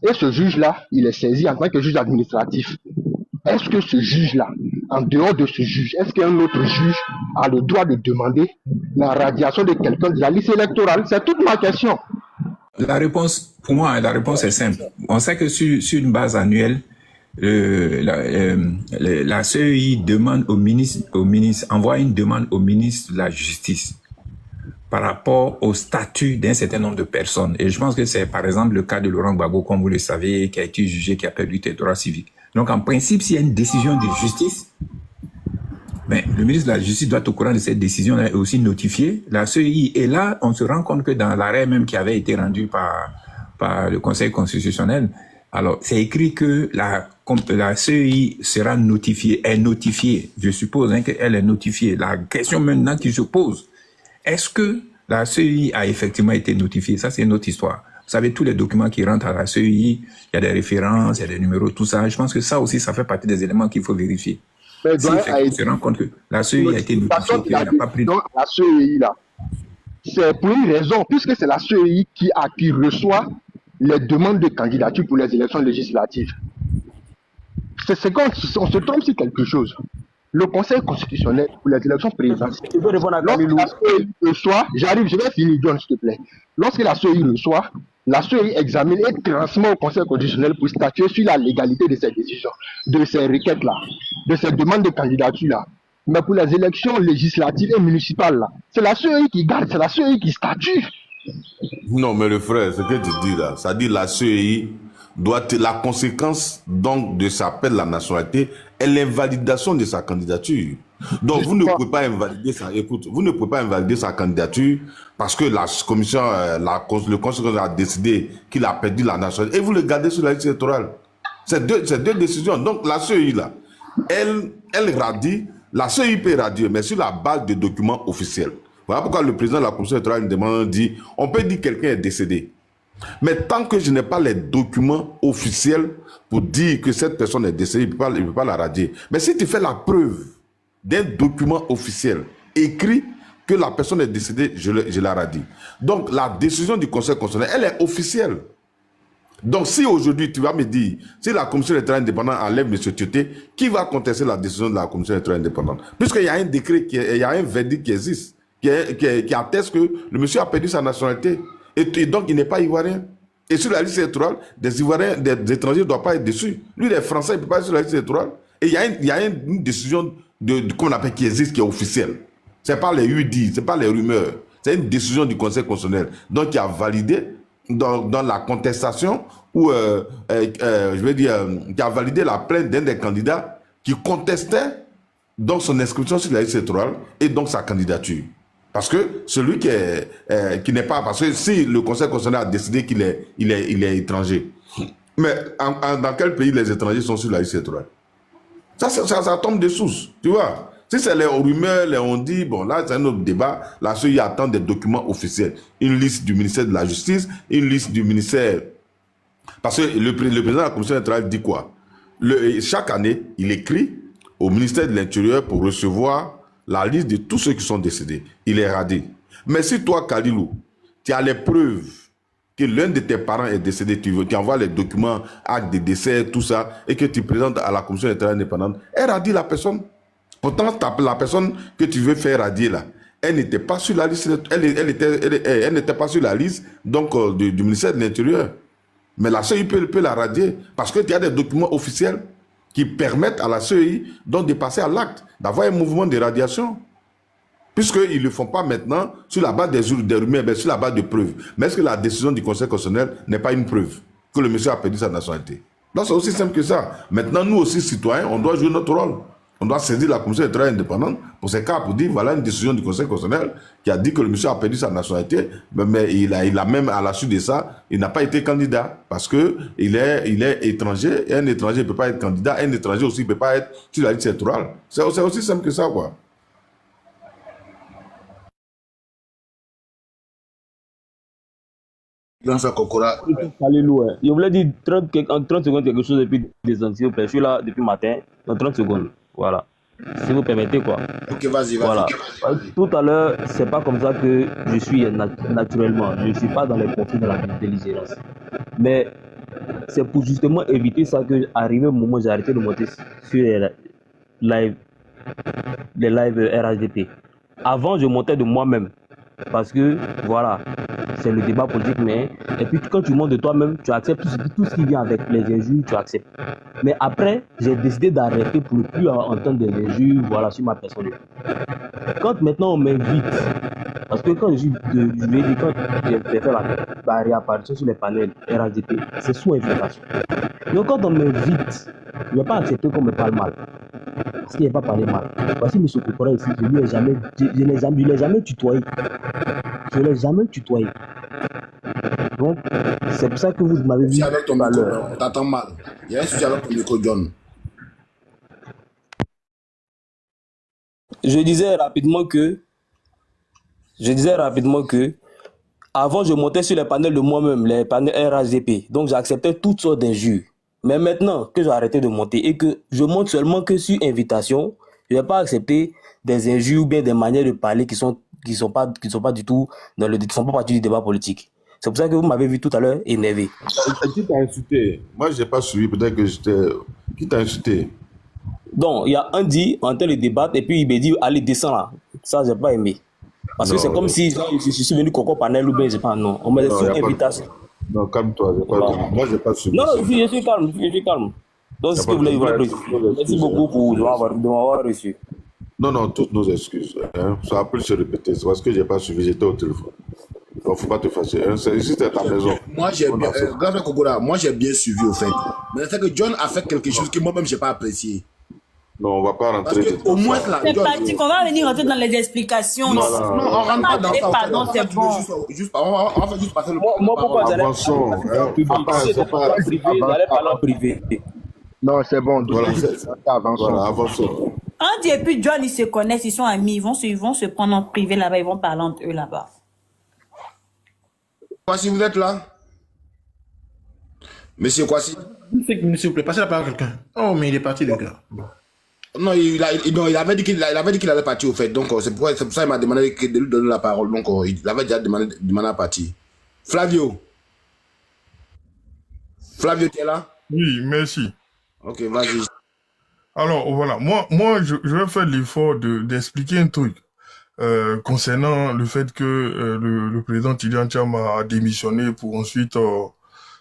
Et ce juge-là, il est saisi en tant que juge administratif. Est-ce que ce juge-là, en dehors de ce juge, est-ce qu'un autre juge a le droit de demander la radiation de quelqu'un de la liste électorale? C'est toute ma question. La réponse, pour moi, est simple. On sait que sur une base annuelle, la CEI demande envoie une demande au ministre de la Justice par rapport au statut d'un certain nombre de personnes. Et je pense que c'est par exemple le cas de Laurent Gbagbo, comme vous le savez, qui a été jugé, qui a perdu ses droits civiques. Donc en principe, s'il y a une décision de justice, le ministre de la Justice doit être au courant de cette décision et aussi notifier la CEI. Et là, on se rend compte que dans l'arrêt même qui avait été rendu par le Conseil constitutionnel, alors c'est écrit que la CEI sera notifiée, est notifiée. Je suppose qu'elle est notifiée. La question maintenant qui se pose, est-ce que la CEI a effectivement été notifiée? Ça, c'est une autre histoire. Vous savez, tous les documents qui rentrent à la CEI, il y a des références, il y a des numéros, tout ça. Je pense que ça aussi, ça fait partie des éléments qu'il faut vérifier. Si on se rend compte que la CEI a été notifiée, qu'elle n'a pas pris... La CEI, là, c'est pour une raison, puisque c'est la CEI qui reçoit les demandes de candidature pour les élections législatives. C'est quand on se trompe sur quelque chose. Le Conseil constitutionnel pour les élections présidentielles, lorsque la CEI reçoit, je vais finir, John, s'il te plaît. Lorsque la CEI reçoit, la CEI examine et transmet au Conseil constitutionnel pour statuer sur la légalité de ces décisions, de ces requêtes-là, de ces demandes de candidature-là. Mais pour les élections législatives et municipales, là, c'est la CEI qui garde, c'est la CEI qui statue. Non, mais le frère, ce que tu dis là, ça dit la CEI doit être la conséquence donc de sa perte de la nationalité et l'invalidation de sa candidature. Donc vous ne pouvez pas invalider sa, écoute, vous ne pouvez pas invalider sa candidature parce que la commission, le conseil a décidé qu'il a perdu la nationalité et vous le gardez sur la liste électorale. C'est deux décisions. Donc la CEI là, elle radie, la CEI peut radier, mais sur la base de documents officiels. Voilà pourquoi le président de la commission électorale demande, dit, on peut dire que quelqu'un est décédé. Mais tant que je n'ai pas les documents officiels pour dire que cette personne est décédée, il ne peut pas la radier. Mais si tu fais la preuve d'un document officiel écrit que la personne est décédée, je la radie. Donc la décision du conseil constitutionnel, elle est officielle. Donc si aujourd'hui tu vas me dire, si la commission électorale indépendante enlève M. Tioté, qui va contester la décision de la commission électorale indépendante? Puisqu'il y a un décret, il y a un verdict qui existe, qui atteste que le monsieur a perdu sa nationalité. Et donc il n'est pas ivoirien. Et sur la liste électorale, des Ivoiriens, des étrangers ne doivent pas être dessus. Lui, les Français, il ne peut pas être sur la liste électorale. Et il y a une décision qu'on appelle qui existe, qui est officielle. Ce n'est pas les UDI, ce n'est pas les rumeurs. C'est une décision du Conseil constitutionnel. Donc, qui a validé dans la contestation, ou je veux dire, qui a validé la plainte d'un des candidats qui contestait donc son inscription sur la liste électorale et donc sa candidature. Parce que celui qui n'est pas... Parce que si le Conseil constitutionnel a décidé qu'il est étranger, mais dans quel pays les étrangers sont sur la liste électorale? Ça tombe des sources, tu vois. Si c'est les rumeurs, on dit, bon là c'est un autre débat, là ceux qui attendent des documents officiels. Une liste du ministère de la Justice, une liste du ministère... Parce que le président de la commission électorale dit quoi? Chaque année, il écrit au ministère de l'Intérieur pour recevoir la liste de tous ceux qui sont décédés. Il est radé. Mais si toi, Kalilou, tu as les preuves que l'un de tes parents est décédé, tu envoies les documents, actes de décès, tout ça, et que tu présentes à la commission électorale indépendante, elle radie la personne. Pourtant, la personne que tu veux faire radier là, elle n'était pas sur la liste, elle n'était pas sur la liste donc, du ministère de l'Intérieur. Mais la CEI peut la radier parce que tu as des documents officiels qui permettent à la CEI donc de passer à l'acte, d'avoir un mouvement de radiation. Puisqu'ils ne le font pas maintenant sur la base des rumeurs, mais sur la base de preuves. Mais est-ce que la décision du Conseil constitutionnel n'est pas une preuve que le monsieur a perdu sa nationalité? Donc c'est aussi simple que ça. Maintenant, nous aussi, citoyens, on doit jouer notre rôle. On doit saisir la commission électorale indépendante pour ces cas, pour dire, voilà une décision du Conseil constitutionnel qui a dit que le monsieur a perdu sa nationalité, mais il a même, à la suite de ça, il n'a pas été candidat parce qu'il est étranger, et un étranger ne peut pas être candidat, un étranger aussi ne peut pas être sur la liste électorale. C'est aussi simple que ça, quoi. Je voulais dire en 30 secondes quelque chose depuis des ans, s'il vous plaît. Je suis là depuis matin, dans 30 secondes. Voilà. Si vous permettez, quoi. Ok, vas-y. Voilà. Tout à l'heure, c'est pas comme ça que je suis naturellement. Je ne suis pas dans les conflits de la belligérance. Mais c'est pour justement éviter ça que, arrivé au moment où j'ai arrêté de monter sur les lives RHDP. Avant, je montais de moi-même. Parce que, voilà, c'est le débat politique, mais... Et puis, quand tu montes de toi-même, tu acceptes tout ce qui vient avec les injures, tu acceptes. Mais après, j'ai décidé d'arrêter pour ne plus entendre des injures, voilà, sur ma personne. Quand maintenant on m'invite, parce que quand j'ai fait la réapparition sur les panels RHDP, c'est sous invitation. Donc quand on m'invite, je ne vais pas accepter qu'on me parle mal. Parce qu'il n'est pas parlé mal. Voici M. Kokora ici, je ne l'ai jamais tutoyé. Je ne l'ai jamais tutoyé. Donc, c'est pour ça que vous m'avez vu avec ton micro, on t'entend mal. Il y a un sujet avec ton micro, John. Je disais rapidement que avant, je montais sur les panels de moi-même, les panels RHDP. Donc, j'acceptais toutes sortes d'injures. Mais maintenant que j'ai arrêté de monter et que je monte seulement que sur invitation, je ne vais pas accepter des injures ou bien des manières de parler qui sont pas du tout qui font pas partie du débat politique. C'est pour ça que vous m'avez vu tout à l'heure énervé. Qui t'a insulté? Moi, je n'ai pas suivi. Peut-être que j'étais... Qui t'a insulté? Donc, il y a un dit, on était le débat et puis il m'a dit, allez, descends là. Ça, je n'ai pas aimé. Parce que c'est comme si je suis venu Coco Panel ou bien, je sais pas, non. On m'a dit sur invitation. Non, calme-toi. Moi, je n'ai pas suivi. Non, je suis calme. Donc, ce que vous voulez, merci beaucoup pour m'avoir reçu. Non, non, toutes nos excuses. Hein. Ça a pu se répéter. C'est parce que je n'ai pas suivi, j'étais au téléphone. Il ne faut pas te fâcher. Hein. C'est ici, c'est ta maison. Moi, j'ai bien, Grand Kokola, moi, j'ai bien suivi, au fait. Mais c'est que John a fait quelque chose que moi-même, je n'ai pas apprécié. Non, on ne va pas rentrer. Parce que, au moins, là. C'est parti qu'on va venir rentrer dans les explications. Non, on ne rentre pas dans ça. Pardon, c'est bon. On va juste passer le Moi, pourquoi j'allais Avançons. parler en privé. Non, c'est bon. Voilà, Avançons. voilà, avançons. Andy et puis John, ils se connaissent, ils sont amis, ils vont se prendre en privé là-bas, ils vont parler entre eux là-bas. Kwasi, vous êtes là? Monsieur Kwasi? S'il vous plaît, passez la parole à quelqu'un. Oh, mais il est parti, le gars. Non, il avait dit qu'il allait partir, au fait. Donc, c'est pour ça qu'il m'a demandé de lui donner la parole. Donc, il avait déjà demandé à partir. Flavio, tu es là? Oui, merci. Ok, vas-y. Alors, voilà. Moi, je vais faire l'effort d'expliquer un truc concernant le fait que le président Tidjane Thiam a démissionné pour ensuite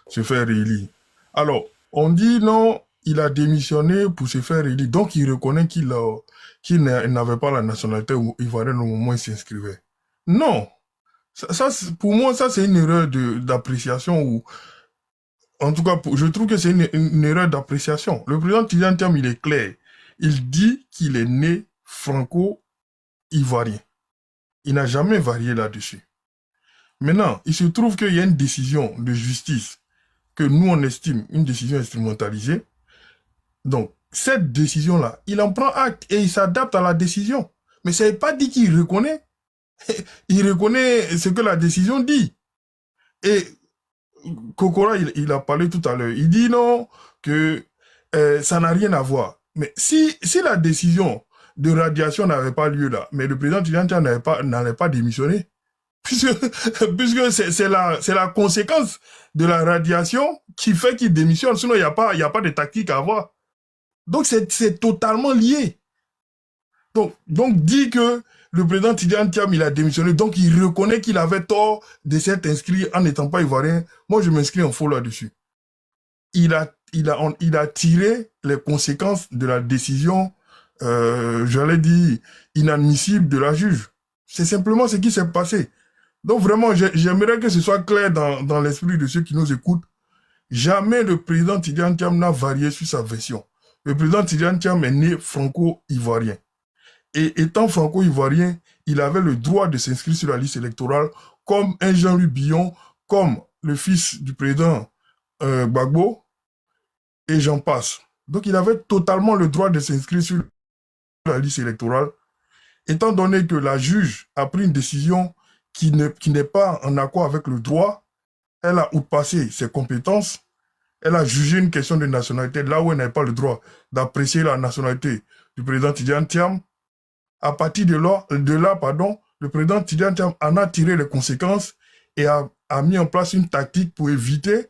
se faire réélire. Alors, on dit non, il a démissionné pour se faire élire. Donc, il reconnaît qu'il n'avait pas la nationalité ivoirienne au moment où il s'inscrivait. Non. Ça, pour moi, ça, c'est une erreur d'appréciation. Ou en tout cas, je trouve que c'est une erreur d'appréciation. Le président Tidjane Thiam, il est clair. Il dit qu'il est né franco-ivoirien. Il n'a jamais varié là-dessus. Maintenant, il se trouve qu'il y a une décision de justice que nous, on estime une décision instrumentalisée. Donc, cette décision-là, il en prend acte et il s'adapte à la décision. Mais ça n'est pas dit qu'il reconnaît. Il reconnaît ce que la décision dit. Et Kokora, il a parlé tout à l'heure. Il dit non, que ça n'a rien à voir. Mais si la décision de radiation n'avait pas lieu là, mais le président Tidjane Thiam n'allait pas démissionner, puisque c'est la conséquence de la radiation qui fait qu'il démissionne. Sinon, il n'y a pas de tactique à avoir. Donc, c'est totalement lié. Donc, dit que le président Tidjane Thiam, il a démissionné, donc il reconnaît qu'il avait tort de s'être inscrit en n'étant pas ivoirien. Moi, je m'inscris en faux là-dessus. Il a tiré les conséquences de la décision, j'allais dire, inadmissible de la juge. C'est simplement ce qui s'est passé. Donc vraiment, j'aimerais que ce soit clair dans l'esprit de ceux qui nous écoutent. Jamais le président Tidjane Thiam n'a varié sur sa version. Le président Tidjane Thiam est né franco-ivoirien. Et étant franco-ivoirien, il avait le droit de s'inscrire sur la liste électorale comme un Jean-Louis Billon, comme le fils du président Gbagbo, et j'en passe. Donc il avait totalement le droit de s'inscrire sur la liste électorale, étant donné que la juge a pris une décision qui n'est pas en accord avec le droit. Elle a outrepassé ses compétences, elle a jugé une question de nationalité là où elle n'avait pas le droit d'apprécier la nationalité du président Tidjane Thiam. À partir de là, le président Tidjane Thiam en a tiré les conséquences et a mis en place une tactique pour éviter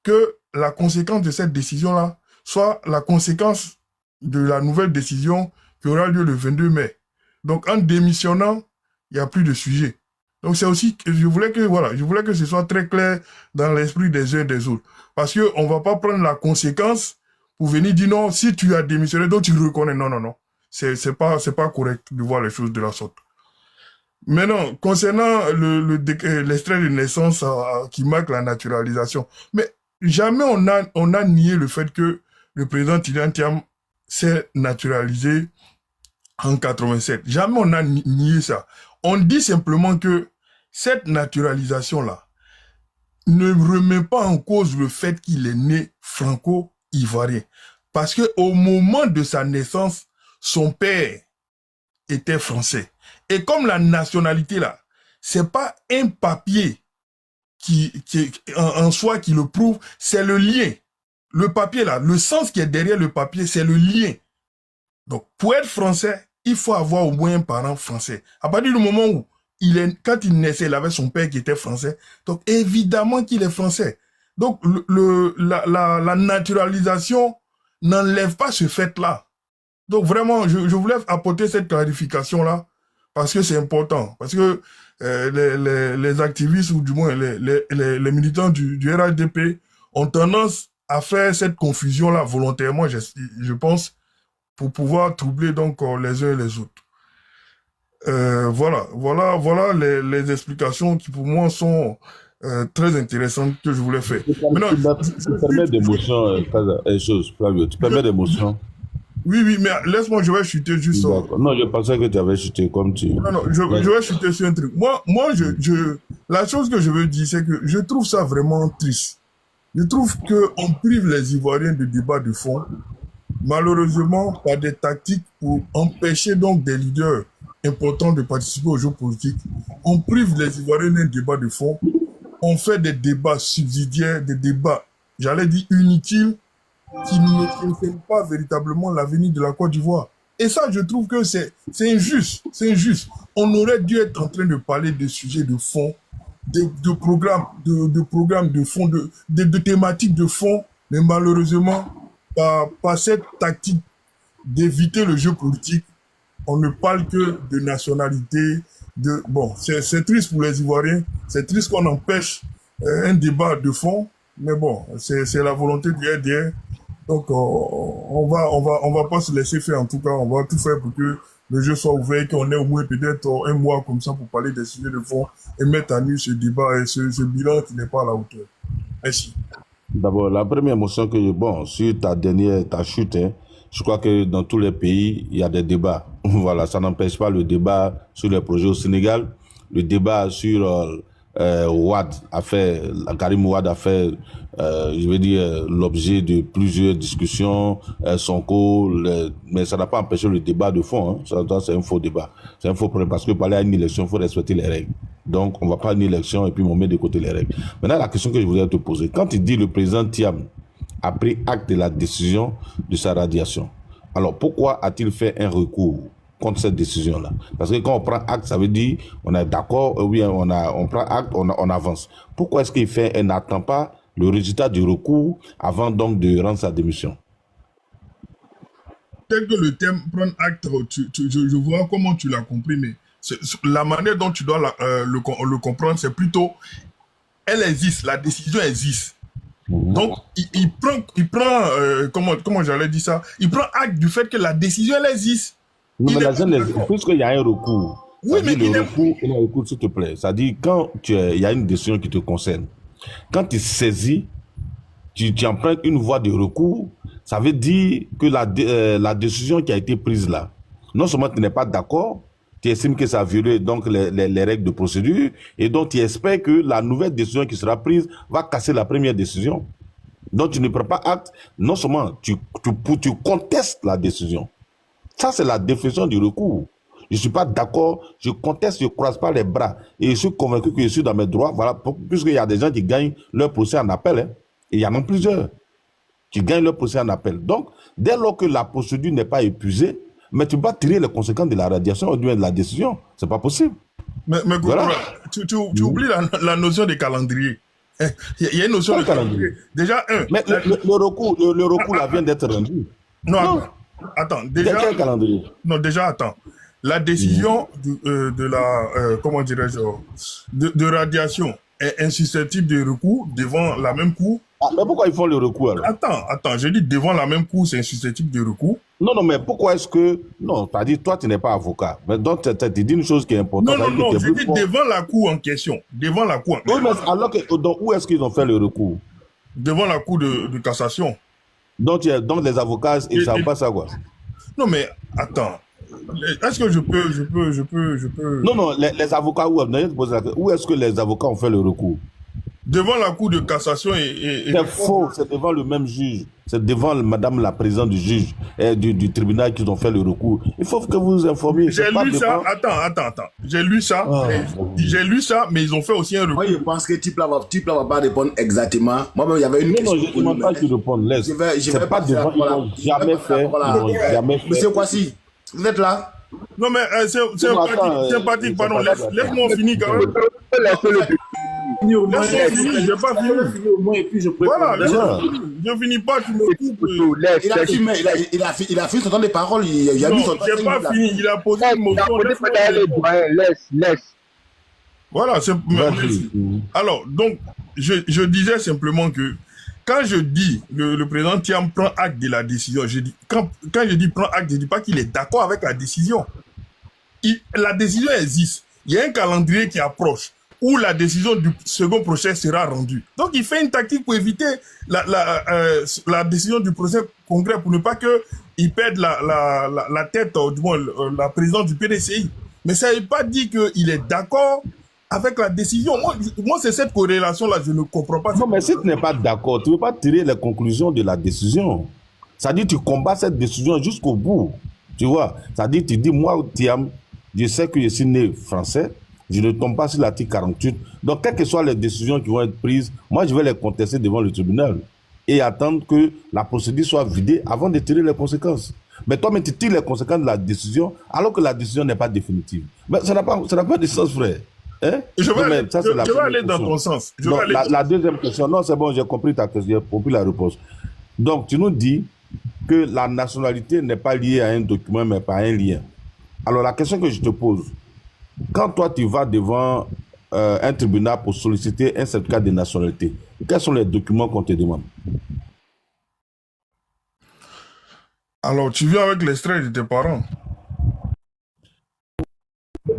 que la conséquence de cette décision-là soit la conséquence de la nouvelle décision qui aura lieu le 22 mai. Donc, en démissionnant, il n'y a plus de sujet. Donc, c'est aussi, je voulais que ce soit très clair dans l'esprit des uns et des autres. Parce qu'on ne va pas prendre la conséquence pour venir dire non, si tu as démissionné, donc tu reconnais. Non, non, non. C'est pas correct de voir les choses de la sorte. Maintenant, concernant l'extrait de naissance qui marque la naturalisation, mais jamais on a nié le fait que le président Tidjane Thiam s'est naturalisé en 87. Jamais on a nié ça. On dit simplement que cette naturalisation-là ne remet pas en cause le fait qu'il est né franco-ivoirien. Parce que au moment de sa naissance, son père était français. Et comme la nationalité là, c'est pas un papier qui en soi qui le prouve, c'est le lien. Le papier là, le sens qui est derrière le papier, c'est le lien. Donc, pour être français, il faut avoir au moins un parent français. À partir du moment où quand il naissait, il avait son père qui était français. Donc, évidemment qu'il est français. Donc, la naturalisation n'enlève pas ce fait-là. Donc, vraiment, je voulais apporter cette clarification-là parce que c'est important. Parce que les activistes, ou du moins les militants du RHDP ont tendance à faire cette confusion-là volontairement, je pense, pour pouvoir troubler donc les uns et les autres. Voilà les explications qui pour moi sont très intéressantes que je voulais faire. Maintenant, tu permets des motions, Flavio, tu permets des motions. Oui, mais laisse-moi, je vais chuter juste. Non, je pensais que tu avais chuté comme tu. Non, je vais chuter sur un truc. Moi, la chose que je veux dire, c'est que je trouve ça vraiment triste. Je trouve qu'on prive les Ivoiriens de débat de fond, malheureusement, par des tactiques pour empêcher donc des leaders importants de participer aux jeux politiques. On prive les Ivoiriens d'un débat de fond. On fait des débats subsidiaires, des débats, j'allais dire inutiles, qui ne concernent pas véritablement l'avenir de la Côte d'Ivoire. Et ça, je trouve que c'est injuste. C'est injuste. On aurait dû être en train de parler de sujets de fond, de programmes de fond, de thématiques de fond, mais malheureusement, par cette tactique d'éviter le jeu politique, on ne parle que de nationalité. Bon, c'est triste pour les Ivoiriens, c'est triste qu'on empêche un débat de fond, mais bon, c'est la volonté du RDR. Donc, on va pas se laisser faire. En tout cas, on va tout faire pour que le jeu soit ouvert, qu'on ait au moins peut-être un mois comme ça pour parler des sujets de fond et mettre à nu ce débat et ce bilan qui n'est pas à la hauteur. Merci. D'abord, la première motion sur ta chute, je crois que dans tous les pays, il y a des débats. Voilà, ça n'empêche pas le débat sur les projets au Sénégal, le débat sur Karim Ouad a fait, l'objet de plusieurs discussions, Sonko, mais ça n'a pas empêché le débat de fond. Ça, c'est un faux débat. C'est un faux problème parce que parler à une élection, il faut respecter les règles. Donc, on ne va pas à une élection et puis on met de côté les règles. Maintenant, la question que je voudrais te poser, quand il dit le président Thiam a pris acte de la décision de sa radiation, alors pourquoi a-t-il fait un recours contre cette décision-là? Parce que quand on prend acte, ça veut dire on est d'accord, oui, on prend acte, on avance. Pourquoi est-ce qu'il n'attend pas le résultat du recours avant donc de rendre sa démission? Tel que le terme prendre acte, je vois comment tu l'as compris, mais la manière dont tu dois le comprendre, c'est plutôt, elle existe, la décision existe. Donc, il prend comment j'allais dire ça? Il prend acte du fait que la décision, elle existe. Non, mais puisqu'il y a un recours, oui, mais le recours, s'il te plaît, c'est-à-dire quand il y a une décision qui te concerne, quand tu saisis, tu empruntes une voie de recours, ça veut dire que la décision qui a été prise là, non seulement tu n'es pas d'accord, tu estimes que ça a violé donc les règles de procédure, et donc tu espères que la nouvelle décision qui sera prise va casser la première décision. Donc tu ne prends pas acte, non seulement tu contestes la décision. Ça, c'est la définition du recours. Je ne suis pas d'accord, je conteste, je ne croise pas les bras. Et je suis convaincu que je suis dans mes droits, voilà, puisqu'il y a des gens qui gagnent leur procès en appel, et il y en a plusieurs qui gagnent leur procès en appel. Donc, dès lors que la procédure n'est pas épuisée, mais tu vas tirer les conséquences de la radiation ou de la décision. Ce n'est pas possible. Mais voilà. Tu oublies la notion de calendrier. Il y a une notion de calendrier. Déjà, mais le recours là vient d'être rendu. Non. Attends, déjà. Quel calendrier? Non, déjà, attends. La décision de la, comment dirais-je, de radiation est insusceptible de recours devant la même cour. Ah, mais pourquoi ils font le recours alors? Attends, je dis devant la même cour, c'est insusceptible de recours. Non, mais pourquoi est-ce que... Non, c'est-à-dire, toi, tu n'es pas avocat. Mais donc, tu dis une chose qui est importante. Non, je dis devant la cour en question. Devant la cour. Oui, mais alors, donc, où est-ce qu'ils ont fait le recours? Devant la cour de cassation. Donc les avocats, ils ne savent pas ça, quoi. Non, mais attends. Est-ce que je peux... Non, les avocats, où est-ce que les avocats ont fait le recours? Devant la cour de cassation et c'est faux, c'est devant le même juge. C'est devant madame la présidente du juge et du tribunal qu'ils ont fait le recours. Il faut que vous vous informiez. J'ai lu ça, attends. J'ai lu ça, mais ils ont fait aussi un recours. Moi, je pense que type là va pas répondre exactement. Moi-même, il y avait une question. Non, je ne demande pas qu'il réponde. Laisse. C'est pas devant, ils n'ont jamais fait. Monsieur Kwasi, vous êtes là? Non, mais c'est sympathique, pardon. Laisse-moi finir quand même. J'ai pas fini au moins et puis je préfère. Voilà, je finis pas, tu me coupes. Il a fini son temps de parole, il a mis son temps. J'ai pas fini, il a posé une motion. Laisse. Voilà, c'est. Alors, donc, je disais simplement que quand je dis le président Thiam prend acte de la décision, je dis, quand je dis prend acte, je dis pas qu'il est d'accord avec la décision. la décision existe. Il y a un calendrier qui approche où la décision du second procès sera rendue. Donc, il fait une tactique pour éviter la décision du procès concret pour ne pas qu'il perde la tête, du moins la présidence du PDCI. Mais ça ne veut pas dire qu'il est d'accord avec la décision. Moi c'est cette corrélation-là, je ne comprends pas. Non, mais si tu n'es pas d'accord, tu ne veux pas tirer les conclusions de la décision. Ça dit tu combats cette décision jusqu'au bout. Tu vois, ça dit tu dis, moi, Thiam, je sais que je suis né français, je ne tombe pas sur l'article 48. Donc, quelles que soient les décisions qui vont être prises, moi, je vais les contester devant le tribunal et attendre que la procédure soit vidée avant de tirer les conséquences. Mais toi, tu tires les conséquences de la décision alors que la décision n'est pas définitive. Mais ça n'a pas de sens, frère. Hein? Je vais aller dans ton sens. La deuxième question, non, c'est bon, j'ai compris ta question, j'ai compris la réponse. Donc, tu nous dis que la nationalité n'est pas liée à un document, mais par un lien. Alors, la question que je te pose, quand toi, tu vas devant un tribunal pour solliciter un certificat de nationalité, quels sont les documents qu'on te demande? Alors, tu viens avec l'extrait de tes parents. Tu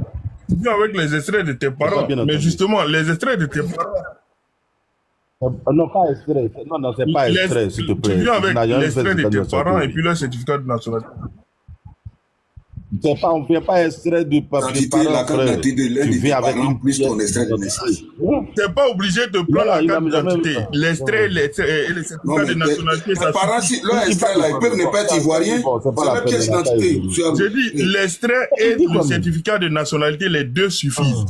viens avec les extraits de tes parents. Mais justement, les extraits de tes parents... Non, pas extrait. Non, c'est pas extrait, s'il te plaît. Tu viens avec l'extrait de tes parents et puis le certificat de nationalité. On ne vient pas extrait du papier parent, frère. Tu viens avec une plus ton extrait de naissance. Tu n'es pas obligé de prendre la carte d'identité. L'extrait et les certificats de nationalité, ça suffit. Leur extrait, là, ils peuvent ne pas être ivoiriens. C'est la même pièce d'identité. J'ai dit, l'extrait et le certificat de nationalité, les deux suffisent.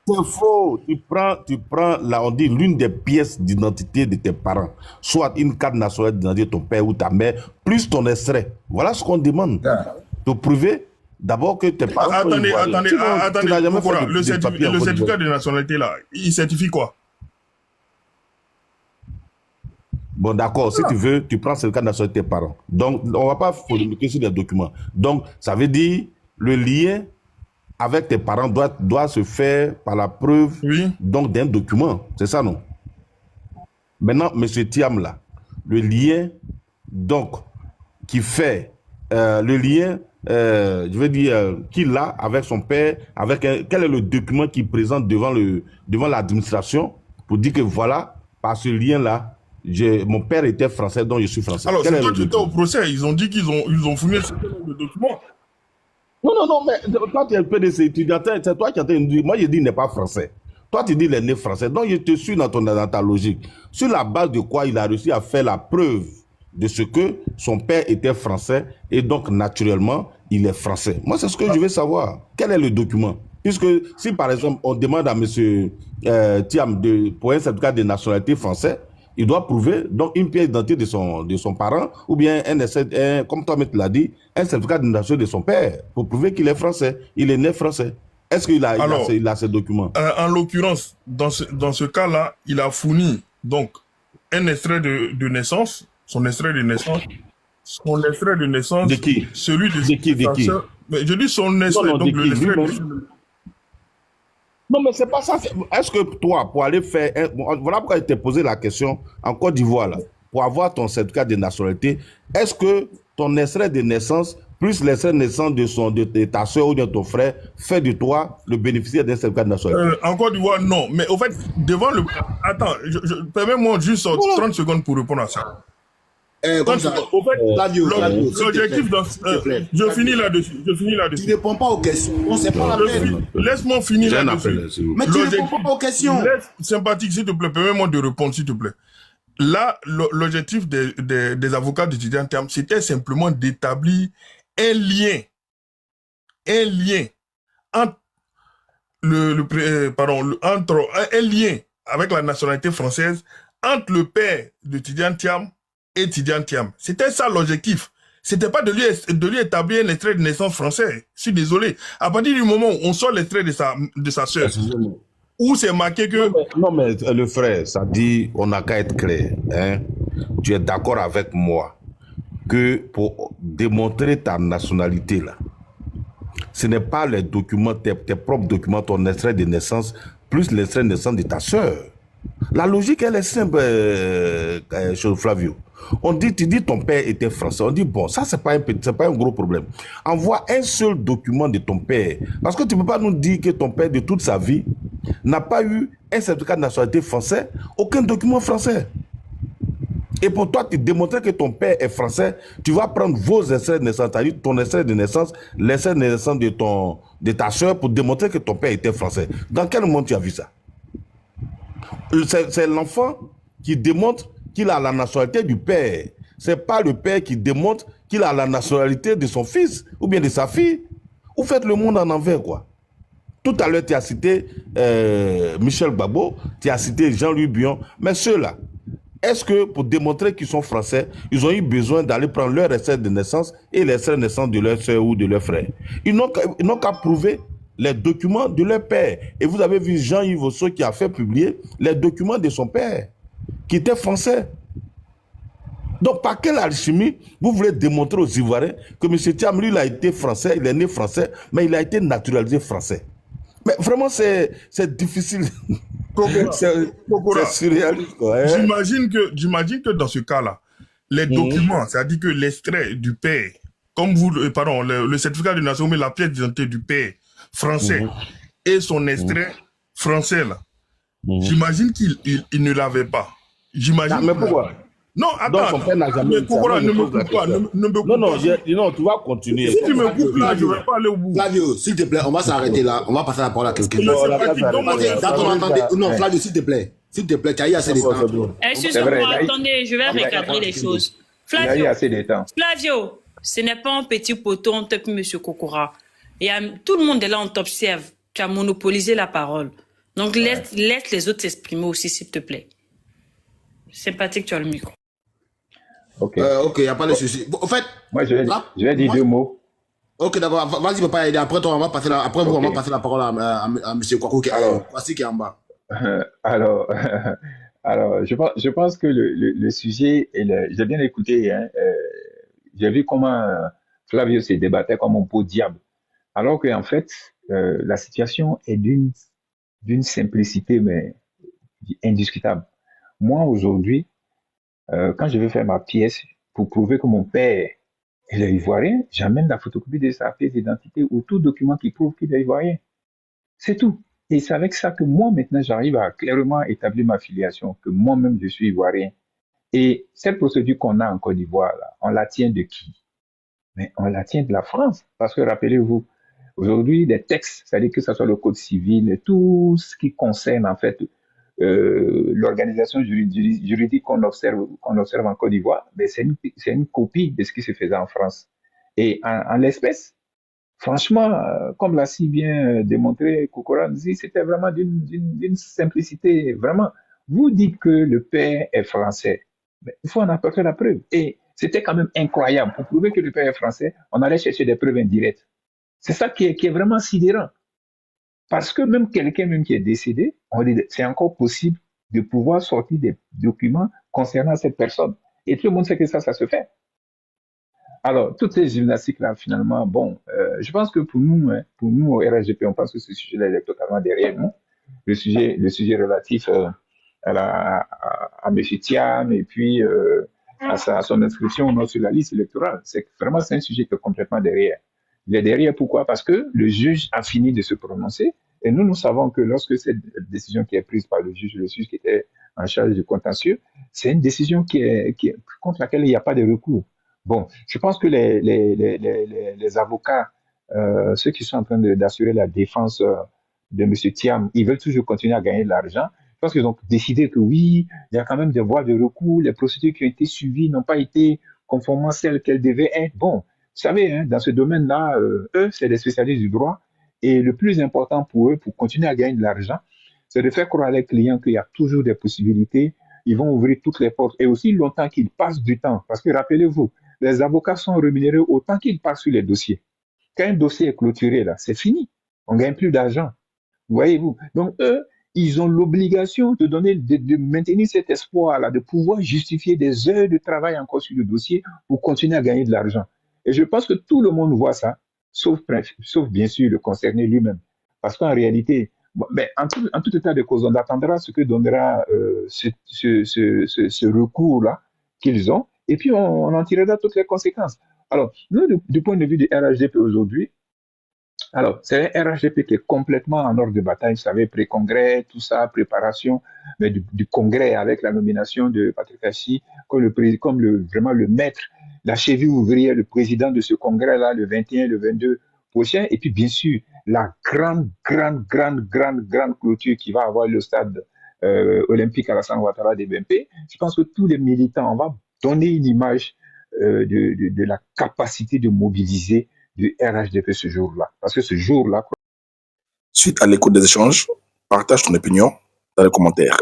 C'est faux. Tu prends là, on dit l'une des pièces d'identité de tes parents, soit une carte nationale d'identité de ton père ou ta mère, plus ton extrait. Voilà ce qu'on demande. Pour prouver d'abord que tes parents. Attendez, le certificat de nationalité là, il certifie quoi? Bon, d'accord, si tu veux, tu prends le certificat de nationalité de tes parents. Donc, on ne va pas polémiquer sur les documents. Donc, ça veut dire le lien avec tes parents doit se faire par la preuve donc d'un document. C'est ça, non? Maintenant, M. Thiam, là, le lien donc qui fait le lien, je veux dire, qu'il a avec son père, quel est le document qu'il présente devant l'administration pour dire que voilà, par ce lien-là, mon père était français, donc je suis français. Alors, c'est toi qui étais au procès, ils ont dit qu'ils ont fourni le document. Non, mais toi, tu es un PDC étudiant, c'est toi qui as dit, moi, je dis il n'est pas français. Toi, tu dis il est né français. Donc, je te suis dans ta logique. Sur la base de quoi il a réussi à faire la preuve de ce que son père était français et donc, naturellement, il est français. Moi, c'est ce que je veux savoir. Quel est le document? Puisque si, par exemple, on demande à M. Thiam pour un certificat de nationalité français, il doit prouver donc une pièce d'identité de son parent ou bien comme toi tu l'as dit, un certificat de nationalité de son père pour prouver qu'il est français, il est né français. Est-ce qu'il a ces documents? En l'occurrence, dans ce cas-là, il a fourni donc un extrait de naissance, son extrait de naissance. De qui? Celui de qui? Mais je dis son extrait, donc l'extrait de... Non, mais c'est pas ça. Est-ce que toi, pour aller faire... Voilà pourquoi je t'ai posé la question en Côte d'Ivoire, là, pour avoir ton certificat de nationalité, est-ce que ton extrait de naissance, plus l'extrait de naissance de ta soeur ou de ton frère, fait de toi le bénéficiaire d'un certificat de nationalité? En Côte d'Ivoire, non. Mais au fait, devant le... Attends, permets-moi juste 30 secondes pour répondre à ça. Comme ça. Au fait, l'objectif dans... je finis là-dessus. Tu ne réponds pas aux questions. On sait pas la peine. Laisse-moi finir là-dessus. Mais tu ne réponds pas aux questions. Sympathique, s'il te plaît, permets-moi de répondre, s'il te plaît. Là, l'objectif des avocats d'étudiants Thiam, c'était simplement d'établir un lien entre un lien avec la nationalité française entre le père d'étudiant Thiam et Tidiane Thiam. C'était ça l'objectif. C'était pas de lui établir un extrait de naissance français. Je suis désolé. À partir du moment où on sort l'extrait de sa sœur, où c'est marqué que... Non mais le frère, ça dit, on n'a qu'à être clair. Hein? Tu es d'accord avec moi que pour démontrer ta nationalité, là, ce n'est pas les documents, tes propres documents, ton extrait de naissance, plus l'extrait de naissance de ta sœur. La logique, elle est simple, Flavio. Tu dis ton père était français. On dit, bon, ça, c'est pas un gros problème. Envoie un seul document de ton père. Parce que tu ne peux pas nous dire que ton père, de toute sa vie, n'a pas eu un certificat de nationalité français, aucun document français. Et pour toi, tu démontrer que ton père est français, tu vas prendre vos extraits de naissance, c'est-à-dire ton extrait de naissance, l'extrait de naissance de ta soeur pour démontrer que ton père était français. Dans quel moment tu as vu ça? C'est l'enfant qui démontre qu'il a la nationalité du père. C'est pas le père qui démontre qu'il a la nationalité de son fils ou bien de sa fille. Vous faites le monde en envers, quoi. Tout à l'heure, tu as cité Michel Gbagbo, tu as cité Jean-Louis Bion, mais ceux-là, est-ce que pour démontrer qu'ils sont français, ils ont eu besoin d'aller prendre leur extrait de naissance et l'extrait de naissance de leur soeur ou de leur frère? Ils n'ont qu'à prouver les documents de leur père. Et vous avez vu Jean-Yves Osso qui a fait publier les documents de son père, qui était français. Donc, par quelle alchimie vous voulez démontrer aux Ivoiriens que M. Thiam, lui, il a été français, il est né français, mais il a été naturalisé français? Mais vraiment, c'est difficile. C'est surréaliste, quoi. Hein? J'imagine que dans ce cas-là, les documents, c'est-à-dire que l'extrait du père, comme vous, pardon, le certificat de naissance, mais la pièce d'identité du père français et son extrait français, là, j'imagine qu'il ne l'avait pas. J'imagine. Mais pourquoi? Non, attends. Son père n'a jamais mais Kokora, ne me coupe pas. Non, tu vas continuer. Si tu me coupes là, je ne vais pas aller au bout. Flavio, s'il te plaît, on va s'arrêter là. On va passer la parole à quelqu'un. Non, Flavio, s'il te plaît. S'il te plaît, tu as eu assez de temps. Excusez-moi, attendez, je vais recadrer les choses. Flavio, ce n'est pas un petit poteau, on tape M. Kokora. Tout le monde est là, on t'observe. Tu as monopolisé la parole. Donc, laisse les autres s'exprimer aussi, s'il te plaît. Sympathique, tu as le micro. Ok, il n'y a pas de souci. Bon, en fait, moi, je vais dire deux mots. Ok, d'accord. Vas-y, papa, aider. Après, on va passer la parole à M. Kwaku qui est en bas. Alors, je pense que le sujet, j'ai bien écouté, hein, j'ai vu comment Flavio se débattait comme un beau diable. Alors qu'en fait, la situation est d'une simplicité, mais indiscutable. Moi, aujourd'hui, quand je vais faire ma pièce pour prouver que mon père est ivoirien, j'amène la photocopie de sa pièce d'identité ou tout document qui prouve qu'il est ivoirien. C'est tout. Et c'est avec ça que moi, maintenant, j'arrive à clairement établir ma filiation, que moi-même, je suis ivoirien. Et cette procédure qu'on a en Côte d'Ivoire, là, on la tient de qui? Mais on la tient de la France. Parce que, rappelez-vous, aujourd'hui, des textes, c'est-à-dire que ce soit le code civil, tout ce qui concerne, en fait, l'organisation juridique qu'on observe en Côte d'Ivoire, ben c'est une copie de ce qui se faisait en France. Et en l'espèce, franchement, comme l'a si bien démontré Kokora, c'était vraiment d'une simplicité. Vraiment, vous dites que le père est français, mais il faut en apporter la preuve. Et c'était quand même incroyable. Pour prouver que le père est français, on allait chercher des preuves indirectes. C'est ça qui est vraiment sidérant. Parce que même quelqu'un même qui est décédé, c'est encore possible de pouvoir sortir des documents concernant cette personne. Et tout le monde sait que ça se fait. Alors, toutes ces gymnastiques-là, finalement, bon, je pense que pour nous au RSGP, on pense que ce sujet-là est totalement derrière nous. Le sujet relatif à M. Thiam et puis à son inscription sur la liste électorale, c'est un sujet qui est complètement derrière. Il est derrière, pourquoi? Parce que le juge a fini de se prononcer et nous savons que lorsque cette décision qui est prise par le juge qui était en charge du contentieux, c'est une décision qui est contre laquelle il n'y a pas de recours. Bon, je pense que les avocats, ceux qui sont en train d'assurer la défense de M. Thiam, ils veulent toujours continuer à gagner de l'argent. Je pense qu'ils ont décidé que oui, il y a quand même des voies de recours, les procédures qui ont été suivies n'ont pas été conformément à celles qu'elles devaient être. Bon, vous savez, hein, dans ce domaine-là, eux, c'est des spécialistes du droit. Et le plus important pour eux, pour continuer à gagner de l'argent, c'est de faire croire à les clients qu'il y a toujours des possibilités. Ils vont ouvrir toutes les portes. Et aussi longtemps qu'ils passent du temps. Parce que rappelez-vous, les avocats sont rémunérés autant qu'ils passent sur les dossiers. Quand un dossier est clôturé, là, c'est fini. On ne gagne plus d'argent. Voyez-vous? Donc, eux, ils ont l'obligation de maintenir cet espoir-là, de pouvoir justifier des heures de travail encore sur le dossier pour continuer à gagner de l'argent. Et je pense que tout le monde voit ça, sauf bien sûr le concerné lui-même. Parce qu'en réalité, Bon, mais en tout état de cause, on attendra ce que donnera ce recours-là qu'ils ont, et puis on en tirera toutes les conséquences. Alors, nous, du point de vue du RHDP aujourd'hui, alors, c'est un RHDP qui est complètement en ordre de bataille, vous savez, pré-congrès, tout ça, préparation, mais du congrès avec la nomination de Patrick Assis comme vraiment le maître, la cheville ouvrière, le président de ce congrès-là, le 21, le 22 prochain, et puis bien sûr, la grande clôture qui va avoir le stade olympique Alassane Ouattara des BNP. Je pense que tous les militants, on va donner une image de la capacité de mobiliser du RHDP ce jour-là. Parce que ce jour-là... Suite à l'écoute des échanges, partage ton opinion dans les commentaires.